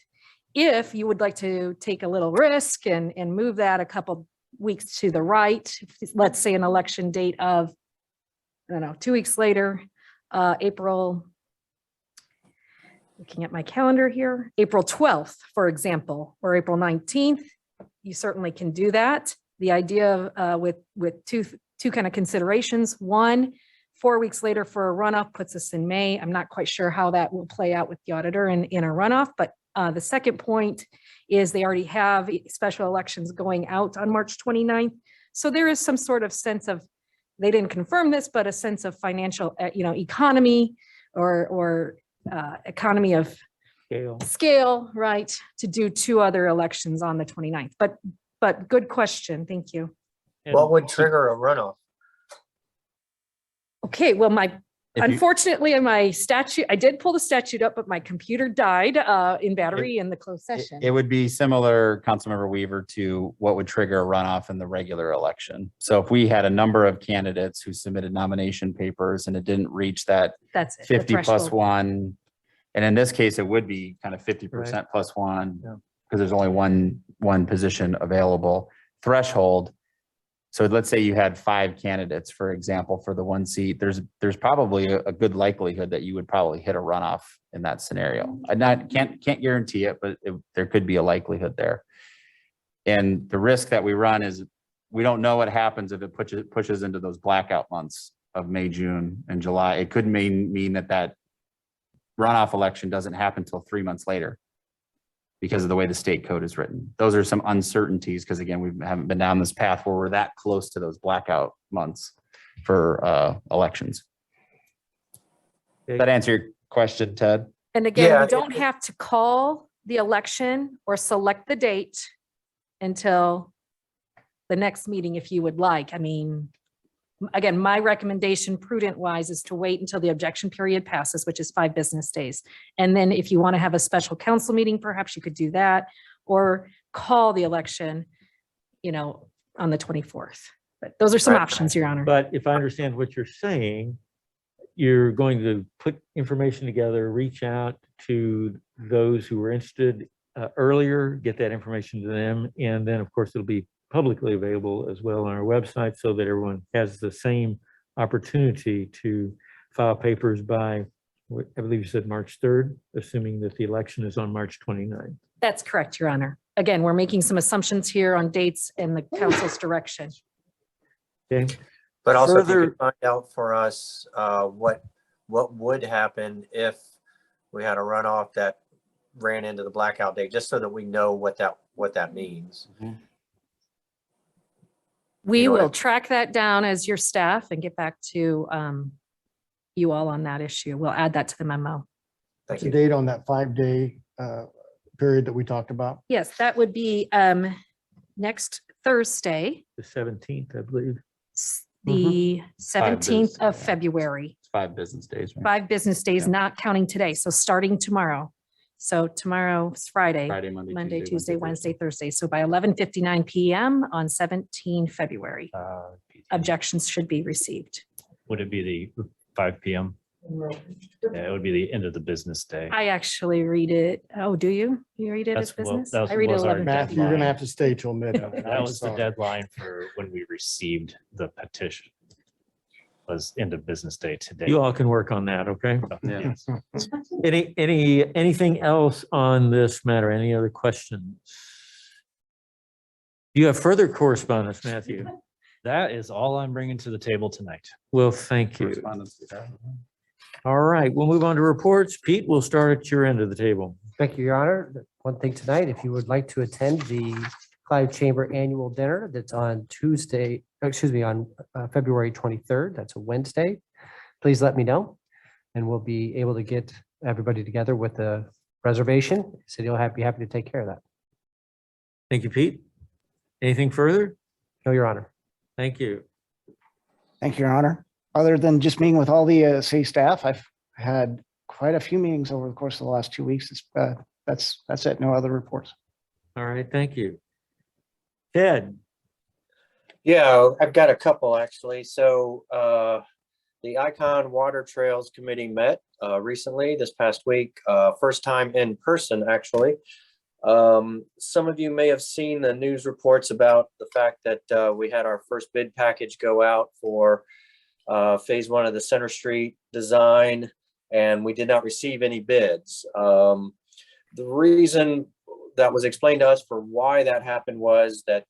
If you would like to take a little risk and move that a couple weeks to the right, let's say an election date of, I don't know, 2 weeks later, April, looking at my calendar here, April 12th, for example, or April 19th, you certainly can do that. The idea with two kind of considerations. One, 4 weeks later for a runoff puts us in May. I'm not quite sure how that will play out with the auditor in a runoff, but the second point is they already have special elections going out on March 29th. So there is some sort of sense of, they didn't confirm this, but a sense of financial, economy or economy of scale, right, to do 2 other elections on the 29th. But good question. Thank you. What would trigger a runoff? Okay, well, If you- unfortunately, in my statute, I did pull the statute up, but my computer died in battery in the closed session. It would be similar, Councilmember Weaver, to what would trigger a runoff in the regular election. So if we had a number of candidates who submitted nomination papers and it didn't reach that That's it. the 50 plus threshold. 1, and in this case, it would be kind of 50% plus 1, because there's only one position available threshold. So let's say you had 5 candidates, for example, for the 1 seat, there's probably a good likelihood that you would probably hit a runoff in that scenario. I can't guarantee it, but there could be a likelihood there. And the risk that we run is we don't know what happens if it pushes into those blackout months of May, June, and July. It could mean that runoff election doesn't happen until 3 months later, because of the way the state code is written. Those are some uncertainties, because again, we haven't been down this path where we're that close to those blackout months for elections. Does that answer your question, Ted? And again, Yeah, you don't have to call the election or select the date until the next meeting if you would like. I mean, again, my recommendation prudent wise is to wait until the objection period passes, which is 5 business days. And then if you want to have a special council meeting, perhaps you could do that, or call the election, on the 24th. But those are some options, Your Honor. But if I understand what you're saying, you're going to put information together, reach out to those who were interested earlier, get that information to them, and then of course it'll be publicly available as well on our website so that everyone has the same opportunity to file papers by, I believe you said March 3rd, assuming that the election is on March 29th. That's correct, Your Honor. again, we're making some assumptions here on dates and the council's direction. Okay. But also if you Further- could find out for us, what would happen if we had a runoff that ran into the blackout date, just so that we know what that means. We You know what I will mean? track that down as your staff and get back to you all on that issue. We'll add that to the memo. Thank The you. date on that 5-day period that we talked about. Yes, that would be next Thursday, The 17th, I believe. the 17th of yeah. February. It's 5 business days, right? 5 business days, Yeah. not counting today. So starting tomorrow. So tomorrow's Friday, Friday, Monday, Tuesday, Wednesday, Wednesday, Thursday. So by 11:59 PM on 17 February, objections should be received. Would it be the 5 PM? Yeah, it would be the end of the business day. I actually read it. Oh, do you? You read it as That's what- business? that I read it was our 11. Matthew, you're gonna have to stay till midnight. That was the Sorry. deadline for when we received the petition. Was end of business day today. You all can work on that, okay? Yeah. Anything else on this matter? Any other questions? Do you have further correspondence, Matthew? That is all I'm bringing to the table tonight. Well, thank you. Correspondence we have. All right, we'll move on to reports. Pete, we'll start at your end of the table. Thank you, Your Honor. One thing tonight, if you would like to attend the Clive Chamber Annual Dinner that's on February 23rd, that's a Wednesday, please let me know. And we'll be able to get everybody together with a reservation. City will be happy to take care of that. Thank you, Pete. Anything further? No, Your Honor. Thank you. Thank you, Your Honor. Other than just meeting with all the city staff, I've had quite a few meetings over the course of the last 2 weeks. That's it. No other reports. All right, thank you. Ted, Yeah, I've got a couple actually. So the Icon Water Trails Committee met recently this past week, first time in person actually. Some of you may have seen the news reports about the fact that we had our first bid package go out for phase 1 of the Center Street design, and we did not receive any bids. The reason that was explained to us for why that happened was that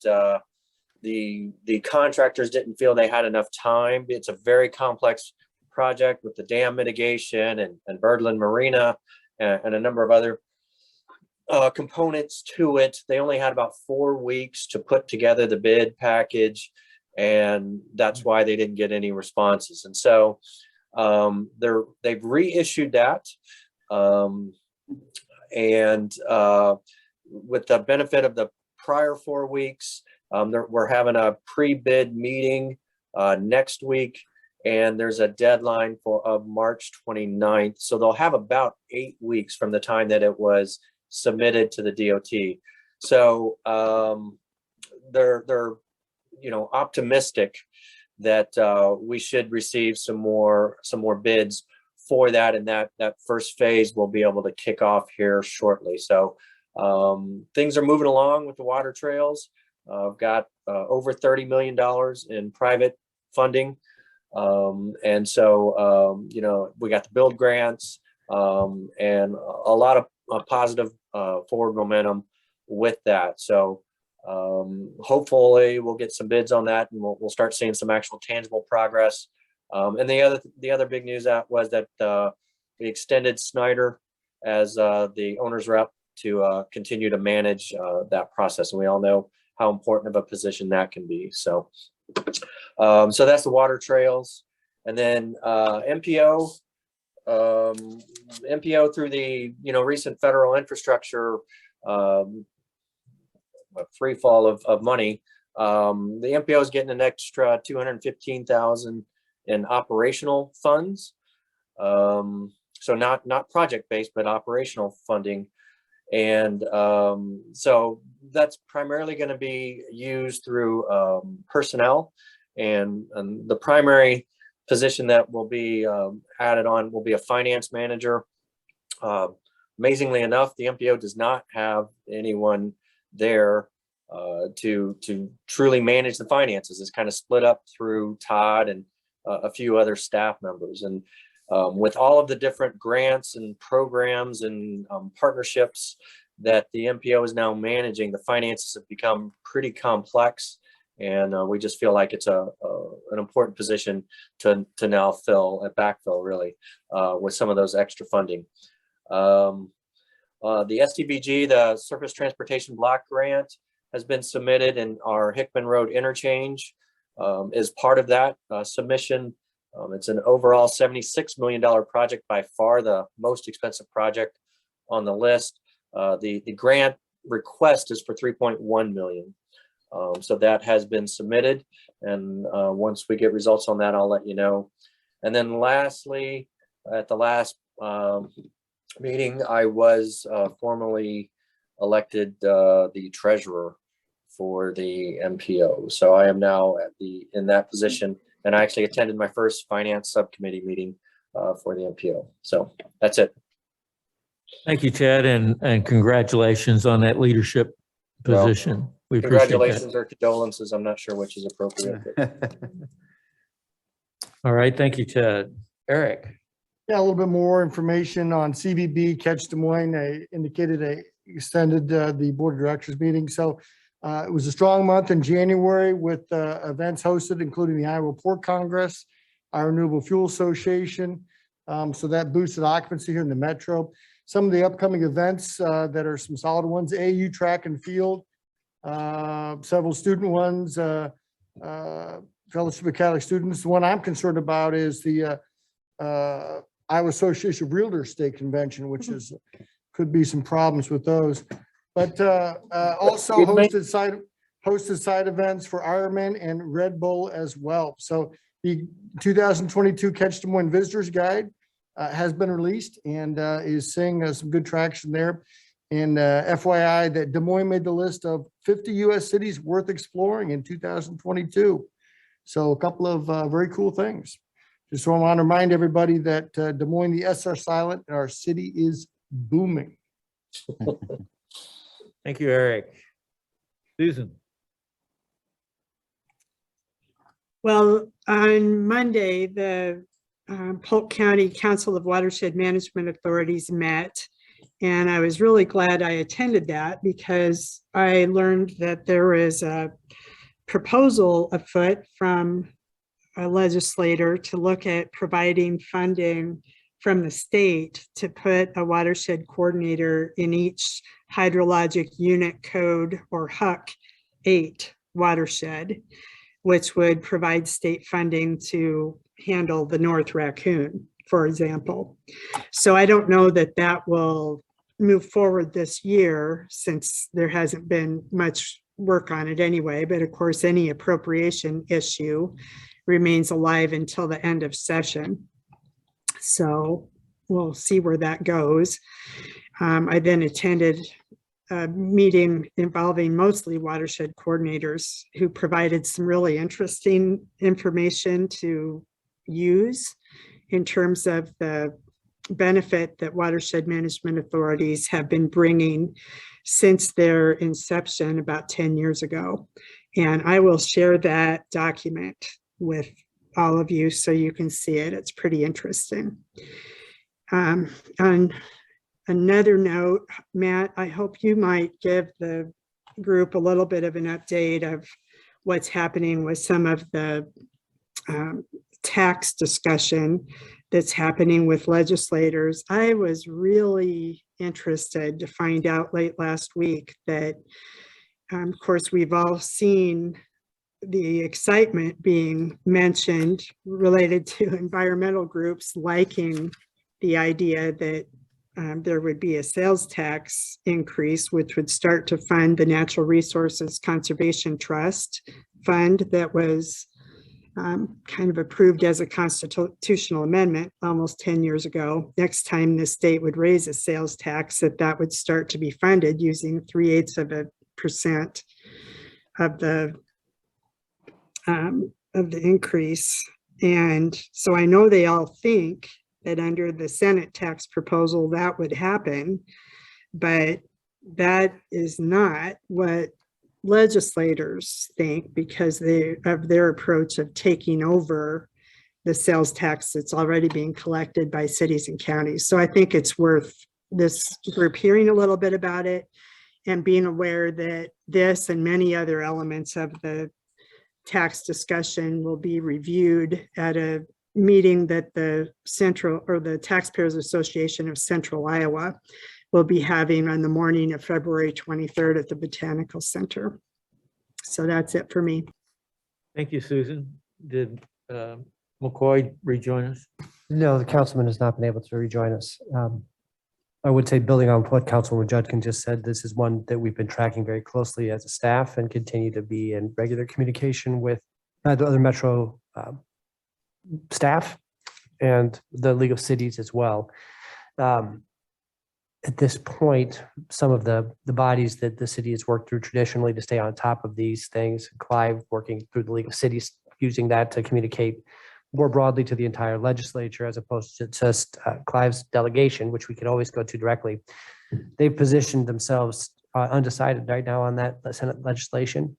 the contractors didn't feel they had enough time. It's a very complex project with the dam mitigation and Birdland Marina and a number of other components to it. They only had about 4 weeks to put together the bid package, and that's why they didn't get any responses. And so they've reissued that, and with the benefit of the prior 4 weeks, we're having a pre-bid meeting next week, and there's a deadline of March 29th. So they'll have about 8 weeks from the time that it was submitted to the DOT. So they're optimistic that we should receive some more bids for that, and that first phase will be able to kick off here shortly. So things are moving along with the water trails. I've got over $30 million in private funding, and so we got the build grants and a lot of positive forward momentum with that. So hopefully we'll get some bids on that, and we'll start seeing some actual tangible progress. And the other big news that was that we extended Snyder as the owner's rep to continue to manage that process, and we all know how important of a position that can be. So so that's the water trails. And then MPO through the recent federal infrastructure free fall of money, the MPO is getting an extra $215,000 in operational funds. So not project based, but operational funding. And so that's primarily going to be used through personnel, and the primary position that will be added on will be a finance manager. Amazingly enough, the MPO does not have anyone there to truly manage the finances. It's kind of split up through Todd and a few other staff members. And with all of the different grants and programs and partnerships that the MPO is now managing. The finances have become pretty complex, and we just feel like it's an important position to now backfill really with some of those extra funding. The STBG, the Surface Transportation Block Grant, has been submitted, and our Hickman Road interchange is part of that submission. It's an overall $76 million project, by far the most expensive project on the list. The grant request is for 3.1 million. So that has been submitted, and once we get results on that, I'll let you know. And then lastly, at the last meeting, I was formally elected the treasurer for the MPO. So I am now in that position, and I actually attended my first finance subcommittee meeting for the MPO. So that's it. Thank you, Chad, and congratulations on that leadership position. We appreciate that. Congratulations or condolences. I'm not sure which is appropriate. All right, thank you, Chad. Eric. Yeah, a little bit more information on CVB Catch Des Moines. I indicated I extended the board of directors meeting. So it was a strong month in January with events hosted, including the Iowa Port Congress, our Renewable Fuel Association. So that boosted occupancy here in the metro. Some of the upcoming events that are some solid ones: AU Track and Field, several student ones, Fellowship of Catholic Students. The one I'm concerned about is the Iowa Association of Realtors State Convention, which could be some problems with those. But also hosted side events for Ironman and Red Bull as well. So the 2022 Catch Des Moines Visitors Guide has been released and is seeing some good traction there. And FYI, that Des Moines made the list of 50 U.S. cities worth exploring in 2022. So a couple of very cool things. Just want to remind everybody that Des Moines, the S are silent, and our city is booming. Thank you, Eric. Susan. Well, on Monday, the Polk County Council of Watershed Management Authorities met, and I was really glad I attended that because I learned that there is a proposal afoot from a legislator to look at providing funding from the state to put a watershed coordinator in each hydrologic unit code, or HUC 8 watershed, which would provide state funding to handle the North Raccoon, for example. So I don't know that that will move forward this year, since there hasn't been much work on it anyway. But of course, any appropriation issue remains alive until the end of session. So we'll see where that goes. I then attended a meeting involving mostly watershed coordinators who provided some really interesting information to use in terms of the benefit that watershed management authorities have been bringing since their inception about 10 years ago. And I will share that document with all of you so you can see it. It's pretty interesting. On another note, Matt, I hope you might give the group a little bit of an update of what's happening with some of the tax discussion that's happening with legislators. I was really interested to find out late last week that, of course, we've all seen the excitement being mentioned related to environmental groups liking the idea that there would be a sales tax increase, which would start to fund the Natural Resources Conservation Trust Fund that was kind of approved as a constitutional amendment almost 10 years ago. Next time the state would raise a sales tax, that would start to be funded using 0.3% of the increase. And so I know they all think that under the Senate tax proposal that would happen, but that is not what legislators think, because of their approach of taking over the sales tax that's already being collected by cities and counties. So I think it's worth this group hearing a little bit about it and being aware that this and many other elements of the tax discussion will be reviewed at a meeting that the Taxpayers Association of Central Iowa will be having on the morning of February 23rd at the Botanical Center. So that's it for me. Thank you, Susan. Did McCoy rejoin us? No, the councilman has not been able to rejoin us. I would say, building on what Councilwoman Judkin just said, this is one that we've been tracking very closely as a staff and continue to be in regular communication with the other Metro staff and the League of Cities as well. At this point, some of the bodies that the city has worked through traditionally to stay on top of these things, Clive working through the League of Cities, using that to communicate more broadly to the entire legislature as opposed to just Clive's delegation, which we could always go to directly. They've positioned themselves undecided right now on that Senate legislation,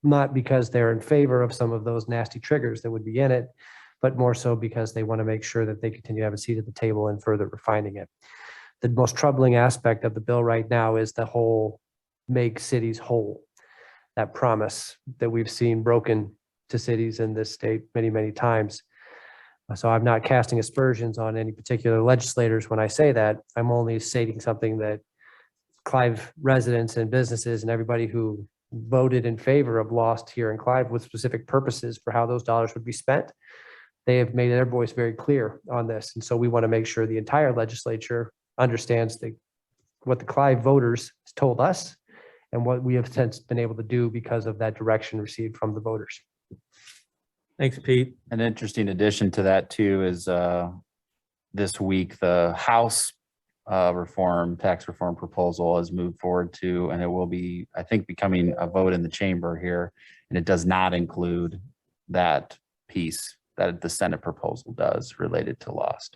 not because they're in favor of some of those nasty triggers that would be in it, but more so because they want to make sure that they continue to have a seat at the table and further refining it. The most troubling aspect of the bill right now is the whole make cities whole, that promise that we've seen broken to cities in this state many, many times. So I'm not casting aspersions on any particular legislators when I say that. I'm only stating something that Clive residents and businesses and everybody who voted in favor of Lost here in Clive with specific purposes for how those dollars would be spent, they have made their voice very clear on this. And so we want to make sure the entire legislature understands what the Clive voters told us and what we have since been able to do because of that direction received from the voters. Thanks, Pete. An interesting addition to that too is this week, the House tax reform proposal has moved forward to, and it will be, I think, becoming a vote in the chamber here. And it does not include that piece that the Senate proposal does related to Lost,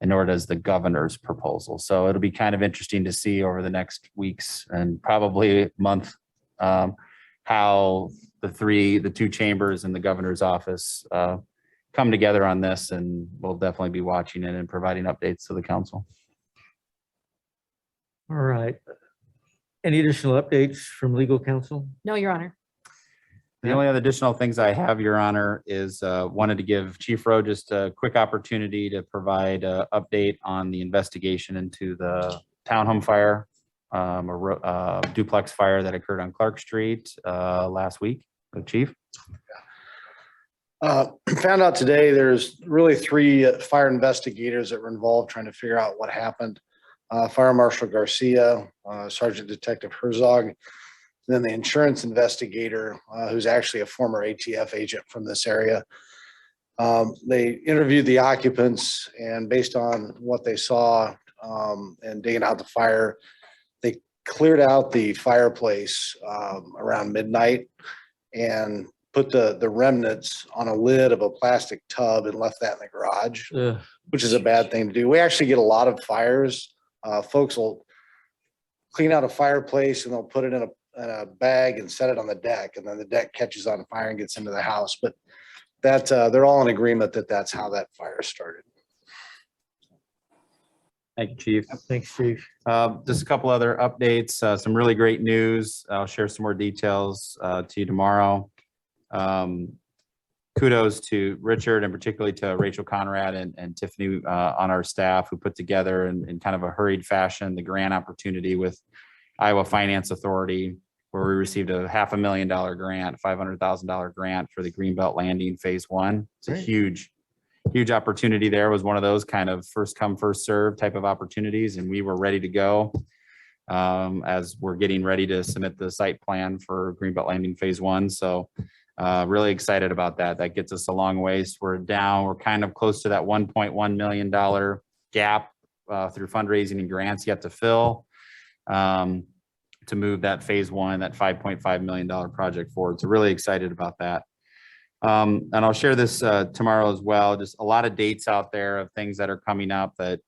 and nor does the governor's proposal. So it'll be kind of interesting to see over the next weeks and probably month how the two chambers and the governor's office come together on this, and we'll definitely be watching it and providing updates to the council. All right. Any additional updates from legal counsel? No, Your Honor. The only other additional things I have, Your Honor, is wanted to give Chief Rowe just a quick opportunity to provide an update on the investigation into the townhome fire, or duplex fire that occurred on Clark Street last week. Chief? Found out today there's really 3 fire investigators that were involved trying to figure out what happened. Fire Marshal Garcia, Sergeant Detective Herzog, and then the insurance investigator, who's actually a former ATF agent from this area. They interviewed the occupants, and based on what they saw and digging out the fire, they cleared out the fireplace around midnight and put the remnants on a lid of a plastic tub and left that in the garage, which is a bad thing to do. We actually get a lot of fires. Folks will clean out a fireplace and they'll put it in a bag and set it on the deck, and then the deck catches on fire and gets into the house. But that they're all in agreement that that's how that fire started. Thank you, Chief. Thanks, Chief. Just a couple other updates, some really great news. I'll share some more details to you tomorrow. Kudos to Richard and particularly to Rachel Conrad and Tiffany on our staff who put together in kind of a hurried fashion the grant opportunity with Iowa Finance Authority, where we received a $500,000 grant, $500,000 grant for the Greenbelt Landing Phase 1. It's a huge opportunity there. It was one of those kind of first come, first serve type of opportunities, and we were ready to go as we're getting ready to submit the site plan for Greenbelt Landing Phase 1. So really excited about that. That gets us a long ways. We're kind of close to that $1.1 million gap through fundraising and grants yet to fill to move that Phase 1, that $5.5 million project forward. So really excited about that. And I'll share this tomorrow as well. Just a lot of dates out there of things that are coming up that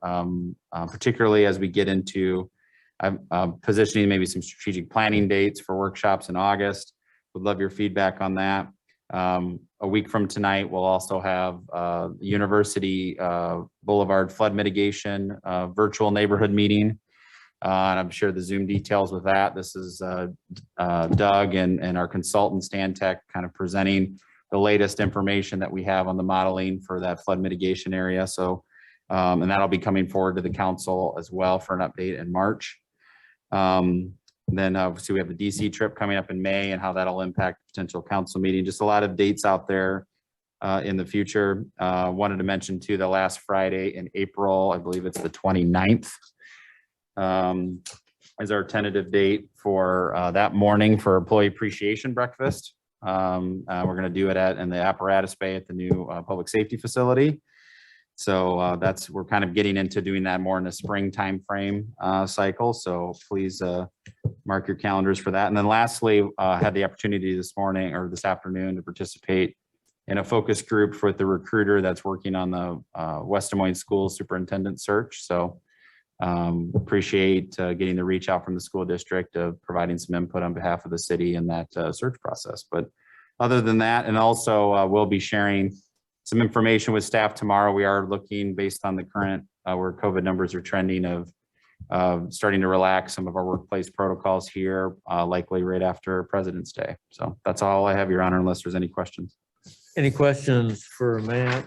particularly as we get into positioning maybe some strategic planning dates for workshops in August. Would love your feedback on that. A week from tonight, we'll also have University Boulevard flood mitigation virtual neighborhood meeting. And I'm sure the Zoom details with that. This is Doug and our consultant Stan Tech kind of presenting the latest information that we have on the modeling for that flood mitigation area. So, and that'll be coming forward to the council as well for an update in March. Then obviously we have the DC trip coming up in May and how that'll impact potential council meeting. Just a lot of dates out there in the future. Wanted to mention too, the last Friday in April, I believe it's the 29th. Is our tentative date for that morning for employee appreciation breakfast. We're going to do it in the apparatus bay at the new public safety facility. So we're kind of getting into doing that more in the spring timeframe cycle. So please mark your calendars for that. And then lastly, had the opportunity this morning or this afternoon to participate in a focus group with the recruiter that's working on the West Des Moines School Superintendent search. So appreciate getting the reach out from the school district of providing some input on behalf of the city in that search process. But other than that, and also we'll be sharing some information with staff tomorrow. We are looking based on the current where COVID numbers are trending of starting to relax some of our workplace protocols here, likely right after President's Day. So that's all I have, Your Honor, unless there's any questions. Any questions for Matt?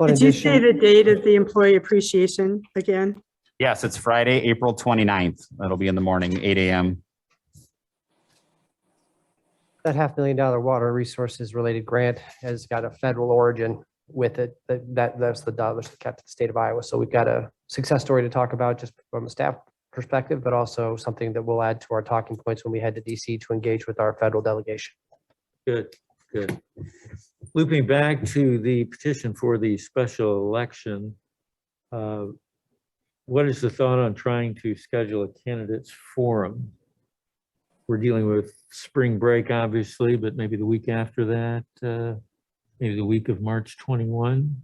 Did you say the date of the employee appreciation again? Yes, it's Friday, April 29th. That'll be in the morning, 8 a.m. That $500,000 water resources related grant has got a federal origin with it. That's the dollars that kept the state of Iowa. So we've got a success story to talk about just from a staff perspective, but also something that we'll add to our talking points when we head to DC to engage with our federal delegation. Good, good. Looping back to the petition for the special election, what is the thought on trying to schedule a candidates forum? We're dealing with spring break, obviously, but maybe the week after that, maybe the week of March 21.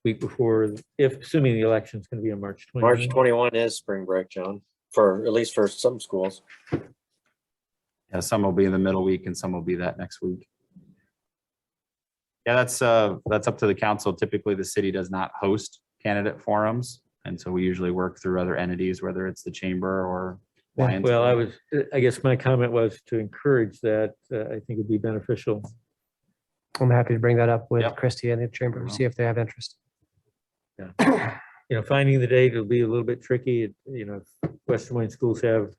Week before, assuming the election is going to be on March 21. March 21 is spring break, John, at least for some schools. Yeah, some will be in the middle week and some will be that next week. Yeah, that's up to the council. Typically, the city does not host candidate forums. And so we usually work through other entities, whether it's the chamber or Lions. Well, I guess my comment was to encourage that. I think it'd be beneficial. I'm happy to bring that up with Christie and the chamber to see if they have interest. Yeah. Finding the date will be a little bit tricky. If West Des Moines schools have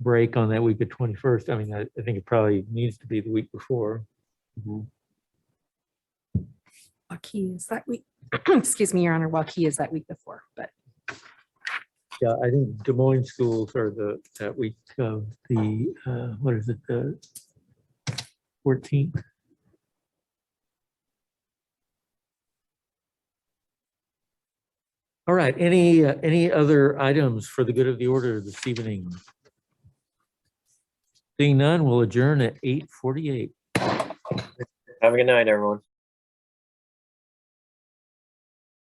break on that week of 21st, I mean, I think it probably needs to be the week before. Waukee is that week. Excuse me, Your Honor. Waukee is that week before, but Yeah, I think Des Moines schools are that week of the, what is it, the 14th? All right, any other items for the good of the order this evening? Seeing none, we'll adjourn at 8:48. Have a good night, everyone.